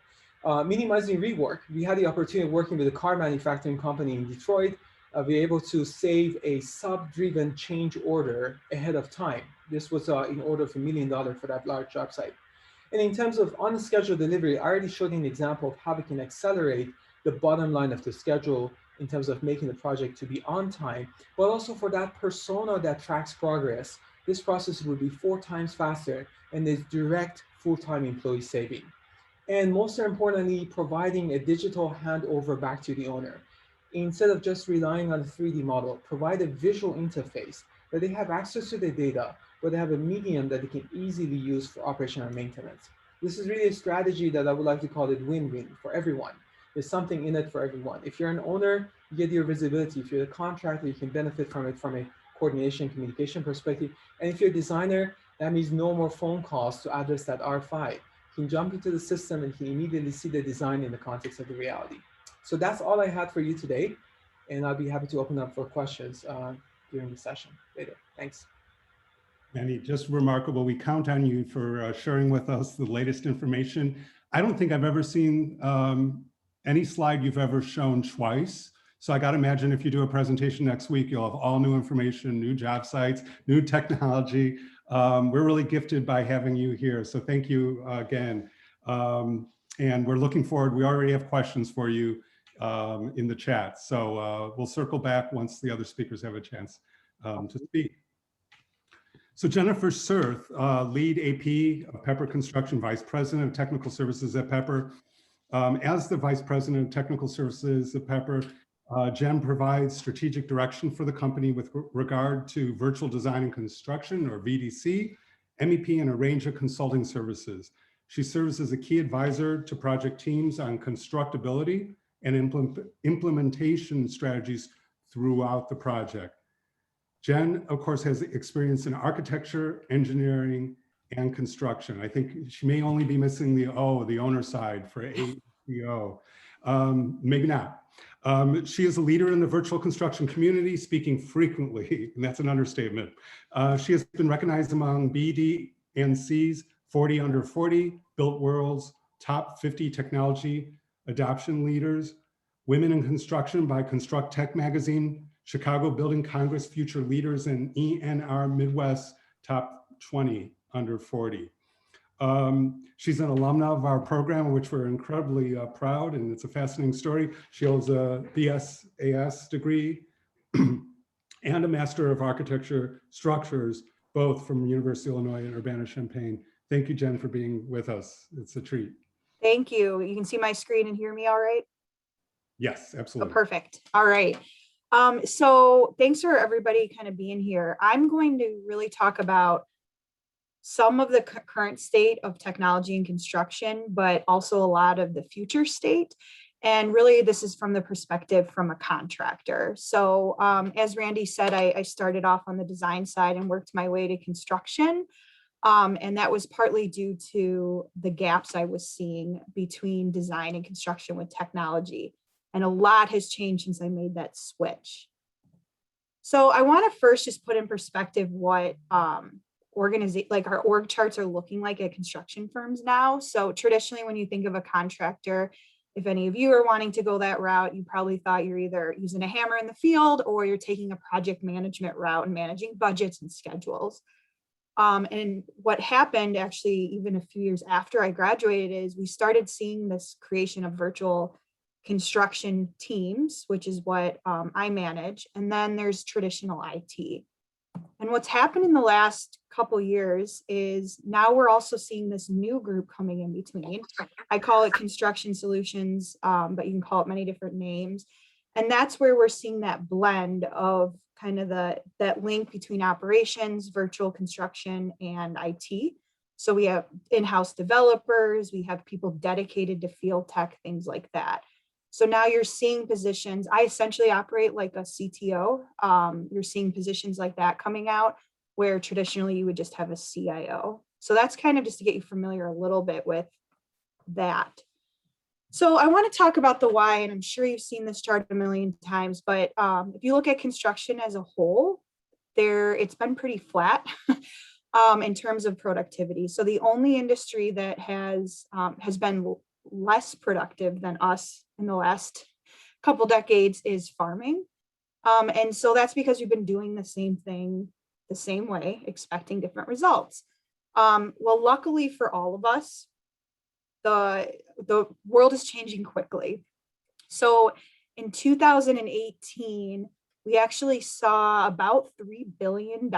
Minimizing rework. We had the opportunity of working with a car manufacturing company in Detroit. We were able to save a sub-driven change order ahead of time. This was in order of $1 million for that large job site. And in terms of unscheduled delivery, I already showed you an example of how we can accelerate the bottom line of the schedule in terms of making the project to be on time, but also for that persona that tracks progress, this process will be 4 times faster and there's direct full-time employee saving. And most importantly, providing a digital handover back to the owner. Instead of just relying on a 3D model, provide a visual interface that they have access to the data, but they have a medium that they can easily use for operation and maintenance. This is really a strategy that I would like to call it win-win for everyone. There's something in it for everyone. If you're an owner, you get your visibility. If you're a contractor, you can benefit from it from a coordination, communication perspective. And if you're a designer, that means no more phone calls to address that R5. You can jump into the system and you can immediately see the design in the context of the reality. So that's all I had for you today. And I'll be happy to open up for questions during the session later. Thanks. Manny, just remarkable. We count on you for sharing with us the latest information. I don't think I've ever seen any slide you've ever shown twice. So I got to imagine if you do a presentation next week, you'll have all new information, new job sites, new technology. We're really gifted by having you here. So thank you again. And we're looking forward. We already have questions for you in the chat. So we'll circle back once the other speakers have a chance to speak. So Jennifer Surth, lead AP of Pepper Construction, Vice President of Technical Services at Pepper. As the Vice President of Technical Services at Pepper, Jen provides strategic direction for the company with regard to virtual design and construction, or VDC, MEP, and a range of consulting services. She serves as a key advisor to project teams on constructability and implementation strategies throughout the project. Jen, of course, has experience in architecture, engineering, and construction. I think she may only be missing the O, the owner side for AEO. Maybe not. She is a leader in the virtual construction community, speaking frequently, and that's an understatement. She has been recognized among BDNC's 40 under 40, Built World's top 50 technology adoption leaders, Women in Construction by Construct Tech Magazine, Chicago Building Congress Future Leaders, and ENR Midwest top 20 under 40. She's an alumna of our program, which we're incredibly proud, and it's a fascinating story. She holds a BSAS degree and a Master of Architecture Structures, both from University of Illinois and Urbana-Champaign. Thank you, Jen, for being with us. It's a treat. Thank you. You can see my screen and hear me all right? Yes, Oh, absolutely. perfect. All right. So thanks for everybody kind of being here. I'm going to really talk about some of the current state of technology and construction, but also a lot of the future state. And really, this is from the perspective from a contractor. So as Randy said, I started off on the design side and worked my way to construction. And that was partly due to the gaps I was seeing between design and construction with technology. And a lot has changed since I made that switch. So I want to first just put in perspective what our org charts are looking like at construction firms now. So traditionally, when you think of a contractor, if any of you are wanting to go that route, you probably thought you're either using a hammer in the field or you're taking a project management route and managing budgets and schedules. And what happened actually, even a few years after I graduated, is we started seeing this creation of virtual construction teams, which is what I manage. And then there's traditional IT. And what's happened in the last couple years is now we're also seeing this new group coming in between. I call it construction solutions, but you can call it many different names. And that's where we're seeing that blend of kind of that link between operations, virtual construction, and IT. So we have in-house developers, we have people dedicated to field tech, things like that. So now you're seeing positions, I essentially operate like a CTO. You're seeing positions like that coming out where traditionally you would just have a CIO. So that's kind of just to get you familiar a little bit with that. So I want to talk about the why, and I'm sure you've seen this chart a million times, but if you look at construction as a whole, it's been pretty flat in terms of productivity. So the only industry that has been less productive than us in the last couple decades is farming. And so that's because we've been doing the same thing the same way, expecting different results. Well, luckily for all of us, the world is changing quickly. So in 2018, we actually saw about $3 billion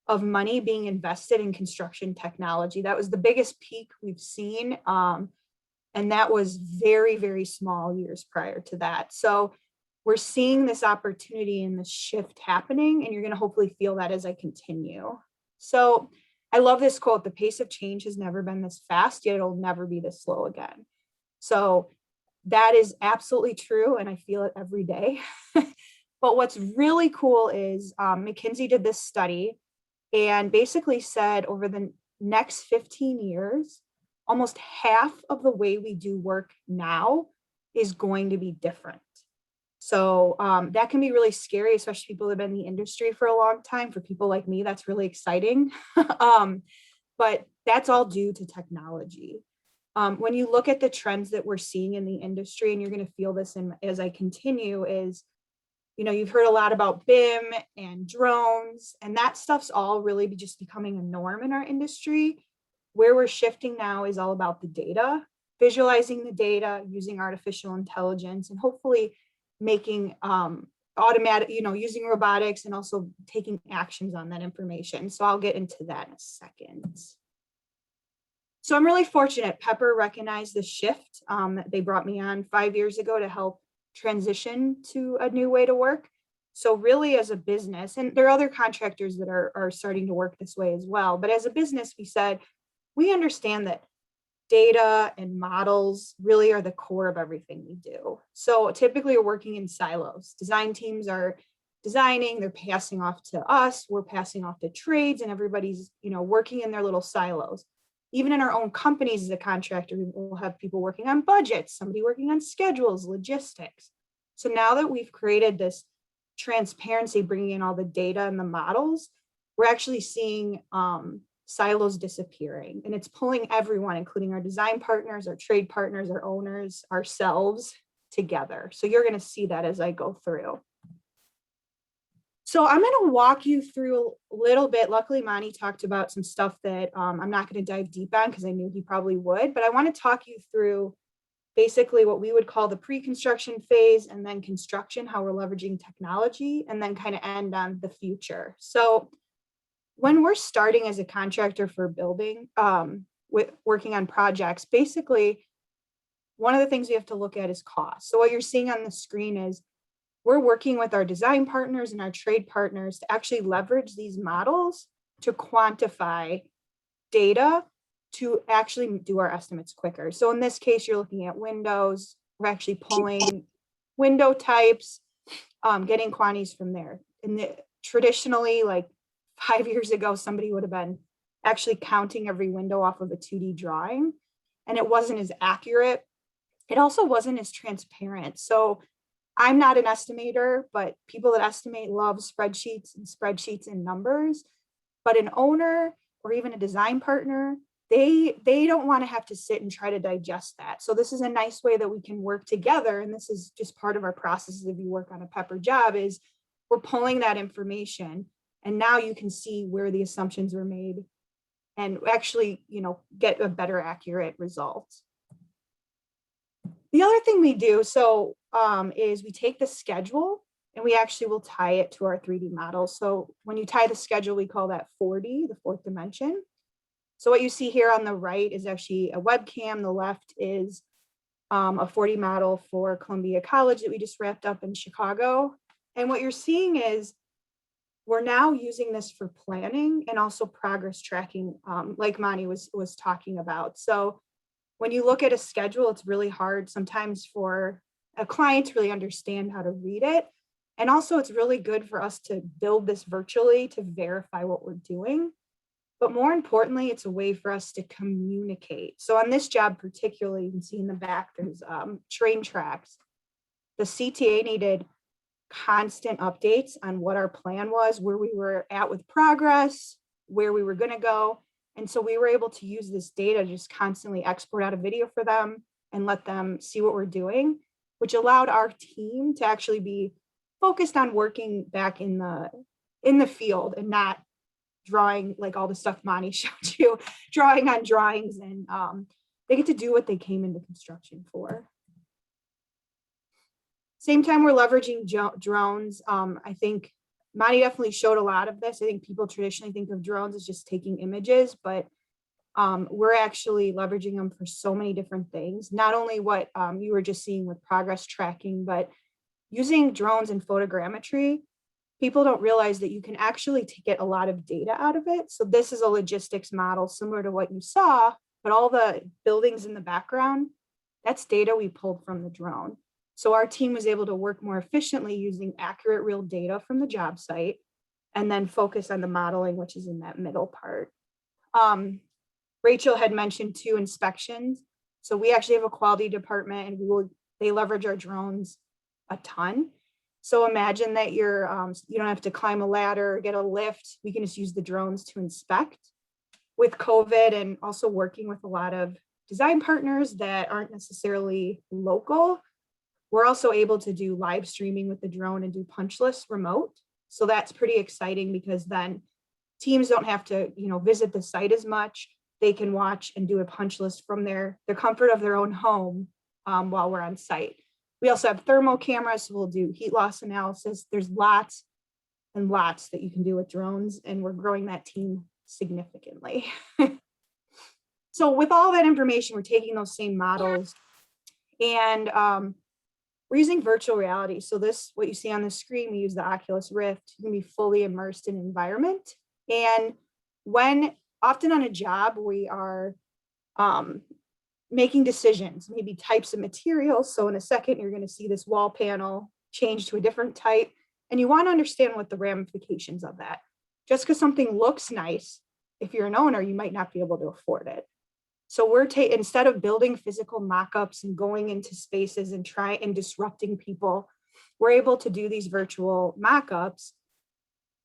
of money being invested in construction technology. That was the biggest peak we've seen. And that was very, very small years prior to that. So we're seeing this opportunity and this shift happening, and you're going to hopefully feel that as I continue. So I love this quote: the pace of change has never been this fast, yet it'll never be this slow again. So that is absolutely true, and I feel it every day. But what's really cool is McKinsey did this study and basically said over the next 15 years, almost half of the way we do work now is going to be different. So that can be really scary, especially people that have been in the industry for a long time. For people like me, that's really exciting. But that's all due to technology. When you look at the trends that we're seeing in the industry, and you're going to feel this as I continue, is, you've heard a lot about BIM and drones, and that stuff's all really just becoming a norm in our industry. Where we're shifting now is all about the data, visualizing the data, using artificial intelligence, and hopefully making automatic, using robotics and also taking actions on that information. So I'll get into that in a second. So I'm really fortunate. Pepper recognized the shift that they brought me on 5 years ago to help transition to a new way to work. So really, as a business, and there are other contractors that are starting to work this way as well, but as a business, we said, we understand that data and models really are the core of everything we do. So typically we're working in silos. Design teams are designing, they're passing off to us, we're passing off to trades, and everybody's working in their little silos. Even in our own companies as a contractor, we'll have people working on budgets, somebody working on schedules, logistics. So now that we've created this transparency, bringing in all the data and the models, we're actually seeing silos disappearing, and it's pulling everyone, including our design partners, our trade partners, our owners, ourselves together. So you're going to see that as I go through. So I'm going to walk you through a little bit. Luckily, Monty talked about some stuff that I'm not going to dive deep on because I knew he probably would, but I want to talk you through basically what we would call the pre-construction phase, and then construction, how we're leveraging technology, and then kind of end on the future. So when we're starting as a contractor for building, with working on projects, basically, one of the things we have to look at is cost. So what you're seeing on the screen is we're working with our design partners and our trade partners to actually leverage these models to quantify data to actually do our estimates quicker. So in this case, you're looking at windows. We're actually pulling window types, getting quantities from there. And traditionally, like 5 years ago, somebody would have been actually counting every window off of a 2D drawing, and it wasn't as accurate. It also wasn't as transparent. So I'm not an estimator, but people that estimate love spreadsheets and numbers. But an owner or even a design partner, they don't want to have to sit and try to digest that. So this is a nice way that we can work together. And this is just part of our processes. If you work on a Pepper job, is we're pulling that information, and now you can see where the assumptions were made and actually, get a better accurate result. The other thing we do is we take the schedule and we actually will tie it to our 3D model. So when you tie the schedule, we call that 4D, the fourth dimension. So what you see here on the right is actually a webcam. The left is a 4D model for Columbia College that we just wrapped up in Chicago. And what you're seeing is we're now using this for planning and also progress tracking, like Monty was talking about. So when you look at a schedule, it's really hard sometimes for a client to really understand how to read it. And also it's really good for us to build this virtually to verify what we're doing. but more importantly, it's a way for us to communicate. So on this job particularly, you can see in the back, there's train tracks. The CTA needed constant updates on what our plan was, where we were at with progress, where we were going to go. And so we were able to use this data, just constantly export out a video for them and let them see what we're doing, which allowed our team to actually be focused on working back in the field and not drawing like all the stuff Monty showed you, drawing on drawings, and they get to do what they came into construction for. Same time, we're leveraging drones. I think Monty definitely showed a lot of this. I think people traditionally think of drones as just taking images, but we're actually leveraging them for so many different things. Not only what you were just seeing with progress tracking, but using drones and photogrammetry. People don't realize that you can actually get a lot of data out of it. So this is a logistics model similar to what you saw, but all the buildings in the background, that's data we pulled from the drone. So our team was able to work more efficiently using accurate real data from the job site and then focus on the modeling, which is in that middle part. Rachel had mentioned 2 inspections. So we actually have a quality department, and they leverage our drones a ton. So imagine that you don't have to climb a ladder or get a lift. We can just use the drones to inspect. With COVID and also working with a lot of design partners that aren't necessarily local, we're also able to do live streaming with the drone and do punch lists remote. So that's pretty exciting because then teams don't have to, visit the site as much. They can watch and do a punch list from the comfort of their own home while we're on site. We also have thermal cameras, so we'll do heat loss analysis. There's lots and lots that you can do with drones, and we're growing that team significantly. So with all that information, we're taking those same models and we're using virtual reality. So what you see on the screen, we use the Oculus Rift. You can be fully immersed in environment. And often on a job, we are making decisions, maybe types of materials. So in a second, you're going to see this wall panel change to a different type. And you want to understand what the ramifications of that. Just because something looks nice, if you're an owner, you might not be able to afford it. So instead of building physical mock-ups and going into spaces and disrupting people, we're able to do these virtual mock-ups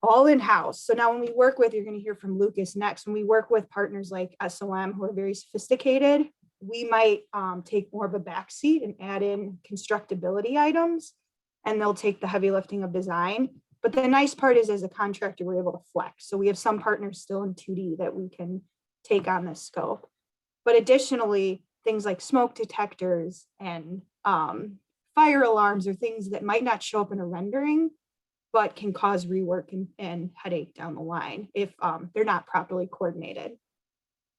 all in-house. So now when we work with, you're going to hear from Lucas next, when we work with partners like SOM who are very sophisticated, we might take more of a backseat and add in constructability items, and they'll take the heavy lifting of design. But the nice part is, as a contractor, we're able to flex. So we have some partners still in 2D that we can take on this scope. But additionally, things like smoke detectors and fire alarms are things that might not show up in a rendering, but can cause rework and headache down the line if they're not properly coordinated.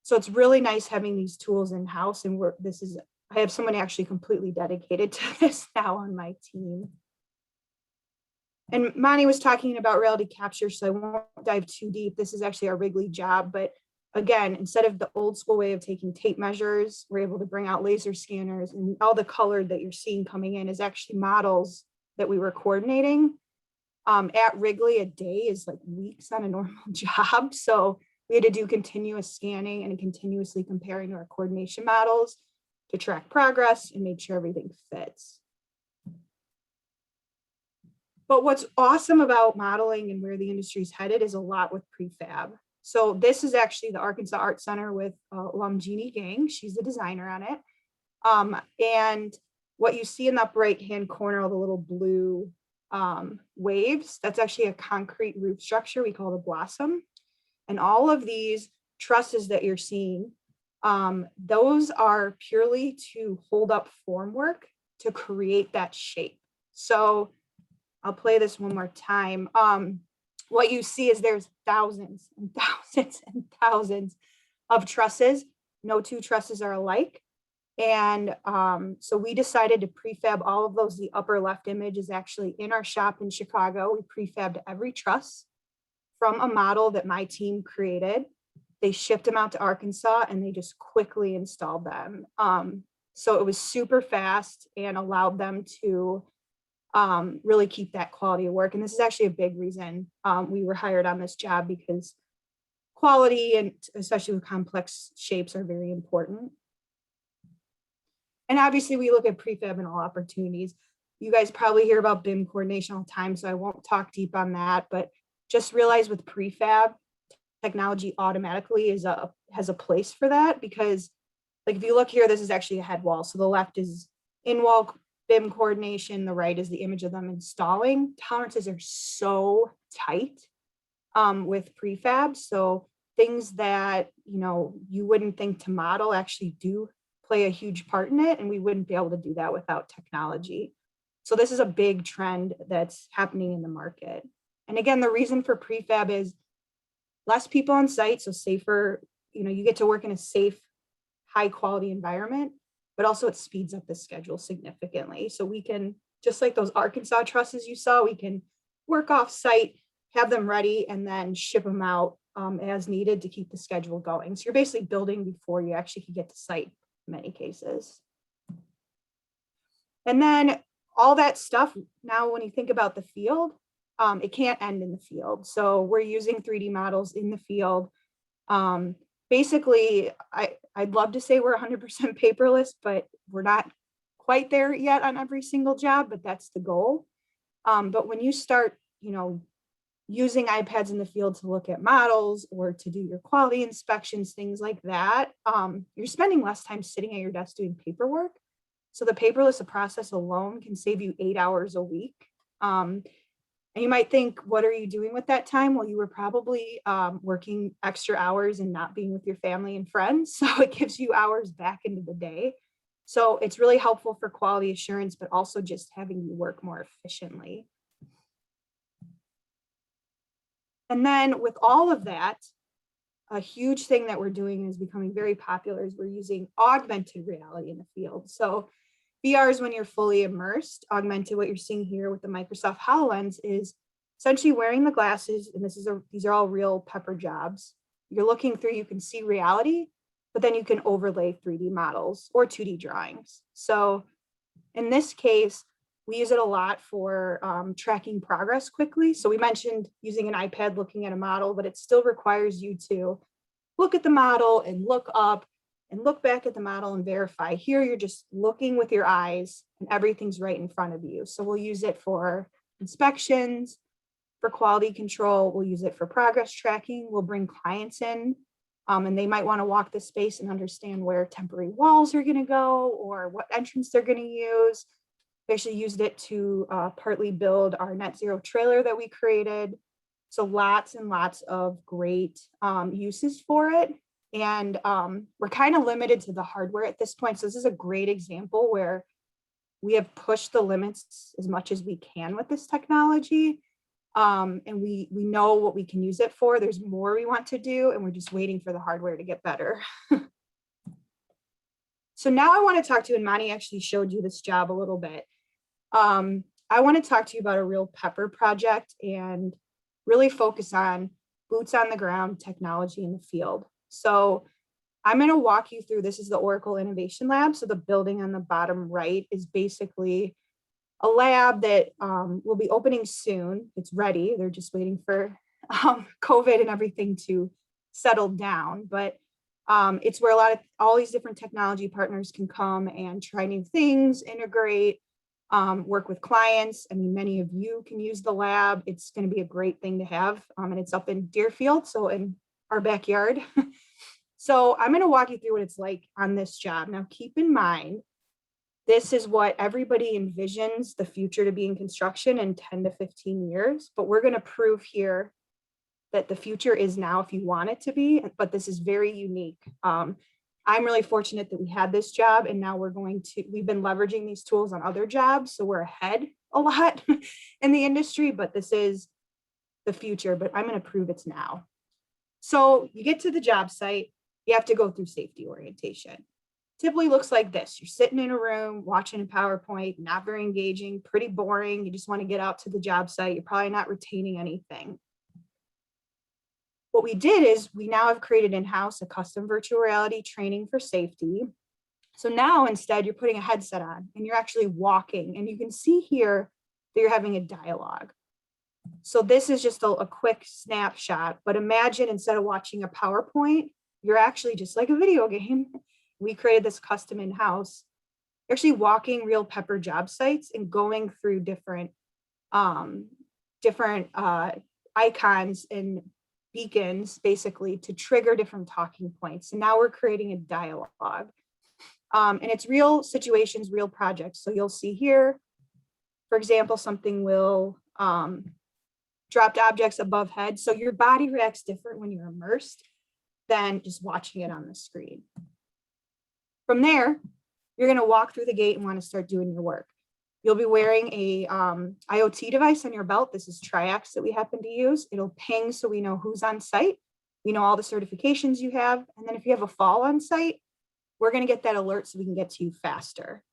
So it's really nice having these tools in-house, and I have someone actually completely dedicated to this now on my team. And Monty was talking about reality capture, so I won't dive too deep. This is actually our Wrigley job, but again, instead of the old school way of taking tape measures, we're able to bring out laser scanners, and all the color that you're seeing coming in is actually models that we were coordinating. At Wrigley, a day is like weeks on a normal job. So we had to do continuous scanning and continuously comparing to our coordination models to track progress and make sure everything fits. But what's awesome about modeling and where the industry's headed is a lot with prefab. So this is actually the Arkansas Art Center with alum Jeannie Gang. She's the designer on it. And what you see in the upper right-hand corner, all the little blue waves, that's actually a concrete roof structure we call the Blossom. And all of these trusses that you're seeing, those are purely to hold up formwork to create that shape. So I'll play this one more time. What you see is there's thousands and thousands and thousands of trusses. No 2 trusses are alike. And so we decided to prefab all of those. The upper left image is actually in our shop in Chicago. We prefabbed every truss from a model that my team created. They shipped them out to Arkansas and they just quickly installed them. So it was super fast and allowed them to really keep that quality of work. And this is actually a big reason we were hired on this job, because quality, and especially with complex shapes, are very important. And obviously we look at prefab and all opportunities. You guys probably hear about BIM coordination all the time, so I won't talk deep on that, but just realize with prefab, technology automatically has a place for that, because like if you look here, this is actually a head wall. So the left is in-wall BIM coordination, the right is the image of them installing. Tolerances are so tight with prefab. So things that, you know, you wouldn't think to model actually do play a huge part in it, and we wouldn't be able to do that without technology. So this is a big trend that's happening in the market. And again, the reason for prefab is less people on site, so safer, you know, you get to work in a safe, high quality environment, but also it speeds up the schedule significantly. So we can, just like those Arkansas trusses you saw, we can work off site, have them ready, and then ship them out as needed to keep the schedule going. So you're basically building before you actually can get to site in many cases. And then all that stuff, now when you think about the field, it can't end in the field. So we're using 3D models in the field. Basically, I'd love to say we're 100% paperless, but we're not quite there yet on every single job, but that's the goal. But when you start, you know, using iPads in the field to look at models or to do your quality inspections, things like that, you're spending less time sitting at your desk doing paperwork. So the paperless process alone can save you 8 hours a week. And you might think, what are you doing with that time? Well, you were probably working extra hours and not being with your family and friends. So it gives you hours back into the day. So it's really helpful for quality assurance, but also just having you work more efficiently. And then with all of that, a huge thing that we're doing is becoming very popular is we're using augmented reality in the field. So VR is when you're fully immersed. Augmented, what you're seeing here with the Microsoft HoloLens, is essentially wearing the glasses, and these are all real Pepper jobs. You're looking through, you can see reality, but then you can overlay 3D models or 2D drawings. So in this case, we use it a lot for tracking progress quickly. So we mentioned using an iPad looking at a model, but it still requires you to look at the model and look up and look back at the model and verify. Here, you're just looking with your eyes and everything's right in front of you. So we'll use it for inspections, for quality control. We'll use it for progress tracking. We'll bring clients in and they might want to walk the space and understand where temporary walls are going to go or what entrance they're going to use. We actually used it to partly build our net zero trailer that we created. So lots and lots of great uses for it. And we're kind of limited to the hardware at this point. So this is a great example where we have pushed the limits as much as we can with this technology. And we know what we can use it for. There's more we want to do, and we're just waiting for the hardware to get better. So now I want to talk to you, and Mani actually showed you this job a little bit. I want to talk to you about a real Pepper project and really focus on boots on the ground technology in the field. So I'm going to walk you through, this is the Oracle Innovation Lab. So the building on the bottom right is basically a lab that will be opening soon. It's ready. They're just waiting for COVID and everything to settle down. But it's where all these different technology partners can come and try new things, integrate, work with clients. I mean, many of you can use the lab. It's going to be a great thing to have. And it's up in Deerfield, so in our backyard. So I'm going to walk you through what it's like on this job. Now, keep in mind, this is what everybody envisions the future to be in construction in 10 to 15 years. But we're going to prove here that the future is now if you want it to be. But this is very unique. I'm really fortunate that we had this job, and now we've been leveraging these tools on other jobs. So we're ahead a lot in the industry, but this is the future, but I'm going to prove it's now. So you get to the job site, you have to go through safety orientation. Typically looks like this. You're sitting in a room, watching a PowerPoint, not very engaging, pretty boring. You just want to get out to the job site. You're probably not retaining anything. What we did is we now have created in-house a custom virtual reality training for safety. So now instead you're putting a headset on and you're actually walking, and you can see here that you're having a dialogue. So this is just a quick snapshot, but imagine instead of watching a PowerPoint, you're actually just like a video game. We created this custom in-house, actually walking real pepper job sites and going through different icons and beacons basically to trigger different talking points. And now we're creating a dialogue. And it's real situations, real projects. So you'll see here, for example, something will dropped objects above head. So your body reacts different when you're immersed than just watching it on the screen. From there, you're going to walk through the gate and want to start doing your work. You'll be wearing a IoT device on your belt. This is Triax that we happen to use. It'll ping so we know who's on site. We know all the certifications you have. And then if you have a fall on site, we're going to get that alert so we can get to you faster.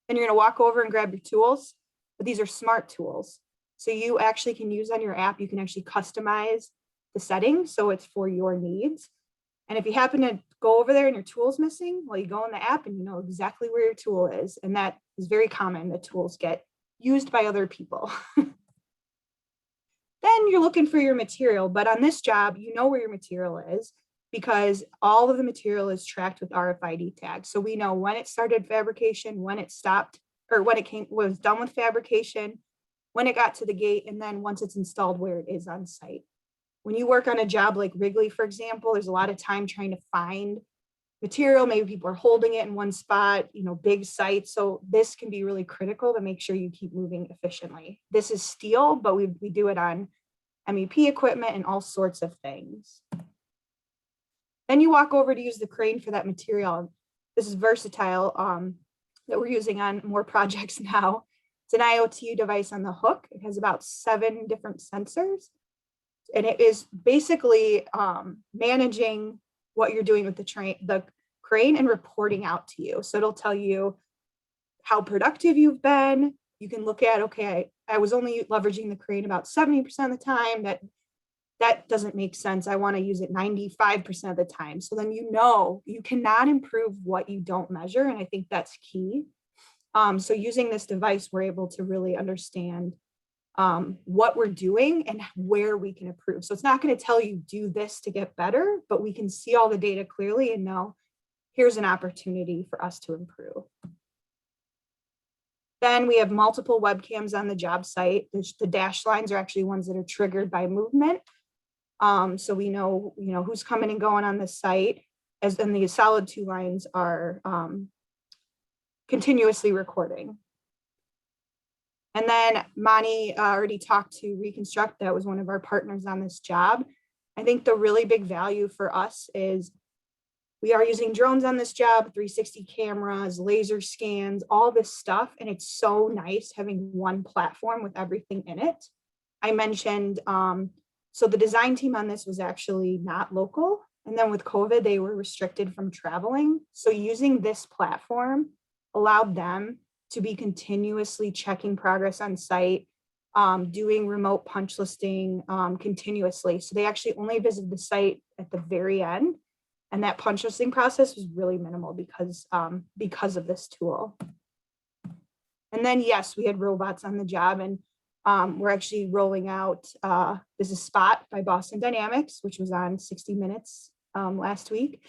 Then you're going to walk over and grab your tools, but these are smart tools. So you actually can use on your app, you can actually customize the settings so it's for your needs. And if you happen to go over there and your tool's missing, well, you go in the app and you know exactly where your tool is. And that is very common that tools get used by other people. Then you're looking for your material, but on this job, you know where your material is because all of the material is tracked with RFID tags. So we know when it started fabrication, when it stopped, or when it was done with fabrication, when it got to the gate, and then once it's installed, where it is on site. When you work on a job like Wrigley, for example, there's a lot of time trying to find material. Maybe people are holding it in one spot, you know, big sites. So this can be really critical to make sure you keep moving efficiently. This is steel, but we do it on MEP equipment and all sorts of things. Then you walk over to use the crane for that material. This is versatile that we're using on more projects now. It's an IoT device on the hook. It has about 7 different sensors. And it is basically managing what you're doing with the crane and reporting out to you. So it'll tell you how productive you've been. You can look at, okay, I was only leveraging the crane about 70% of the time. That doesn't make sense. I want to use it 95% of the time. So then you know you cannot improve what you don't measure. And I think that's key. So using this device, we're able to really understand what we're doing and where we can improve. So it's not going to tell you do this to get better, but we can see all the data clearly and know here's an opportunity for us to improve. Then we have multiple webcams on the job site. The dashed lines are actually ones that are triggered by movement. So we know, who's coming and going on the site, as then the solid 2 lines are continuously recording. And then Mani already talked to Reconstruct. That was one of our partners on this job. I think the really big value for us is we are using drones on this job, 360 cameras, laser scans, all this stuff. And it's so nice having one platform with everything in it. I mentioned, so the design team on this was actually not local. And then with COVID, they were restricted from traveling. So using this platform allowed them to be continuously checking progress on site, doing remote punch listing continuously. So they actually only visited the site at the very end. And that punch listing process was really minimal because of this tool. And then, yes, we had robots on the job, and we're actually rolling out, this is Spot by Boston Dynamics, which was on 60 Minutes last week.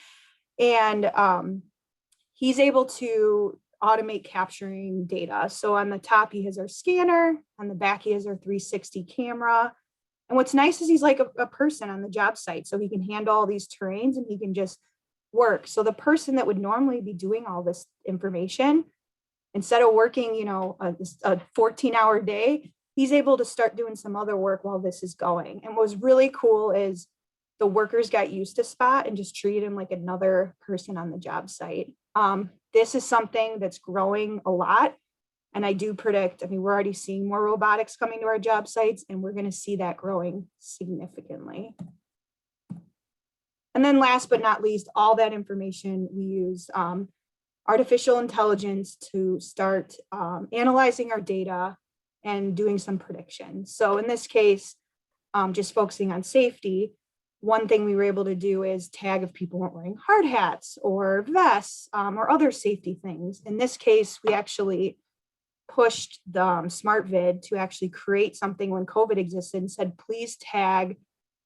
And he's able to automate capturing data. So on the top, he has our scanner. On the back, he has our 360 camera. And what's nice is he's like a person on the job site. So he can handle all these terrains and he can just work. So the person that would normally be doing all this information, instead of working, a 14-hour day, he's able to start doing some other work while this is going. And what was really cool is the workers got used to Spot and just treated him like another person on the job site. This is something that's growing a lot. And I do predict, we're already seeing more robotics coming to our job sites, and we're going to see that growing significantly. And then last but not least, all that information, we use artificial intelligence to start analyzing our data and doing some predictions. So in this case, just focusing on safety, one thing we were able to do is tag if people weren't wearing hard hats or vests or other safety things. In this case, we actually pushed the SmartVid to actually create something when COVID existed and said, please tag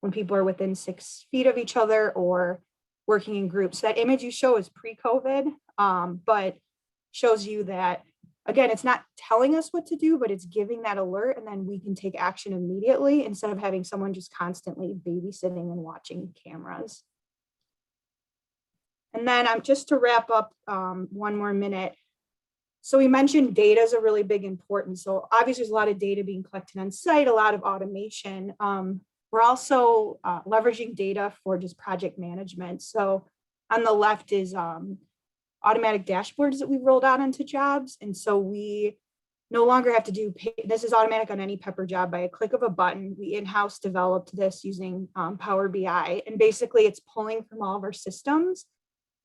when people are within 6 feet of each other or working in groups. That image you show is pre-COVID, but shows you that, again, it's not telling us what to do, but it's giving that alert, and then we can take action immediately instead of having someone just constantly babysitting and watching cameras. And then just to wrap up, one more minute. So we mentioned data is a really big importance. So obviously there's a lot of data being collected on site, a lot of automation. We're also leveraging data for just project management. So on the left is automatic dashboards that we've rolled out onto jobs. And so we no longer have to do, this is automatic on any Pepper job by a click of a button. We in-house developed this using Power BI. And basically it's pulling from all of our systems.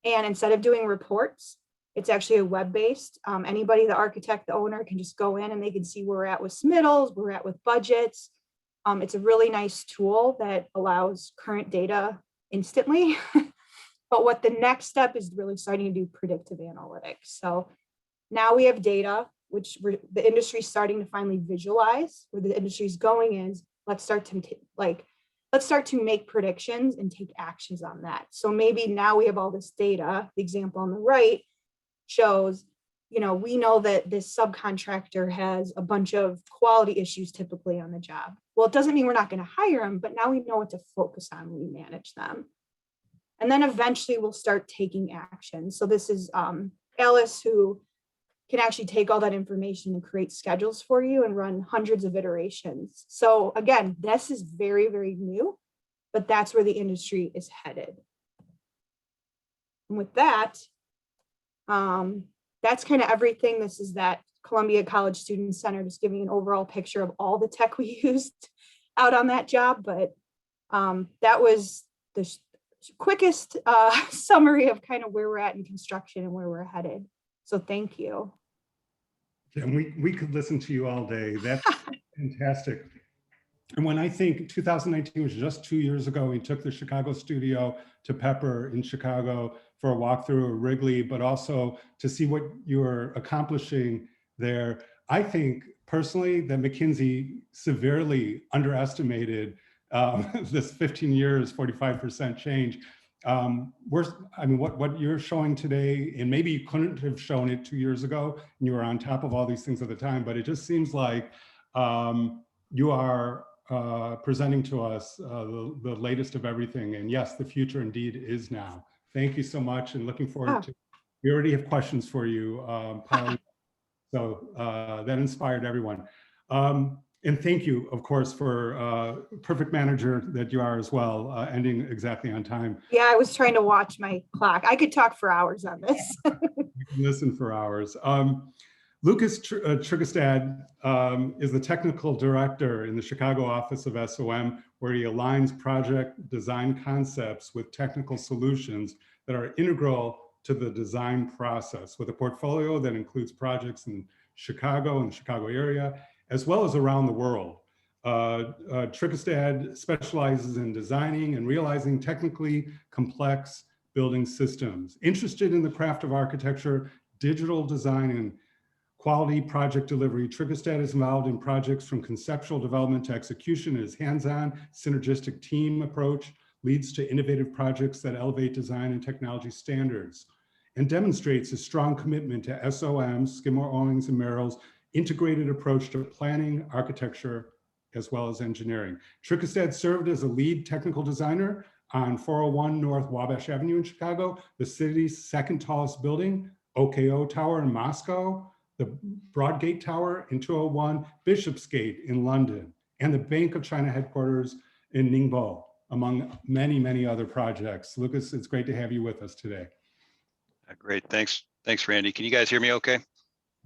And instead of doing reports, it's actually a web-based. Anybody, the architect, the owner can just go in and they can see where we're at with submittals, where we're at with budgets. It's a really nice tool that allows current data instantly. But what the next step is really starting to do predictive analytics. So now we have data, which the industry's starting to finally visualize. Where the industry's going is, let's start to make predictions and take actions on that. So maybe now we have all this data. The example on the right shows, we know that this subcontractor has a bunch of quality issues typically on the job. Well, it doesn't mean we're not going to hire them, but now we know what to focus on when we manage them. And then eventually we'll start taking action. So this is Alice, who can actually take all that information and create schedules for you and run hundreds of iterations. So again, this is very, very new, but that's where the industry is headed. And with that, that's kind of everything. This is that Columbia College Student Center, just giving an overall picture of all the tech we used out on that job. But that was the quickest summary of kind of where we're at in construction and where we're headed. So thank you. And we could listen to you all day. That's fantastic. And when I think 2019 was just 2 years ago, we took the Chicago studio to Pepper in Chicago for a walkthrough of Wrigley, but also to see what you were accomplishing there. I think personally that McKinsey severely underestimated this 15 years, 45% change. What you're showing today, and maybe you couldn't have shown it 2 years ago, and you were on top of all these things at the time, but it just seems like you are presenting to us the latest of everything. And yes, the future indeed is now. Thank you so much, and looking forward to, we already have questions for you, so that inspired everyone. And thank you, of course, for perfect manager that you are as well, ending exactly on time. Yeah, I was trying to watch my clock. I could talk for hours on this. You can listen for hours. Lucas Trigestad is the technical director in the Chicago office of SOM, where he aligns project design concepts with technical solutions that are integral to the design process, with a portfolio that includes projects in Chicago and the Chicago area, as well as around the world. Trigestad specializes in designing and realizing technically complex building systems. Interested in the craft of architecture, digital design, and quality project delivery, Trigestad is involved in projects from conceptual development to execution. His hands-on, synergistic team approach leads to innovative projects that elevate design and technology standards, and demonstrates a strong commitment to SOM, Skidmore, Owings & Merrill's integrated approach to planning, architecture, as well as engineering. Trigestad served as a lead technical designer on 401 North Wabash Avenue in Chicago, the city's second tallest building, OKO Tower in Moscow, the Broadgate Tower in 201, Bishopsgate in London, and the Bank of China headquarters in Ningbo, among many, many other projects. Lucas, it's great to have you with us today. Great, thanks, Randy. Can you guys hear me okay?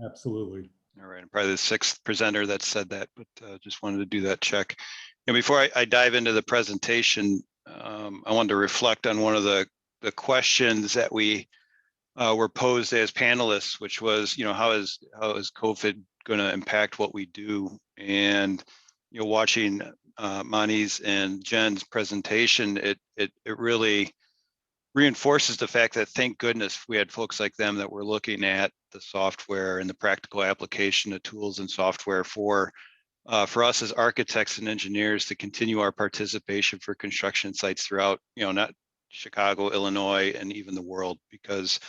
Absolutely. All right, I'm probably the sixth presenter that said that, but just wanted to do that check. And before I dive into the presentation, I wanted to reflect on one of the questions that we were posed as panelists, which was, how is COVID going to impact what we do? And watching Mani's and Jen's presentation, it really reinforces the fact that, thank goodness, we had folks like them that were looking at the software and the practical application of tools and software for us as architects and engineers to continue our participation for construction sites throughout, not Chicago, Illinois, and even the world, because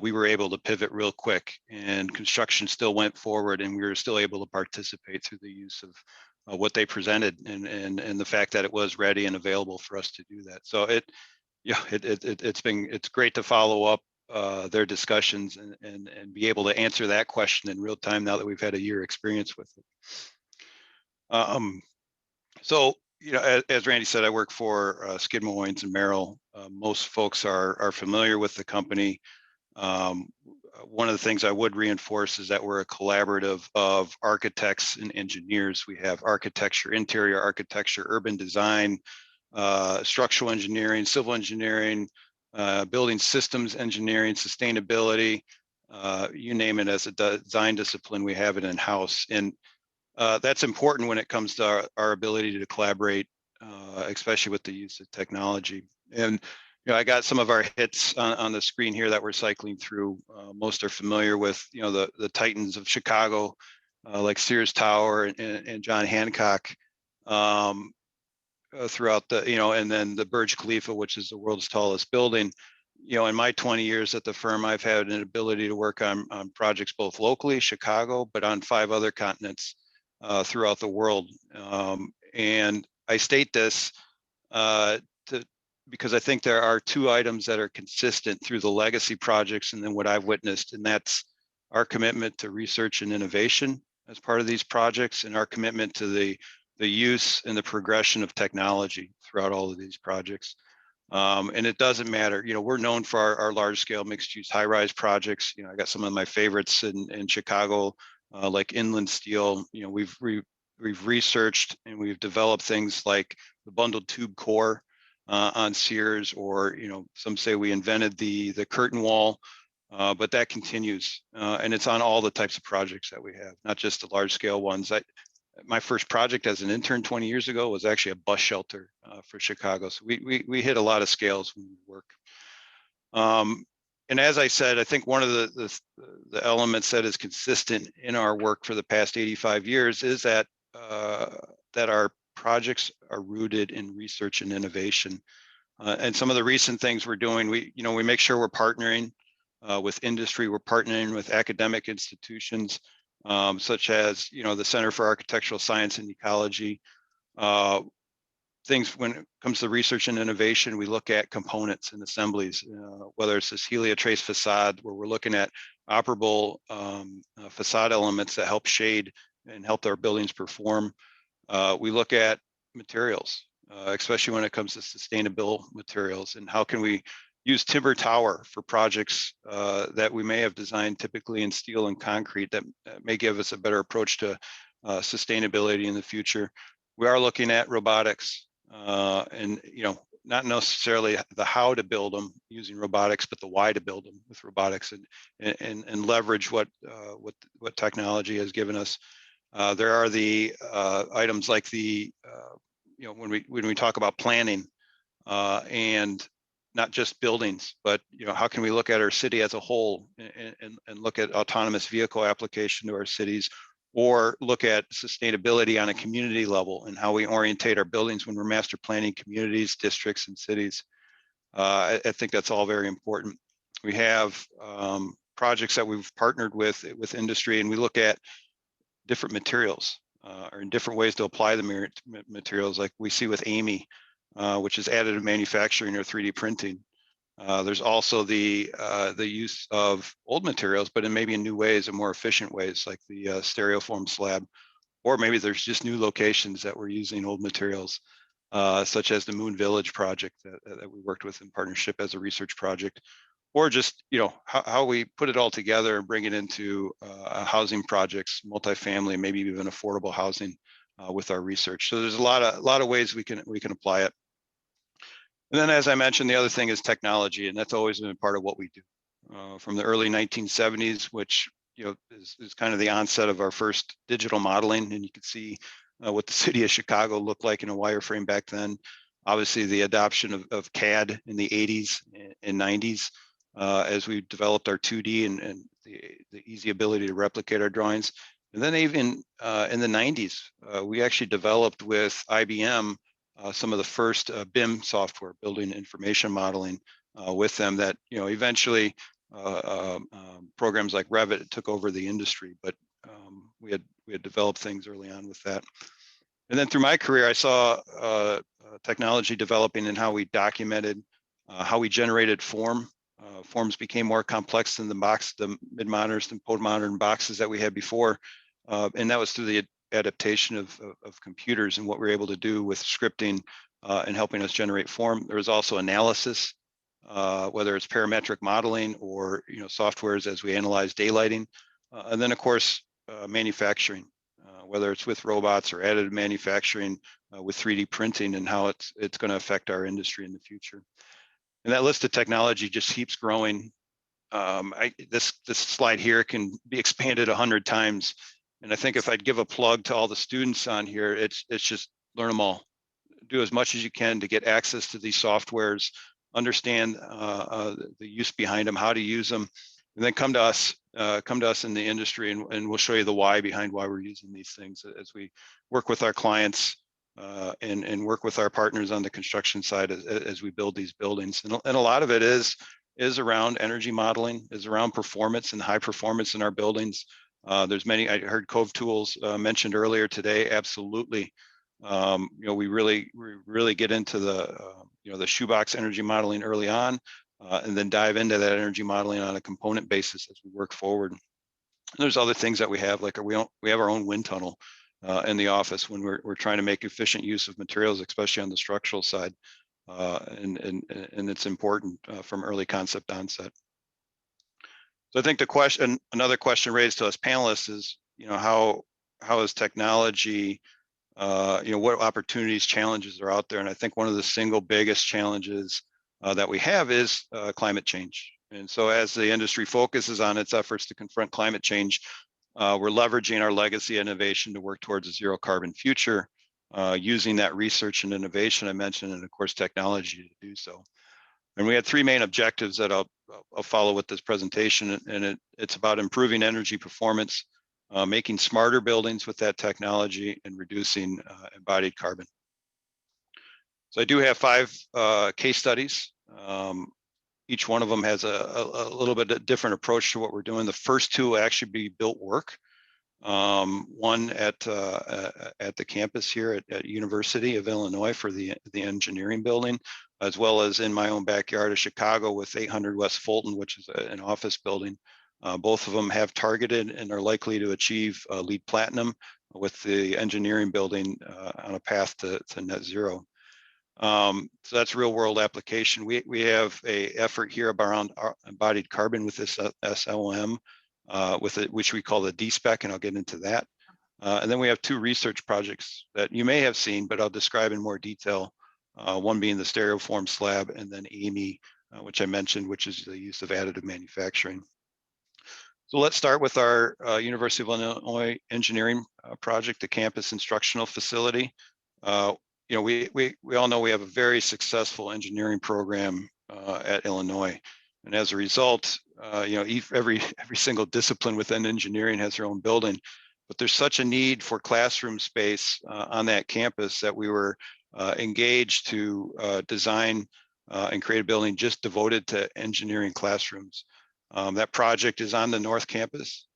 we were able to pivot real quick and construction still went forward and we were still able to participate through the use of what they presented and the fact that it was ready and available for us to do that. So it's great to follow up their discussions and be able to answer that question in real time now that we've had a year experience with it. So, as Randy said, I work for Skidmore, Owings and Merrill. Most folks are familiar with the company. One of the things I would reinforce is that we're a collaborative of architects and engineers. We have architecture, interior architecture, urban design, structural engineering, civil engineering, building systems engineering, sustainability, you name it. As a design discipline, we have it in-house. And that's important when it comes to our ability to collaborate, especially with the use of technology. And I got some of our hits on the screen here that we're cycling through. Most are familiar with, the titans of Chicago, like Sears Tower and John Hancock, throughout the, and then the Burj Khalifa, which is the world's tallest building. In my 20 years at the firm, I've had an ability to work on projects both locally, Chicago, but on 5 other continents throughout the world. And I state this because I think there are 2 items that are consistent through the legacy projects and then what I've witnessed, and that's our commitment to research and innovation as part of these projects and our commitment to the use and the progression of technology throughout all of these projects. And it doesn't matter, we're known for our large scale mixed use high rise projects. I got some of my favorites in Chicago, like Inland Steel. We've researched and we've developed things like the bundled tube core on Sears, or some say we invented the curtain wall, but that continues, and it's on all the types of projects that we have, not just the large scale ones. My first project as an intern 20 years ago was actually a bus shelter for Chicago. So we hit a lot of scales when we work. And as I said, I think one of the elements that is consistent in our work for the past 85 years is that our projects are rooted in research and innovation. And some of the recent things we're doing, we make sure we're partnering with industry, we're partnering with academic institutions, such as, the Center for Architectural Science and Ecology. Things when it comes to research and innovation, we look at components and assemblies, whether it's this heliotrace facade, where we're looking at operable facade elements that help shade and help our buildings perform. We look at materials, especially when it comes to sustainable materials, and how can we use timber tower for projects that we may have designed typically in steel and concrete that may give us a better approach to sustainability in the future. We are looking at robotics, and not necessarily the how to build them using robotics, but the why to build them with robotics, and leverage what technology has given us. There are the items like the when we talk about planning and not just buildings, but how can we look at our city as a whole and look at autonomous vehicle application to our cities, or look at sustainability on a community level and how we orientate our buildings when we're master planning communities, districts, and cities. I think that's all very important. We have projects that we've partnered with industry, and we look at different materials or in different ways to apply the materials, like we see with Amy, which is additive manufacturing or 3D printing. There's also the use of old materials, but in maybe in new ways and more efficient ways, like the stereoform slab, or maybe there's just new locations that we're using old materials, such as the Moon Village project that we worked with in partnership as a research project, or just how we put it all together and bring it into housing projects, multifamily, maybe even affordable housing with our research. So there's a lot of ways we can apply it. And then, as I mentioned, the other thing is technology, and that's always been a part of what we do. From the early 1970s, which is kind of the onset of our first digital modeling, and you can see what the city of Chicago looked like in a wireframe back then. Obviously, the adoption of CAD in the 80s and 90s, as we developed our 2D and the easy ability to replicate our drawings. And then even in the 90s, we actually developed with IBM some of the first BIM software, building information modeling, with them that, eventually programs like Revit took over the industry, but we had developed things early on with that. And then through my career, I saw technology developing in how we documented, how we generated form. Forms became more complex than the mid-modern and post-modern boxes that we had before. And that was through the adaptation of computers and what we were able to do with scripting and helping us generate form. There was also analysis, whether it's parametric modeling or softwares as we analyze daylighting. And then of course, manufacturing, whether it's with robots or additive manufacturing, with 3D printing and how it's going to affect our industry in the future. And that list of technology just keeps growing. This slide here can be expanded 100 times. And I think if I'd give a plug to all the students on here, it's just learn them all. Do as much as you can to get access to these softwares, understand the use behind them, how to use them, and then come to us in the industry, and we'll show you the why behind why we're using these things as we work with our clients and work with our partners on the construction side as we build these buildings. And a lot of it is around energy modeling, is around performance and high performance in our buildings. There's many. I heard Cove Tools mentioned earlier today. Absolutely. We really get into the shoebox energy modeling early on, and then dive into that energy modeling on a component basis as we work forward. And there's other things that we have, like we have our own wind tunnel in the office when we're trying to make efficient use of materials, especially on the structural side, and it's important from early concept onset. So I think another question raised to us panelists is, how is technology, what opportunities, challenges are out there? And I think one of the single biggest challenges that we have is climate change. And so as the industry focuses on its efforts to confront climate change, we're leveraging our legacy innovation to work towards a zero carbon future, using that research and innovation I mentioned, and of course, technology to do so. And we had three main objectives that I'll follow with this presentation, and it's about improving energy performance, making smarter buildings with that technology, and reducing embodied carbon. So I do have 5 case studies. Each one of them has a little bit different approach to what we're doing. The first 2 will actually be built work. One at the campus here at University of Illinois for the engineering building, as well as in my own backyard of Chicago with 800 West Fulton, which is an office building. Both of them have targeted and are likely to achieve LEED Platinum, with the engineering building on a path to net zero. So that's real world application. We have a effort here around embodied carbon with this SLM, which we call the D-spec, and I'll get into that. And then we have 2 research projects that you may have seen, but I'll describe in more detail. One being the stereoform slab, and then AMI, which I mentioned, which is the use of additive manufacturing. So let's start with our University of Illinois engineering project, the campus instructional facility. We all know we have a very successful engineering program at Illinois, and as a result, every single discipline within engineering has their own building. But there's such a need for classroom space on that campus that we were engaged to design and create a building just devoted to engineering classrooms. That project is on the North Campus,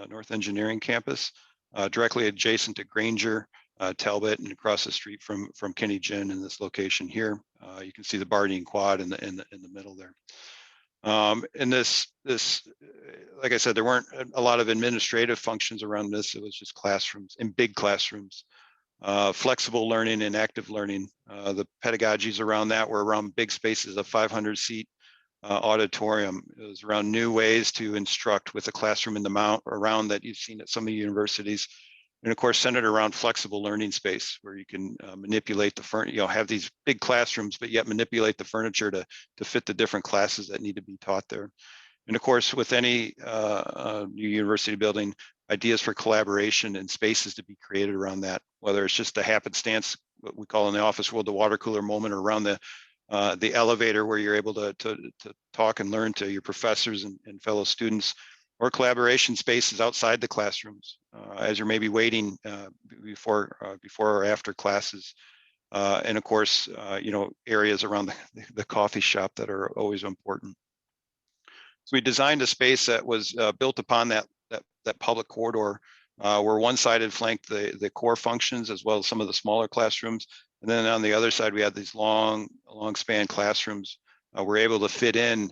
North Engineering Campus, directly adjacent to Granger, Talbot, and across the street from Kenny Gin in this location here. You can see the Bardeen Quad in the middle there. And this, like I said, there weren't a lot of administrative functions around this. It was just classrooms, in big classrooms. Flexible learning and active learning. The pedagogies around that were around big spaces, of 500-seat auditorium. It was around new ways to instruct with a classroom in the mount around that you've seen at some of the universities. And of course, centered around flexible learning space, where you can manipulate the furniture, have these big classrooms, but yet manipulate the furniture to fit the different classes that need to be taught there. And of course, with any new university building, ideas for collaboration and spaces to be created around that, whether it's just a happenstance, what we call in the office world, the water cooler moment, or around the the elevator where you're able to talk and learn to your professors and fellow students, or collaboration spaces outside the classrooms as you're maybe waiting before or after classes. And of course, areas around the coffee shop that are always important. So we designed a space that was built upon that public corridor, where one side had flanked the core functions as well as some of the smaller classrooms. And then on the other side, we had these long span classrooms. We're able to fit in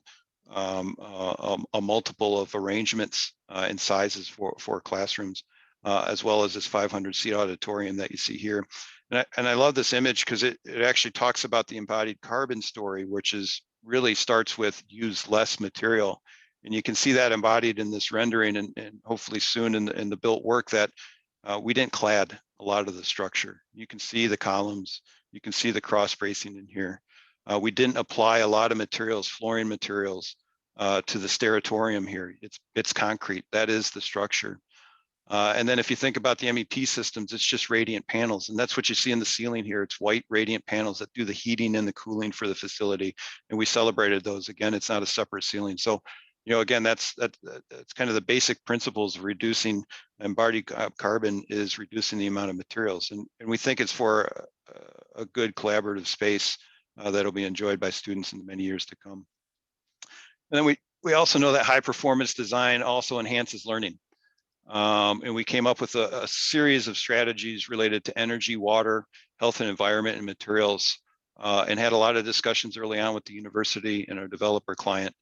a multiple of arrangements and sizes for classrooms, as well as this 500-seat auditorium that you see here. And I love this image because it actually talks about the embodied carbon story, which really starts with use less material. And you can see that embodied in this rendering, and hopefully soon in the built work, that we didn't clad a lot of the structure. You can see the columns, you can see the cross bracing in here. We didn't apply a lot of materials, flooring materials, to the steratorium here. It's concrete. That is the structure. And then if you think about the MEP systems, it's just radiant panels. And that's what you see in the ceiling here. It's white radiant panels that do the heating and the cooling for the facility. And we celebrated those. Again, it's not a separate ceiling. So, again, that's kind of the basic principles of reducing embodied carbon, is reducing the amount of materials. And we think it's for a good collaborative space that'll be enjoyed by students in the many years to come. And then we also know that high performance design also enhances learning. And we came up with a series of strategies related to energy, water, health and environment, and materials, and had a lot of discussions early on with the university and our developer client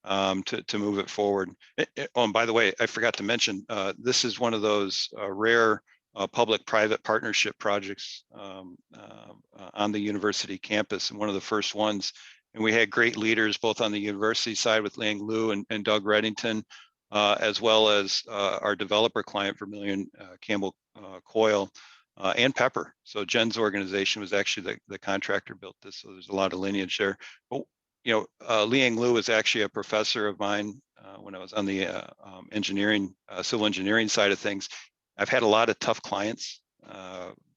to move it forward. Oh, and by the way, I forgot to mention, this is one of those rare public-private partnership projects on the university campus, and one of the first ones. And we had great leaders both on the university side with Lang Lu and Doug Reddington, as well as our developer client, Vermilion Campbell Coyle, and Pepper. So Jen's organization was actually the contractor built this. So there's a lot of lineage there. But Liang Lu was actually a professor of mine when I was on the civil engineering side of things. I've had a lot of tough clients,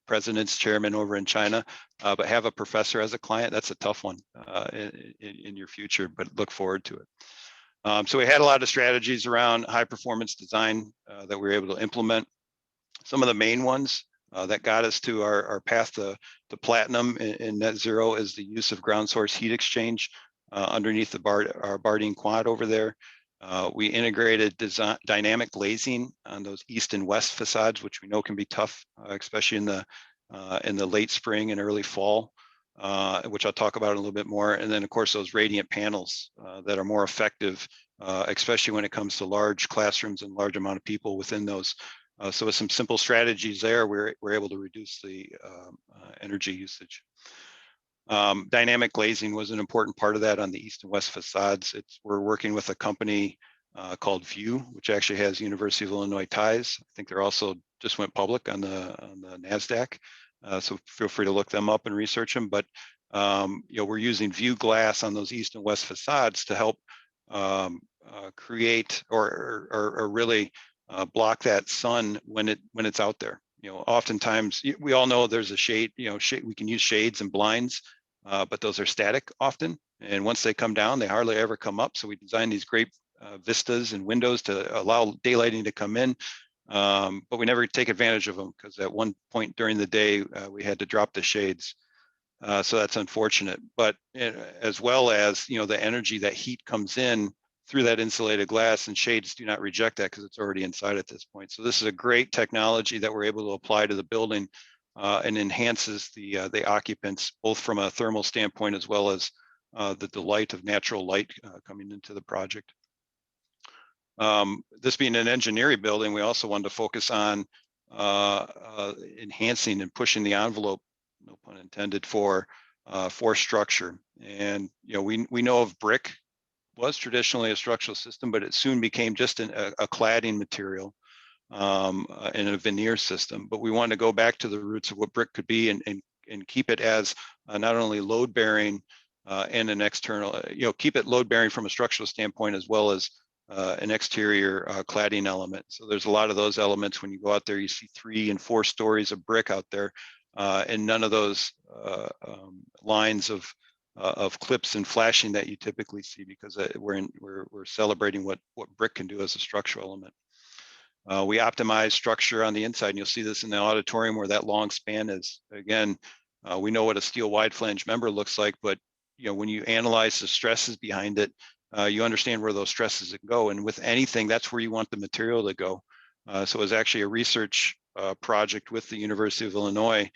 presidents, chairman over in China, but have a professor as a client, that's a tough one in your future, but look forward to it. So we had a lot of strategies around high performance design that we were able to implement. Some of the main ones that got us to our path to platinum in net zero is the use of ground source heat exchange underneath our Bardeen quad over there. We integrated dynamic glazing on those east and west facades, which we know can be tough, especially in the late spring and early fall, which I'll talk about a little bit more. And then, of course, those radiant panels that are more effective, especially when it comes to large classrooms and large amount of people within those. So with some simple strategies there, we're able to reduce the energy usage. Dynamic glazing was an important part of that on the east and west facades. We're working with a company called View, which actually has University of Illinois ties. I think they're also just went public on the NASDAQ. So feel free to look them up and research them. But we're using View glass on those east and west facades to help create or really block that sun when it's out there. Oftentimes we all know there's a shade. We can use shades and blinds, but those are static often. And once they come down, they hardly ever come up. So we design these great vistas and windows to allow daylighting to come in. But we never take advantage of them because at one point during the day, we had to drop the shades. So that's unfortunate. But as well as, the energy, that heat comes in through that insulated glass, and shades do not reject that because it's already inside at this point. So this is a great technology that we're able to apply to the building and enhances the occupants, both from a thermal standpoint as well as the delight of natural light coming into the project. This being an engineering building, we also wanted to focus on enhancing and pushing the envelope, no pun intended, for structure. And we know of brick was traditionally a structural system, but it soon became just a cladding material in a veneer system. But we wanted to go back to the roots of what brick could be and keep it as not only load bearing and an external, keep it load bearing from a structural standpoint as well as an exterior cladding element. So there's a lot of those elements. When you go out there, you see 3 and 4 stories of brick out there, and none of those lines of of clips and flashing that you typically see, because we're celebrating what brick can do as a structural element. We optimize structure on the inside, and you'll see this in the auditorium where that long span is. Again, we know what a steel wide flange member looks like, but when you analyze the stresses behind it, you understand where those stresses go. And with anything, that's where you want the material to go. So it was actually a research project with the University of Illinois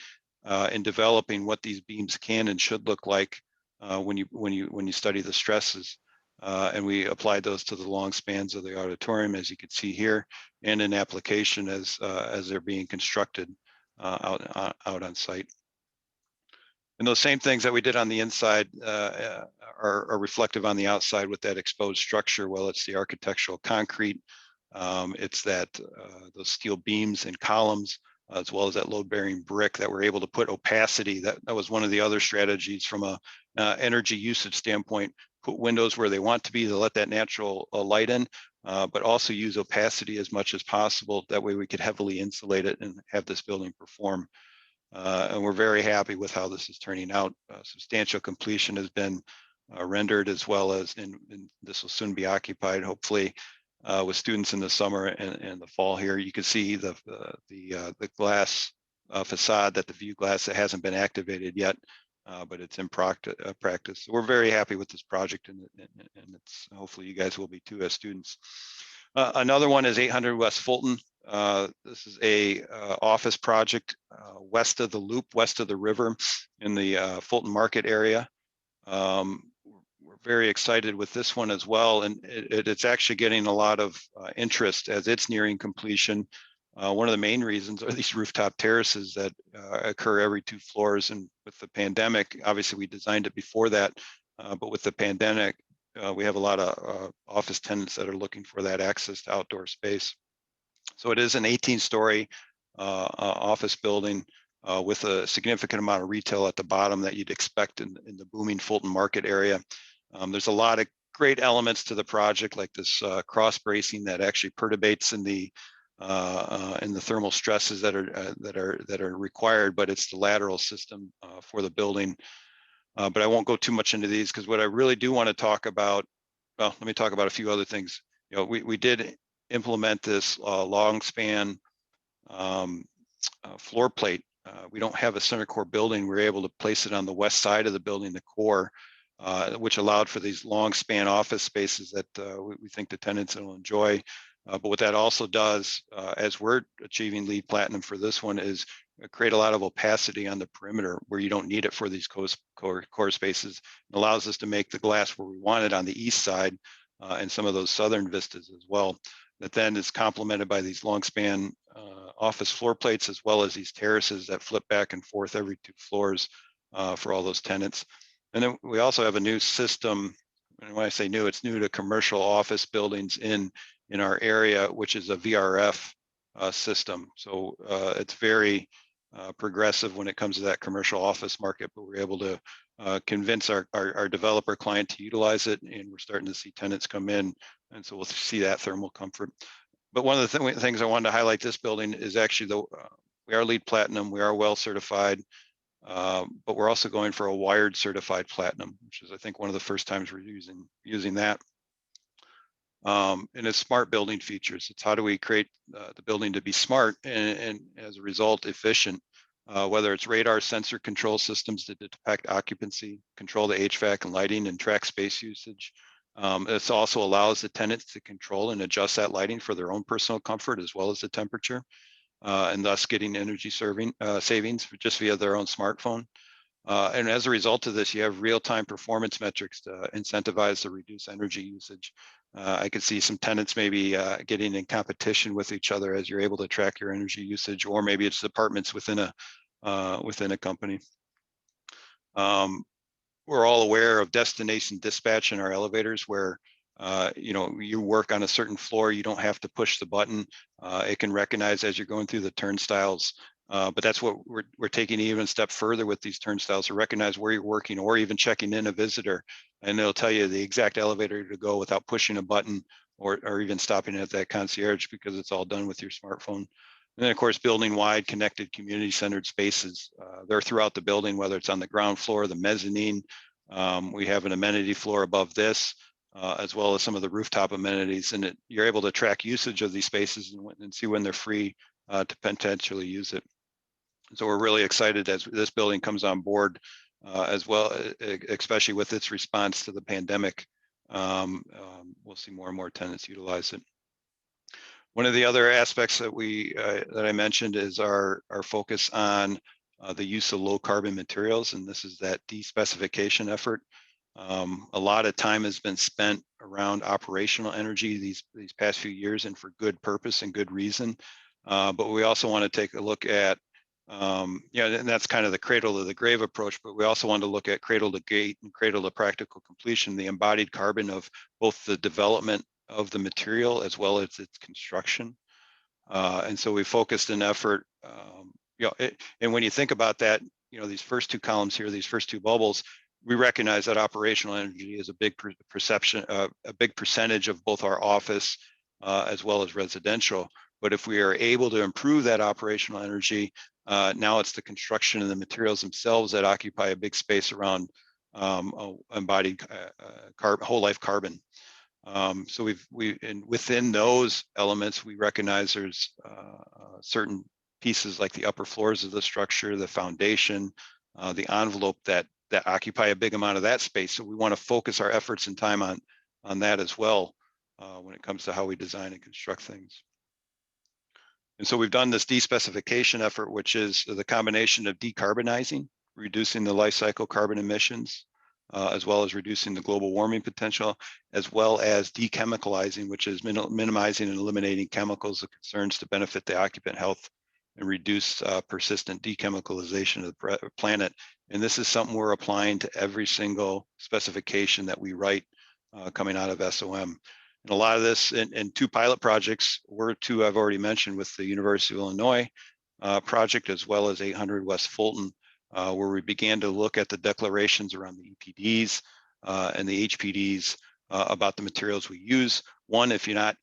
in developing what these beams can and should look like when you study the stresses. And we applied those to the long spans of the auditorium, as you can see here, and in application as they're being constructed out on site. And those same things that we did on the inside are reflective on the outside with that exposed structure. Well, it's the architectural concrete, it's that those steel beams and columns, as well as that load-bearing brick that we're able to put opacity. That was one of the other strategies from a energy usage standpoint. Put windows where they want to be to let that natural light in, but also use opacity as much as possible. That way we could heavily insulate it and have this building perform. And we're very happy with how this is turning out. Substantial completion has been rendered, as well as and this will soon be occupied, hopefully, with students in the summer and the fall here. You can see the glass facade, that the view glass that hasn't been activated yet, but it's in practice. So we're very happy with this project, and it's hopefully you guys will be too as students. Another one is 800 West Fulton. This is a office project west of the loop, west of the river, in the Fulton Market area. We're very excited with this one as well, and it's actually getting a lot of interest as it's nearing completion. One of the main reasons are these rooftop terraces that occur every 2 floors, and with the pandemic, obviously we designed it before that, but with the pandemic, we have a lot of office tenants that are looking for that access to outdoor space. So it is an 18-story office building with a significant amount of retail at the bottom that you'd expect in the booming Fulton Market area. There's a lot of great elements to the project, like this cross bracing that actually perturbates in the thermal stresses that are required, but it's the lateral system for the building. But I won't go too much into these, because what I really do want to talk about, well, let me talk about a few other things. We did implement this long span floor plate. We don't have a center core building. We were able to place it on the west side of the building, the core, which allowed for these long span office spaces that we think the tenants will enjoy. But what that also does, as we're achieving LEED Platinum for this one, is create a lot of opacity on the perimeter where you don't need it for these core spaces. It allows us to make the glass where we want it on the east side and some of those southern vistas as well. That then is complemented by these long span office floor plates, as well as these terraces that flip back and forth every 2 floors for all those tenants. And then we also have a new system, and when I say new, it's new to commercial office buildings in our area, which is a VRF system. So it's very progressive when it comes to that commercial office market, but we're able to convince our developer client to utilize it, and we're starting to see tenants come in, and so we'll see that thermal comfort. But one of the things I wanted to highlight this building is actually we are LEED Platinum, we are well certified, but we're also going for a wired certified platinum, which is I think one of the first times we're using that. And it's smart building features. It's how do we create the building to be smart and as a result efficient, whether it's radar sensor control systems to detect occupancy, control the HVAC and lighting, and track space usage. This also allows the tenants to control and adjust that lighting for their own personal comfort, as well as the temperature, and thus getting energy savings just via their own smartphone. And as a result of this, you have real-time performance metrics to incentivize the reduced energy usage. I could see some tenants maybe getting in competition with each other as you're able to track your energy usage, or maybe it's departments within a company. We're all aware of destination dispatch in our elevators, where you work on a certain floor, you don't have to push the button. It can recognize as you're going through the turnstiles. But that's what we're taking even a step further with these turnstiles, to recognize where you're working, or even checking in a visitor, and it'll tell you the exact elevator to go without pushing a button or even stopping at that concierge, because it's all done with your smartphone. And then of course, building-wide connected community-centered spaces. They're throughout the building, whether it's on the ground floor, the mezzanine, We have an amenity floor above this, as well as some of the rooftop amenities, and you're able to track usage of these spaces and see when they're free to potentially use it. So we're really excited as this building comes on board, as well, especially with its response to the pandemic. We'll see more and more tenants utilize it. One of the other aspects that I mentioned is our focus on the use of low carbon materials, and this is that de-specification effort. A lot of time has been spent around operational energy these past few years, and for good purpose and good reason. But we also want to take a look at, and that's kind of the cradle to the grave approach, but we also want to look at cradle to gate and cradle to practical completion, the embodied carbon of both the development of the material as well as its construction. And so we focused an effort, and when you think about that, these first two columns here, these first two bubbles, we recognize that operational energy is a big a big percentage of both our office as well as residential. But if we are able to improve that operational energy, now it's the construction and the materials themselves that occupy a big space around embodied whole life carbon. So and within those elements, we recognize there's certain pieces like the upper floors of the structure, the foundation, the envelope that occupy a big amount of that space. So we want to focus our efforts and time on that as well when it comes to how we design and construct things. And so we've done this de-specification effort, which is the combination of decarbonizing, reducing the life cycle carbon emissions, as well as reducing the global warming potential, as well as dechemicalizing, which is minimizing and eliminating chemicals of concerns to benefit the occupant health and reduce persistent dechemicalization of the planet. And this is something we're applying to every single specification that we write coming out of SOM. And a lot of this in two pilot projects were two I've already mentioned with the University of Illinois project, as well as 800 West Fulton, where we began to look at the declarations around the EPDs and the HPDs about the materials we use. One, if you're not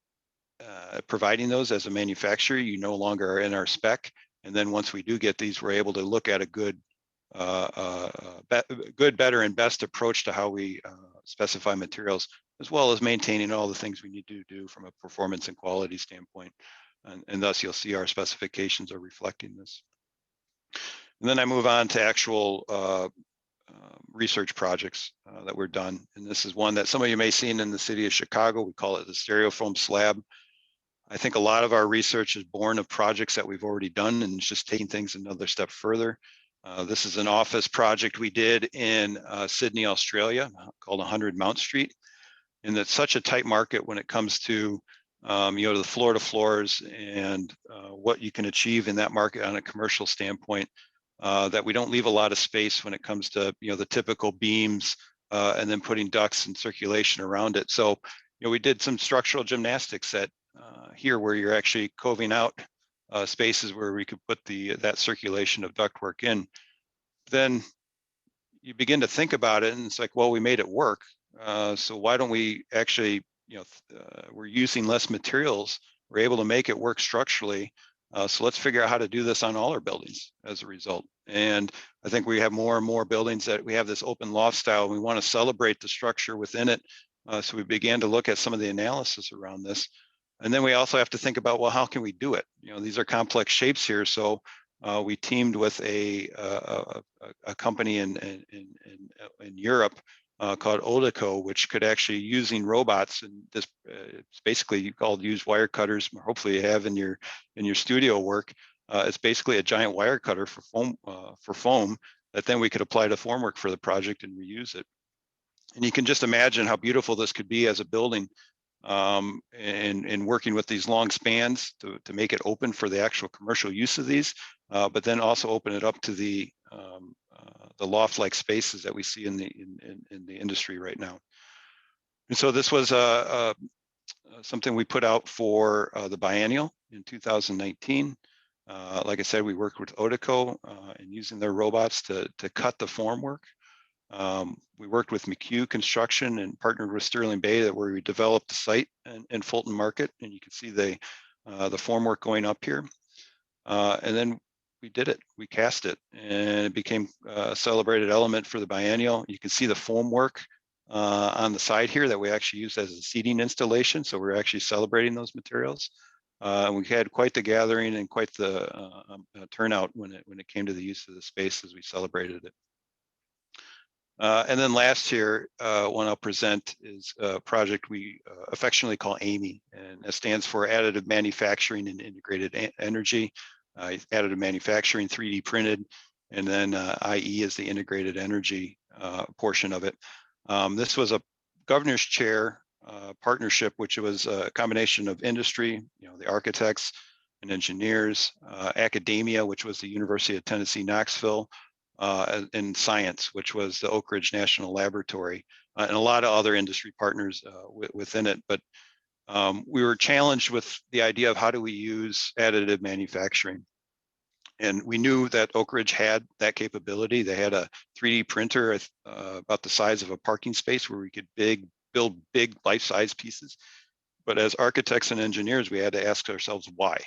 providing those as a manufacturer, you no longer are in our spec. And then once we do get these, we're able to look at a good, better, and best approach to how we specify materials, as well as maintaining all the things we need to do from a performance and quality standpoint. And thus you'll see our specifications are reflecting this. And then I move on to actual research projects that were done. And this is one that some of you may have seen in the city of Chicago. We call it the Stereofoam slab. I think a lot of our research is born of projects that we've already done, and it's just taking things another step further. This is an office project we did in Sydney, Australia, called 100 Mount Street. And it's such a tight market when it comes to the floor to floors and what you can achieve in that market on a commercial standpoint, that we don't leave a lot of space when it comes to the typical beams and then putting ducts and circulation around it. So we did some structural gymnastics at here, where you're actually coving out spaces where we could put that circulation of ductwork in. Then you begin to think about it, and it's like, well, we made it work. So why don't we actually, we're using less materials. We're able to make it work structurally. So let's figure out how to do this on all our buildings as a result. And I think we have more and more buildings that we have this open loft style. We want to celebrate the structure within it. So we began to look at some of the analysis around this. And then we also have to think about, well, how can we do it? These are complex shapes here. So we teamed with a company in Europe called Odeco, which could actually, using robots, and this it's basically called used wire cutters. Hopefully you have in your studio work. It's basically a giant wire cutter for foam that then we could apply to formwork for the project and reuse it. And you can just imagine how beautiful this could be as a building, and working with these long spans to make it open for the actual commercial use of these, but then also open it up to the loft-like spaces that we see in the industry right now. And so this was something we put out for the biennial in 2019. Like I said, we worked with Odeco and using their robots to cut the formwork. We worked with McHugh Construction and partnered with Sterling Bay, where we developed the site in Fulton Market, and you can see the formwork going up here. And then did it. We cast it, and it became a celebrated element for the biennial. You can see the formwork on the side here that we actually used as a seating installation. So we're actually celebrating those materials. We had quite the gathering and quite the turnout when it came to the use of the space as we celebrated it. And then last year, one I'll present is a project we affectionately call AMY, and it stands for Additive Manufacturing and Integrated Energy. Additive manufacturing, 3D printed, and then IE is the integrated energy portion of it. This was a governor's chair partnership, which was a combination of industry, the architects and engineers, academia, which was the University of Tennessee, Knoxville, and science, which was the Oak Ridge National Laboratory, and a lot of other industry partners within it. But we were challenged with the idea of how do we use additive manufacturing. And we knew that Oak Ridge had that capability. They had a 3D printer about the size of a parking space where we could build big life-size pieces. But as architects and engineers, we had to ask ourselves, why?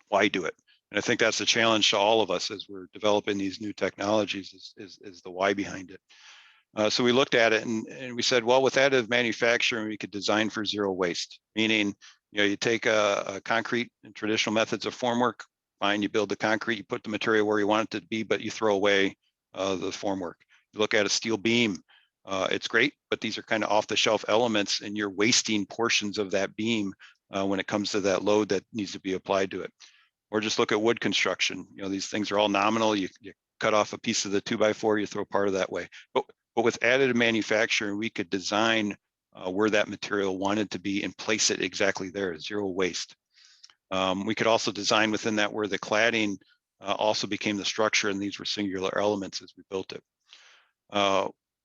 Why do it? And I think that's the challenge to all of us as we're developing these new technologies is the why behind it. So we looked at it and we said, well, with additive manufacturing, we could design for zero waste, meaning, you take a concrete and traditional methods of formwork, fine, you build the concrete, you put the material where you want it to be, but you throw away the formwork. You look at a steel beam, it's great, but these are kind of off the shelf elements and you're wasting portions of that beam when it comes to that load that needs to be applied to it. Or just look at wood construction. These things are all nominal. You cut off a piece of the 2x4, you throw part of that way. But with additive manufacturing, we could design where that material wanted to be and place it exactly there, zero waste. We could also design within that where the cladding also became the structure, and these were singular elements as we built it.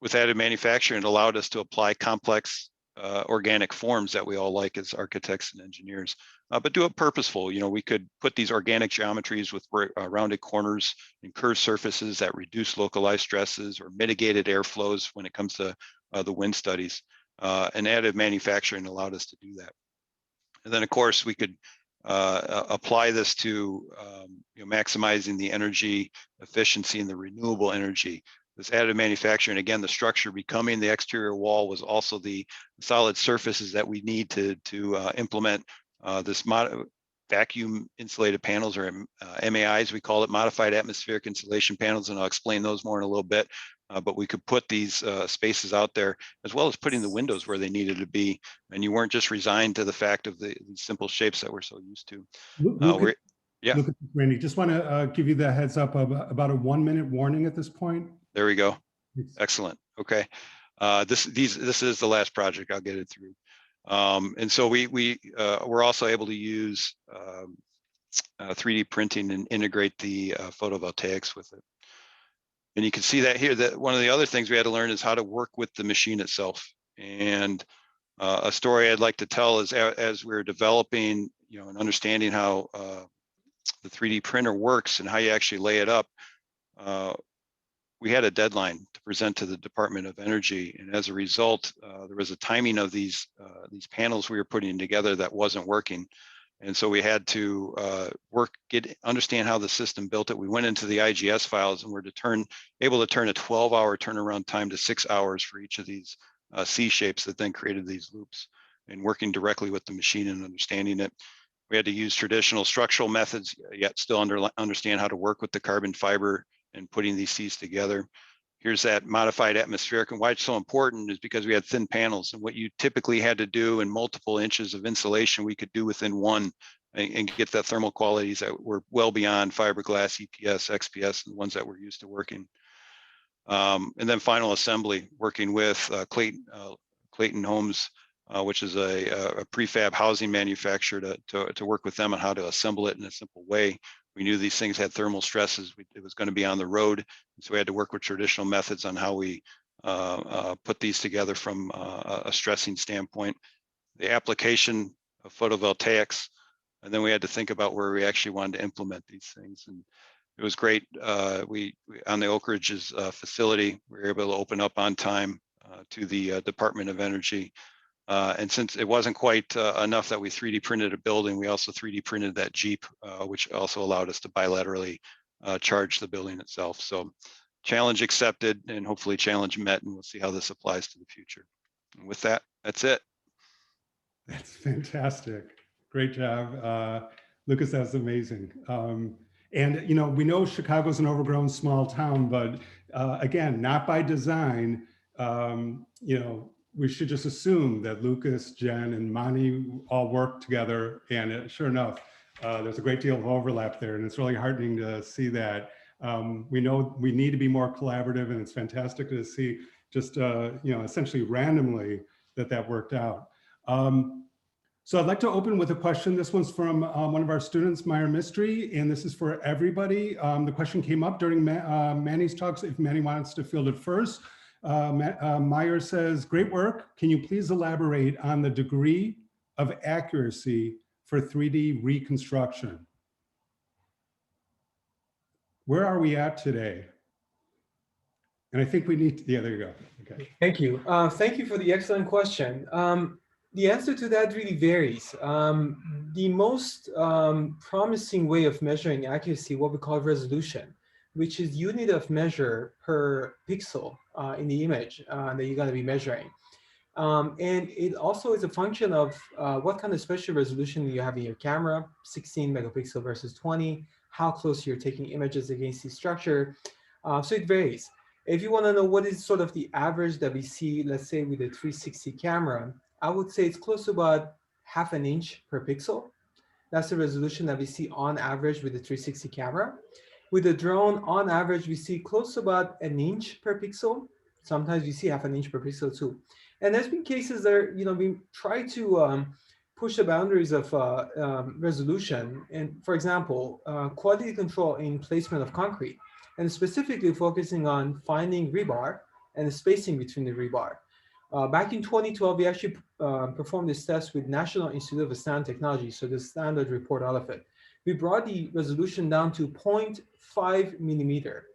With additive manufacturing, it allowed us to apply complex organic forms that we all like as architects and engineers, but do it purposeful. We could put these organic geometries with rounded corners and curved surfaces that reduce localized stresses or mitigated airflows when it comes to the wind studies. And additive manufacturing allowed us to do that. And then, of course, we could apply this to maximizing the energy efficiency and the renewable energy. This additive manufacturing, again, the structure becoming the exterior wall was also the solid surfaces that we need to implement this vacuum insulated panels, or MAIs, we call it, modified atmospheric insulation panels, and I'll explain those more in a little bit. But we could put these spaces out there, as well as putting the windows where they needed to be, and you weren't just resigned to the fact of the simple shapes that we're so used to. Yeah. Look, Randy, just want to give you the heads up of about a 1-minute warning at this point. There we go. Excellent. Okay. This is the last project. I'll get it through. And so we're also able to use 3D printing and integrate the photovoltaics with it. And you can see that here, that one of the other things we had to learn is how to work with the machine itself. And a story I'd like to tell is as we're developing, and understanding how the 3D printer works and how you actually lay it up, we had a deadline to present to the Department of Energy, and as a result, there was a timing of these panels we were putting together that wasn't working, and so we had to understand how the system built it. We went into the IGS files and were able to turn a 12-hour turnaround time to 6 hours for each of these C shapes that then created these loops, and working directly with the machine and understanding it. We had to use traditional structural methods, yet still understand how to work with the carbon fiber and putting these C's together. Here's that modified atmospheric, and why it's so important is because we had thin panels, and what you typically had to do in multiple inches of insulation, we could do within one and get the thermal qualities that were well beyond fiberglass, EPS, XPS, and the ones that we're used to working. And then final assembly, working with Clayton Homes, which is a prefab housing manufacturer, to work with them on how to assemble it in a simple way. We knew these things had thermal stresses. It was going to be on the road, so we had to work with traditional methods on how we put these together from a stressing standpoint. The application of photovoltaics, and then we had to think about where we actually wanted to implement these things. And it was great. We on the Oak Ridge's facility, we were able to open up on time to the Department of Energy. And since it wasn't quite enough that we 3D printed a building, we also 3D printed that Jeep, which also allowed us to bilaterally charge the building itself. So challenge accepted and hopefully challenge met, and we'll see how this applies to the future. And with that, that's it. That's fantastic. Great job. Lucas, that's amazing. And, you know, we know Chicago's an overgrown small town, but again, not by design. You know, we should just assume that Lucas, Jen, and Mani all work together. And sure enough, there's a great deal of overlap there. And it's really heartening to see that. We know we need to be more collaborative, and it's fantastic to see just, you know, essentially randomly that worked out. So I'd like to open with a question. This one's from one of our students, Meyer Mystery, and this is for everybody. The question came up during Manny's talks, if Manny wants to field it first. Meyer says, great work. Can you please elaborate on the degree of accuracy for 3D reconstruction? Where are we at today? And I think we need to, yeah, there you go. Okay. Thank you. Thank you for the excellent question. The answer to that really varies. The most promising way of measuring accuracy, what we call resolution, which is unit of measure per pixel in the image that you're going to be measuring. And it also is a function of what kind of spatial resolution you have in your camera, 16 megapixel versus 20, how close you're taking images against the structure. So it varies. If you want to know what is sort of the average that we see, let's say with a 360 camera, I would say it's close to about ½ an inch per pixel. That's the resolution that we see on average with the 360 camera. With the drone, on average, we see close to about an inch per pixel. Sometimes we see ½ an inch per pixel too. And there's been cases there, you know, we try to push the boundaries of resolution. And for example, quality control in placement of concrete, and specifically focusing on finding rebar and the spacing between the rebar. Back in 2012, we actually performed this test with National Institute of Standard Technology, so the standard report out of it. We brought the resolution down to 0.5 millimeter.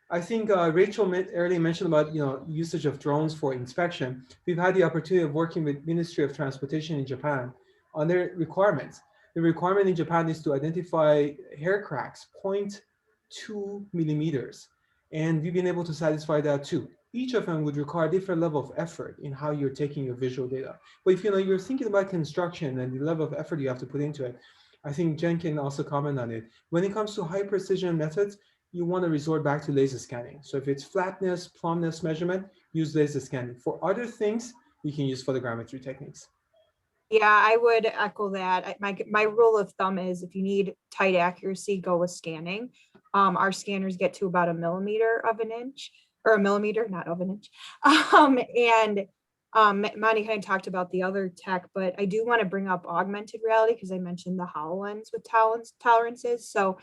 I think Rachel earlier mentioned about, you know, usage of drones for inspection. We've had the opportunity of working with Ministry of Transportation in Japan on their requirements. The requirement in Japan is to identify hair cracks, 0.2 millimeters. And we've been able to satisfy that too. Each of them would require a different level of effort in how you're taking your visual data. But if you're thinking about construction and the level of effort you have to put into it, I think Jen can also comment on it. When it comes to high precision methods, you want to resort back to laser scanning. So if it's flatness, plumpness measurement, use laser scanning. For other things, you can use photogrammetry techniques. Yeah, I would echo that. My rule of thumb is if you need tight accuracy, go with scanning. Our scanners get to about 1 millimeter of an inch, or 1 millimeter, not of an inch. Monty kind of talked about the other tech, but I do want to bring up augmented reality because I mentioned the HoloLens with tolerances. So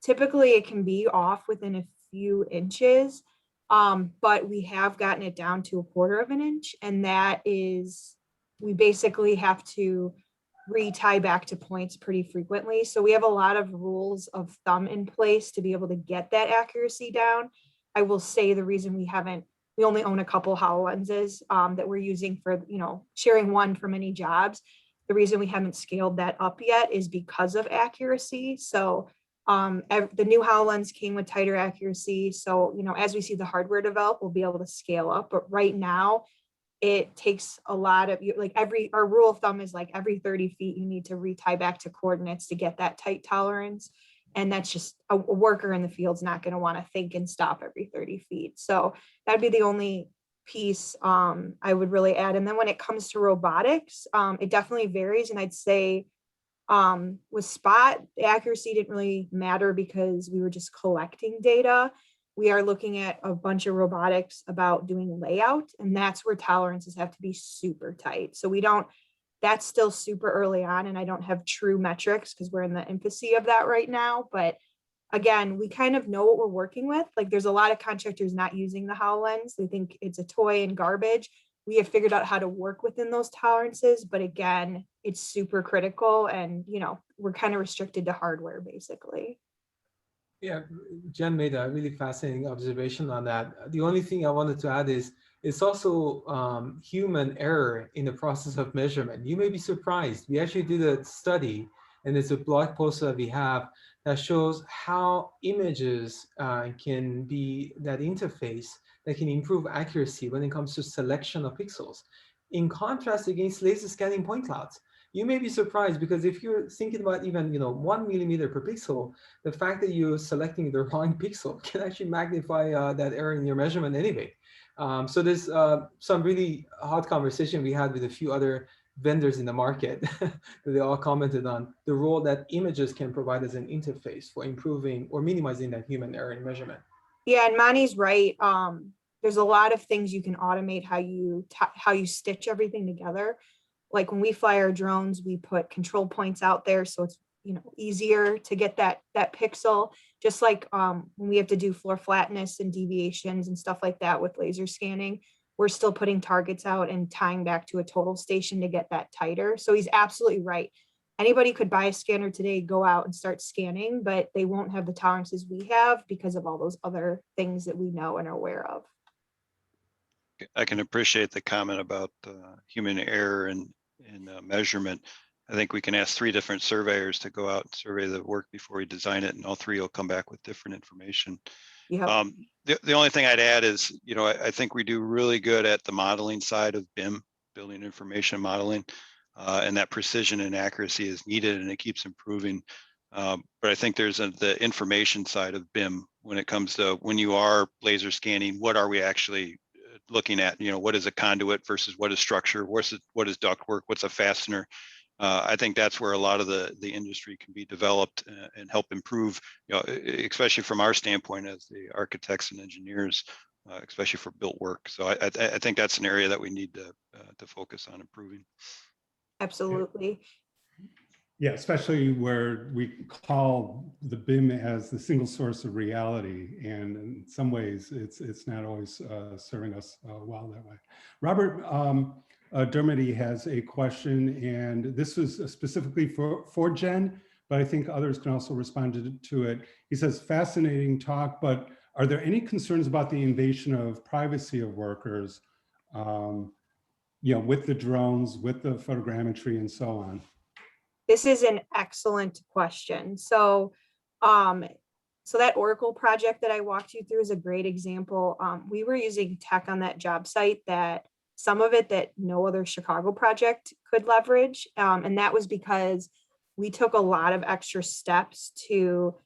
typically it can be off within a few inches, but we have gotten it down to 1/4 of an inch, and that is, we basically have to re-tie back to points pretty frequently. So we have a lot of rules of thumb in place to be able to get that accuracy down. I will say the reason we only own a couple HoloLenses that we're using for, you know, sharing one for many jobs. The reason we haven't scaled that up yet is because of accuracy. So the new HoloLens came with tighter accuracy. So, you know, as we see the hardware develop, we'll be able to scale up. But right now, it takes a lot of, like our rule of thumb is like every 30 feet, you need to re-tie back to coordinates to get that tight tolerance. And that's just a worker in the field's not going to want to think and stop every 30 feet. So that'd be the only piece I would really add. And then when it comes to robotics, it definitely varies. And I'd say with Spot, the accuracy didn't really matter because we were just collecting data. We are looking at a bunch of robotics about doing layout, and that's where tolerances have to be super tight. So that's still super early on, and I don't have true metrics because we're in the infancy of that right now. But again, we kind of know what we're working with. Like there's a lot of contractors not using the HoloLens. They think it's a toy and garbage. We have figured out how to work within those tolerances, but again, it's super critical, and you know, we're kind of restricted to hardware basically. Yeah, Jen made a really fascinating observation on that. The only thing I wanted to add is it's also human error in the process of measurement. You may be surprised. We actually did a study, and it's a blog post that we have that shows how images can be that interface that can improve accuracy when it comes to selection of pixels. In contrast against laser scanning point clouds, you may be surprised because if you're thinking about even 1 millimeter per pixel, the fact that you're selecting the wrong pixel can actually magnify that error in your measurement anyway. So there's some really hot conversation we had with a few other vendors in the market that they all commented on the role that images can provide as an interface for improving or minimizing that human error in measurement. Yeah, and Mani's right. There's a lot of things you can automate how you stitch everything together. Like when we fly our drones, we put control points out there, so it's easier to get that pixel. Just like when we have to do floor flatness and deviations and stuff like that with laser scanning, we're still putting targets out and tying back to a total station to get that tighter. So he's absolutely right. Anybody could buy a scanner today, go out and start scanning, but they won't have the tolerances we have because of all those other things that we know and are aware of. I can appreciate the comment about human error and measurement. I think we can ask 3 different surveyors to go out and survey the work before we design it, and all 3 will come back with different information. Yep. The only thing I'd add is, I think we do really good at the modeling side of BIM, building information modeling, and that precision and accuracy is needed, and it keeps improving. But I think there's the information side of BIM when it comes to when you are laser scanning, what are we actually looking at? What is a conduit versus what is structure? What is ductwork? What's a fastener? I think that's where a lot of the industry can be developed and help improve, especially from our standpoint as the architects and engineers, especially for built work. So I think that's an area that we need to focus on improving. Absolutely. Yeah, especially where we call the BIM as the single source of reality, and in some ways it's not always serving us well that way. Robert Dermody has a question, and this was specifically for Jen, but I think others can also respond to it. He says, fascinating talk, but are there any concerns about the invasion of privacy of workers, with the drones, with the photogrammetry and so on? This is an excellent question. So that Oracle project that I walked you through is a great example. We were using tech on that job site that some of it that no other Chicago project could leverage. And that was because we took a lot of extra steps to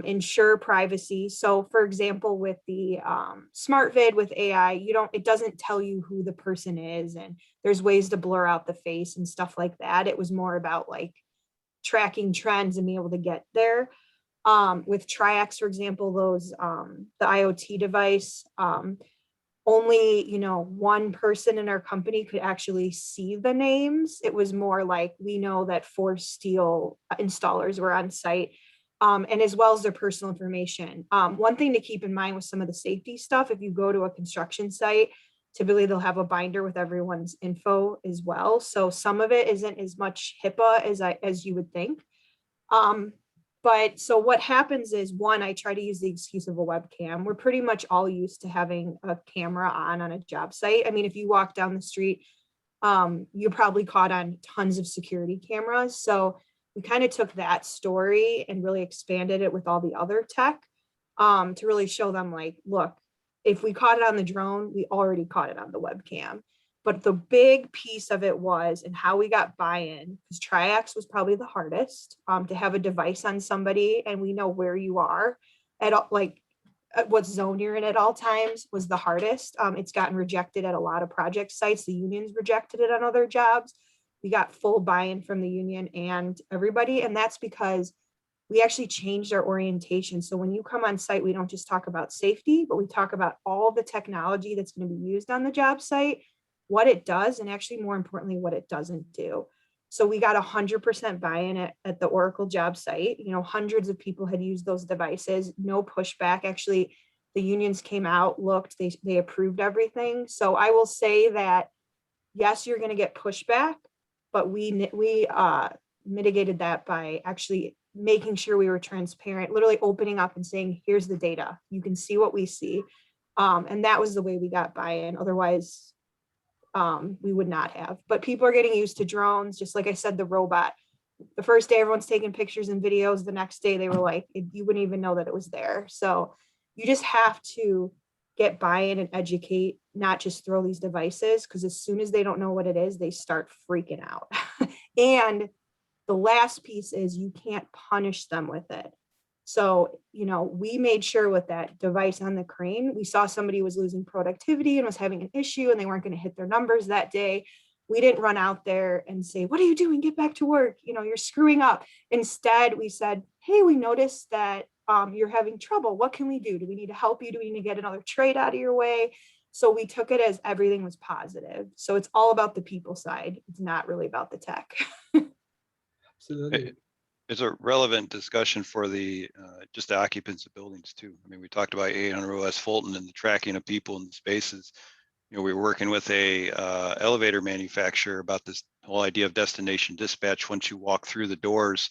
ensure privacy. So for example, with the smart vid with AI, it doesn't tell you who the person is, and there's ways to blur out the face and stuff like that. It was more about like tracking trends and being able to get there. With Triax, for example, those the IoT device, only one person in our company could actually see the names. It was more like we know that 4 steel installers were on site, and as well as their personal information. One thing to keep in mind with some of the safety stuff, if you go to a construction site, typically they'll have a binder with everyone's info as well. So some of it isn't as much HIPAA as you would think. But so what happens is, one, I try to use the excuse of a webcam. We're pretty much all used to having a camera on a job site. I mean, if you walk down the street, you're probably caught on tons of security cameras. So we kind of took that story and really expanded it with all the other tech to really show them like, look, if we caught it on the drone, we already caught it on the webcam. But the big piece of it was, and how we got buy-in, because Triax was probably the hardest, to have a device on somebody and we know where you are at what zone you're in at all times was the hardest. It's gotten rejected at a lot of project sites. The unions rejected it on other jobs. We got full buy-in from the union and everybody. And that's because we actually changed our orientation. So when you come on site, we don't just talk about safety, but we talk about all the technology that's going to be used on the job site, what it does, and actually more importantly, what it doesn't do. So we got 100% buy-in at the Oracle job site. Hundreds of people had used those devices, no pushback. Actually, the unions came out, looked, they approved everything. So I will say that, yes, you're going to get pushback, but we mitigated that by actually making sure we were transparent, literally opening up and saying, here's the data. You can see what we see. And that was the way we got buy-in. Otherwise, we would not have. But people are getting used to drones. Just like I said, the robot. the first day everyone's taking pictures and videos. The next day they were like, you wouldn't even know that it was there. So you just have to get buy-in and educate, not just throw these devices, because as soon as they don't know what it is, they start freaking out. And the last piece is you can't punish them with it. So, you know, we made sure with that device on the crane, we saw somebody was losing productivity and was having an issue and they weren't going to hit their numbers that day. We didn't run out there and say, what are you doing? Get back to work. You know, you're screwing up. Instead, we said, hey, we noticed that you're having trouble. What can we do? Do we need to help you? Do we need to get another trade out of your way? So we took it as everything was positive. So it's all about the people side. It's not really about the tech. Absolutely. It's a relevant discussion for the just the occupants of buildings too. I mean, we talked about 800 OS Fulton and the tracking of people in the spaces. You know, we were working with a elevator manufacturer about this whole idea of destination dispatch. Once you walk through the doors,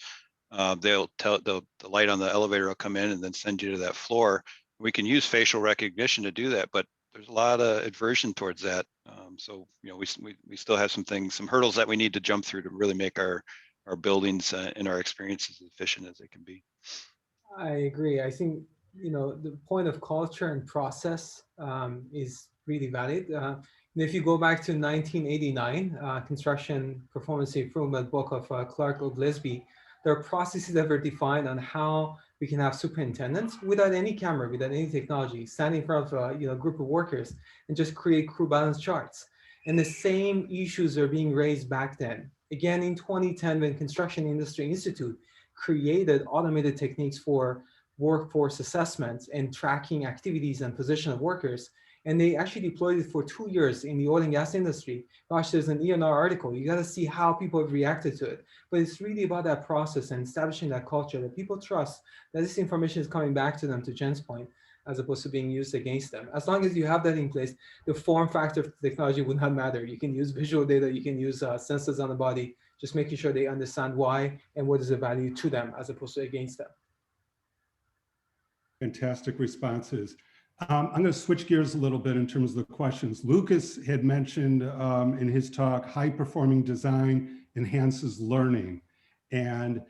they'll tell the light on the elevator will come in and then send you to that floor. We can use facial recognition to do that, but there's a lot of aversion towards that. So, you know, we still have some hurdles that we need to jump through to really make our buildings and our experiences as efficient as they can be. I agree. I think, you know, the point of culture and process is really valid. If you go back to 1989, Construction Performance Improvement book of Clark Oglesby, there are processes that were defined on how we can have superintendents without any camera, without any technology, stand in front of a group of workers and just create crew balance charts. And the same issues are being raised back then. Again, in 2010, when Construction Industry Institute created automated techniques for workforce assessments and tracking activities and position of workers, and they actually deployed it for 2 years in the oil and gas industry. Gosh, there's an ENR article. You got to see how people have reacted to it. But it's really about that process and establishing that culture that people trust that this information is coming back to them, to Jen's point, as opposed to being used against them. As long as you have that in place, the form factor of the technology would not matter. You can use visual data, you can use sensors on the body, just making sure they understand why and what is the value to them as opposed to against them. Fantastic responses. I'm going to switch gears a little bit in terms of the questions. Lucas had mentioned in his talk, high performing design enhances learning. And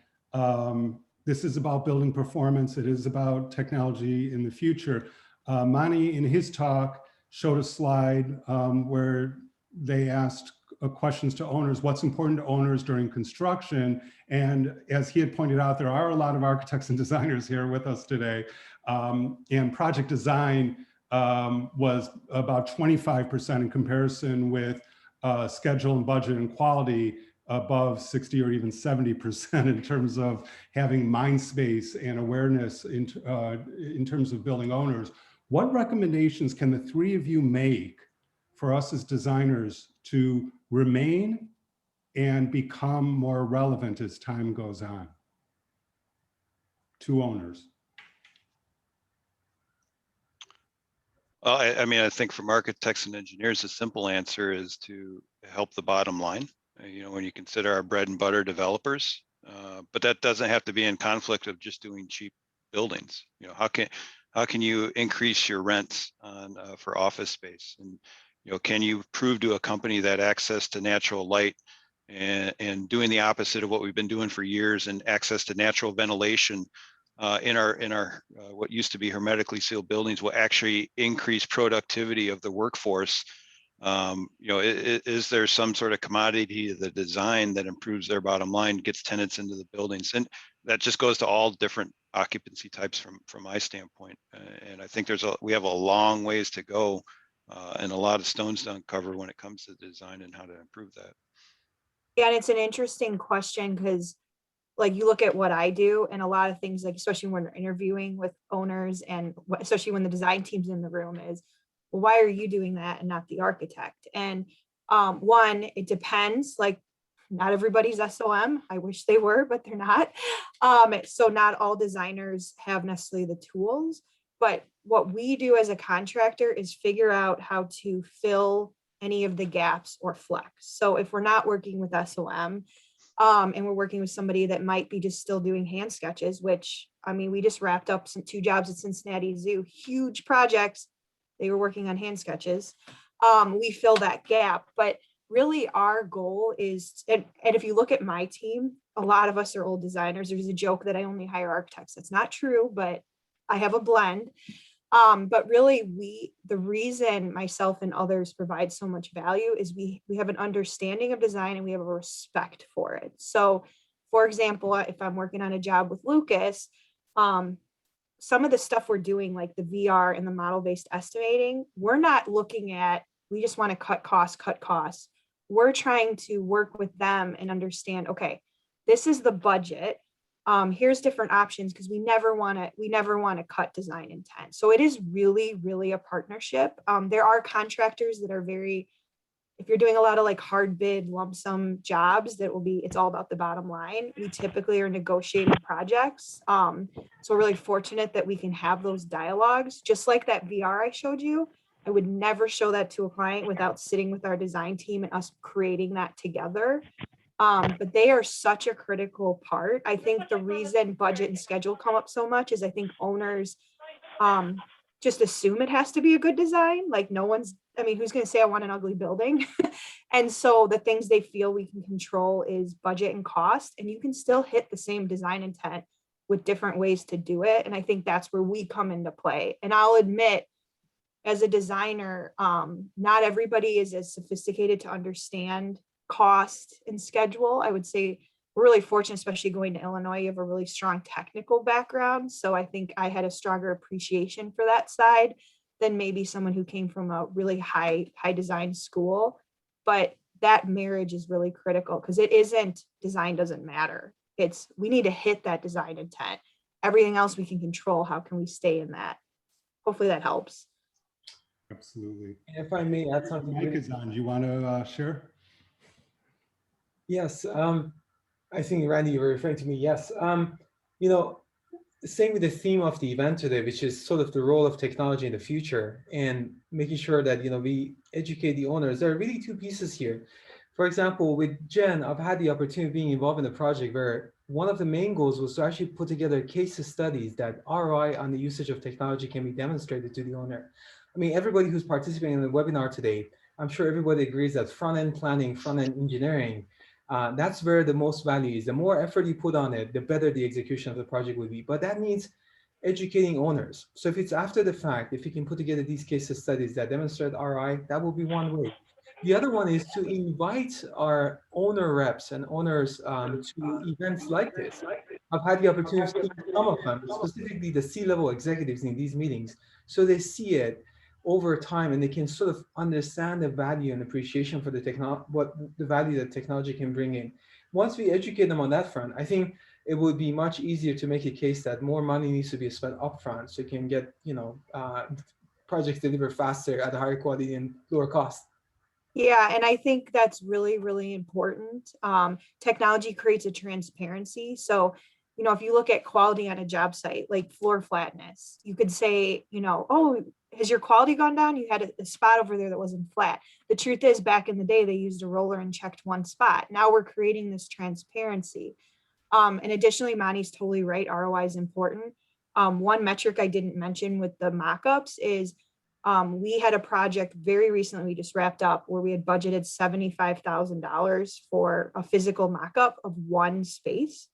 this is about building performance. It is about technology in the future. Mani in his talk showed a slide where they asked questions to owners, what's important to owners during construction. And as he had pointed out, there are a lot of architects and designers here with us today. And project design was about 25% in comparison with schedule and budget and quality above 60 or even 70% in terms of having mind space and awareness in terms of building owners. What recommendations can the three of you make for us as designers to remain and become more relevant as time goes on to owners? Well, I mean, I think from architects and engineers, the simple answer is to help the bottom line. You know, when you consider our bread and butter developers, but that doesn't have to be in conflict of just doing cheap buildings. You know, how can you increase your rents on for office space? And you know, can you prove to a company that access to natural light and doing the opposite of what we've been doing for years, and access to natural ventilation in our what used to be hermetically sealed buildings will actually increase productivity of the workforce? You know, is there some sort of commodity to the design that improves their bottom line, gets tenants into the buildings? And that just goes to all different occupancy types from my standpoint. And I think we have a long ways to go and a lot of stones to uncover when it comes to design and how to improve that. Yeah, and it's an interesting question because like you look at what I do and a lot of things, like especially when we're interviewing with owners and especially when the design team's in the room, is, well, why are you doing that and not the architect? And one, it depends. Like not everybody's SOM. I wish they were, but they're not. So not all designers have necessarily the tools, but what we do as a contractor is figure out how to fill any of the gaps or flex. So if we're not working with SOM, and we're working with somebody that might be just still doing hand sketches, which, I mean, we just wrapped up 2 jobs at Cincinnati Zoo, huge projects. They were working on hand sketches. We fill that gap, but really our goal is, and if you look at my team, a lot of us are old designers. There's a joke that I only hire architects. That's not true, but I have a blend. But really, the reason myself and others provide so much value is we have an understanding of design and we have a respect for it. So, for example, if I'm working on a job with Lucas, some of the stuff we're doing, like the VR and the model-based estimating, we're not looking at, we just want to cut costs. We're trying to work with them and understand, okay, this is the budget. Here's different options, because we never want to cut design intent. So it is really, really a partnership. There are contractors that are very, if you're doing a lot of like hard bid lump sum jobs, it's all about the bottom line. We typically are negotiating projects. So we're really fortunate that we can have those dialogues. Just like that VR I showed you, I would never show that to a client without sitting with our design team and us creating that together. But they are such a critical part. I think the reason budget and schedule come up so much is I think owners just assume it has to be a good design. Like who's going to say I want an ugly building? And so the things they feel we can control is budget and cost, and you can still hit the same design intent with different ways to do it. And I think that's where we come into play. And I'll admit, as a designer, not everybody is as sophisticated to understand cost and schedule. I would say we're really fortunate, especially going to Illinois, you have a really strong technical background. So I think I had a stronger appreciation for that side than maybe someone who came from a really high design school. But that marriage is really critical, because design doesn't matter. We need to hit that design intent. Everything else we can control. How can we stay in that? Hopefully that helps. Absolutely. If I may add something. Mic is on. Do you want to share? Yes. I think, Randy, you were referring to me. Yes. Staying with the theme of the event today, which is sort of the role of technology in the future and making sure that, we educate the owners. There are really two pieces here. For example, with Jen, I've had the opportunity of being involved in a project where one of the main goals was to actually put together case studies that ROI on the usage of technology can be demonstrated to the owner. I mean, everybody who's participating in the webinar today, I'm sure everybody agrees that front-end planning, front-end engineering, that's where the most value is. The more effort you put on it, the better the execution of the project will be. But that means educating owners. So if it's after the fact, if you can put together these case studies that demonstrate ROI, that will be one way. The other one is to invite our owner reps and owners to events like this. I've had the opportunity to see some of them, specifically the C-level executives in these meetings, so they see it over time and they can sort of understand the value and appreciation for the the value that technology can bring in. Once we educate them on that front, I think it would be much easier to make a case that more money needs to be spent upfront so you can get, projects delivered faster at a higher quality and lower cost. Yeah, and I think that's really, really important. Technology creates a transparency. So, if you look at quality on a job site, like floor flatness, you could say, oh, has your quality gone down? You had a spot over there that wasn't flat. The truth is, back in the day, they used a roller and checked one spot. Now we're creating this transparency. And additionally, Monty's totally right. ROI is important. One metric I didn't mention with the mock-ups is we had a project very recently we just wrapped up where we had budgeted $75,000 for a physical mock-up of one space.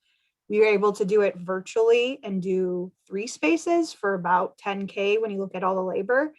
We were able to do it virtually and do 3 spaces for about $10K when you look at all the labor.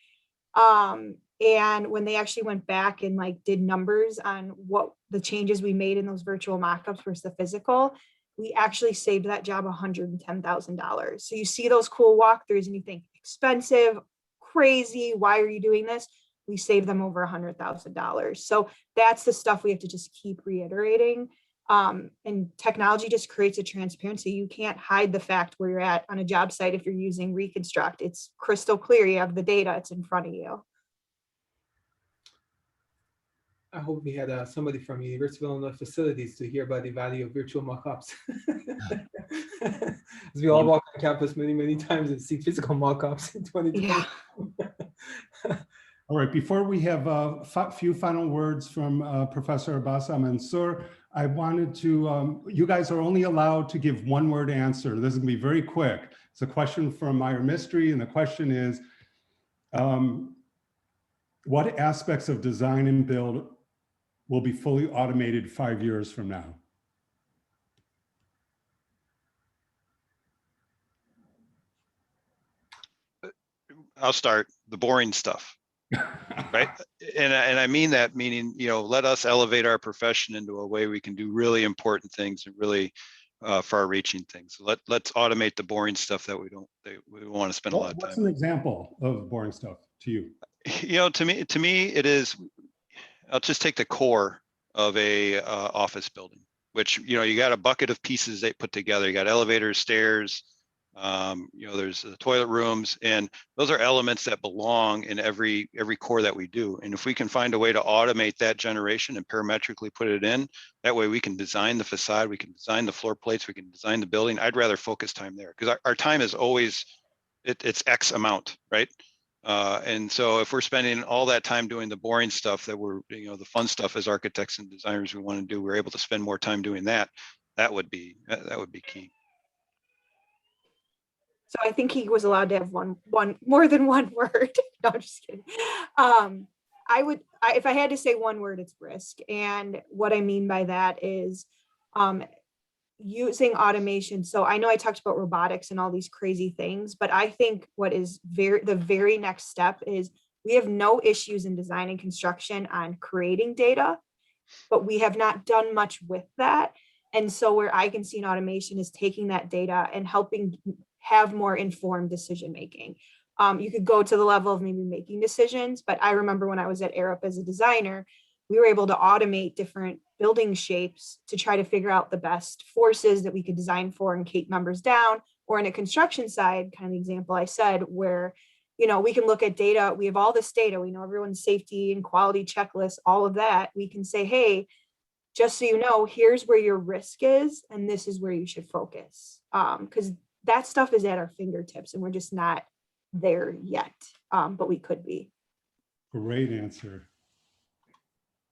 And when they actually went back and did numbers on what the changes we made in those virtual mock-ups versus the physical, we actually saved that job $110,000. So you see those cool walkthroughs and you think expensive, crazy, why are you doing this? We saved them over $100,000. So that's the stuff we have to just keep reiterating. And technology just creates a transparency. You can't hide the fact where you're at on a job site if you're using Reconstruct. It's crystal clear. You have the data, it's in front of you. I hope we had somebody from University of Illinois Facilities to hear about the value of virtual mock-ups. As we all walk on campus many, many times and see physical mock-ups in 2020. Yeah. All right, before we have a few final words from Professor Abbas Mansour, I wanted to, you guys are only allowed to give one-word answer. This is gonna be very quick. It's a question from Meyer Mystery, and the question is, what aspects of design and build will be fully automated 5 years from now? I'll start the boring stuff, right? And I mean that, meaning, you know, let us elevate our profession into a way we can do really important things and really far-reaching things. So let's automate the boring stuff that we don't want to spend a lot of time. What's an example of boring stuff to you? You know, to me, it is. I'll just take the core of a office building, which, you know, you got a bucket of pieces they put together. You got elevators, stairs. You know, there's the toilet rooms, and those are elements that belong in every core that we do. And if we can find a way to automate that generation and parametrically put it in, that way we can design the facade, we can design the floor plates, we can design the building. I'd rather focus time there, because our time is always, it's X amount, right? And so if we're spending all that time doing the boring stuff that we're, you know, the fun stuff as architects and designers we want to do, we're able to spend more time doing that. That would be key. So I think he was allowed to have more than one word. No, I'm just kidding. If I had to say one word, it's risk. And what I mean by that is using automation. So I know I talked about robotics and all these crazy things, but I think what is the very next step is we have no issues in design and construction on creating data, but we have not done much with that. And so where I can see an automation is taking that data and helping have more informed decision making. You could go to the level of maybe making decisions, but I remember when I was at Arup as a designer, we were able to automate different building shapes to try to figure out the best forces that we could design for and keep numbers down. Or in a construction side, kind of the example I said, where, you know, we can look at data, we have all this data, we know everyone's safety and quality checklists, all of that. We can say, hey, just so you know, here's where your risk is, and this is where you should focus. Because that stuff is at our fingertips and we're just not there yet, but we could be. Great answer.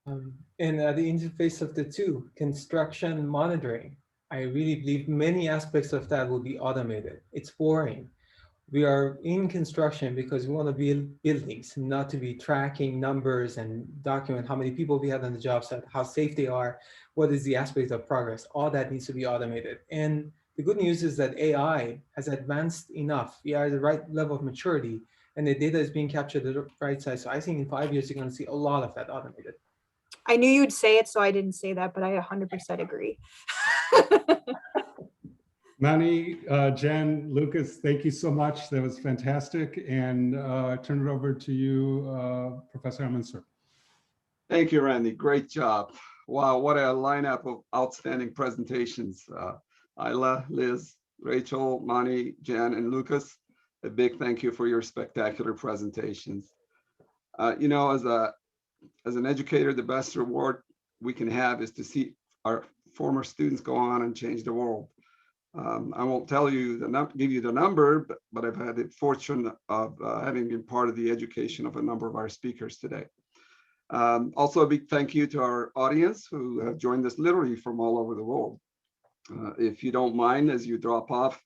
And the interface of the two, construction monitoring, I really believe many aspects of that will be automated. It's boring. We are in construction because we want to build buildings, not to be tracking numbers and document how many people we have on the job site, how safe they are, what is the aspect of progress. All that needs to be automated. And the good news is that AI has advanced enough. We are at the right level of maturity, and the data is being captured at the right size. So I think in 5 years, you're going to see a lot of that automated. I knew you'd say it, so I didn't say that, but I 100% agree. Manny, Jen, Lucas, thank you so much. That was fantastic. And turn it over to you, Professor Al-Mansur. Thank you, Randy. Great job. Wow, what a lineup of outstanding presentations. Ayla, Liz, Rachel, Manny, Jen, and Lucas, a big thank you for your spectacular presentations. You know, as an educator, the best reward we can have is to see our former students go on and change the world. I won't tell you give you the number, but I've had the fortune of having been part of the education of a number of our speakers today. Also, a big thank you to our audience who have joined us literally from all over the world. If you don't mind, as you drop off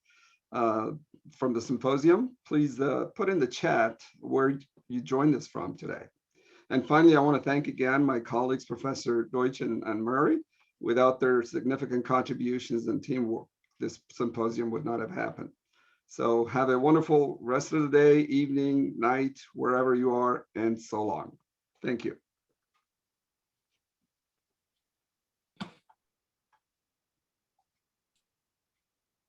from the symposium, please put in the chat where you joined us from today. And finally, I want to thank again my colleagues, Professor Deutsch and Murray. Without their significant contributions and teamwork, this symposium would not have happened. So have a wonderful rest of the day, evening, night, wherever you are, and so long. Thank you.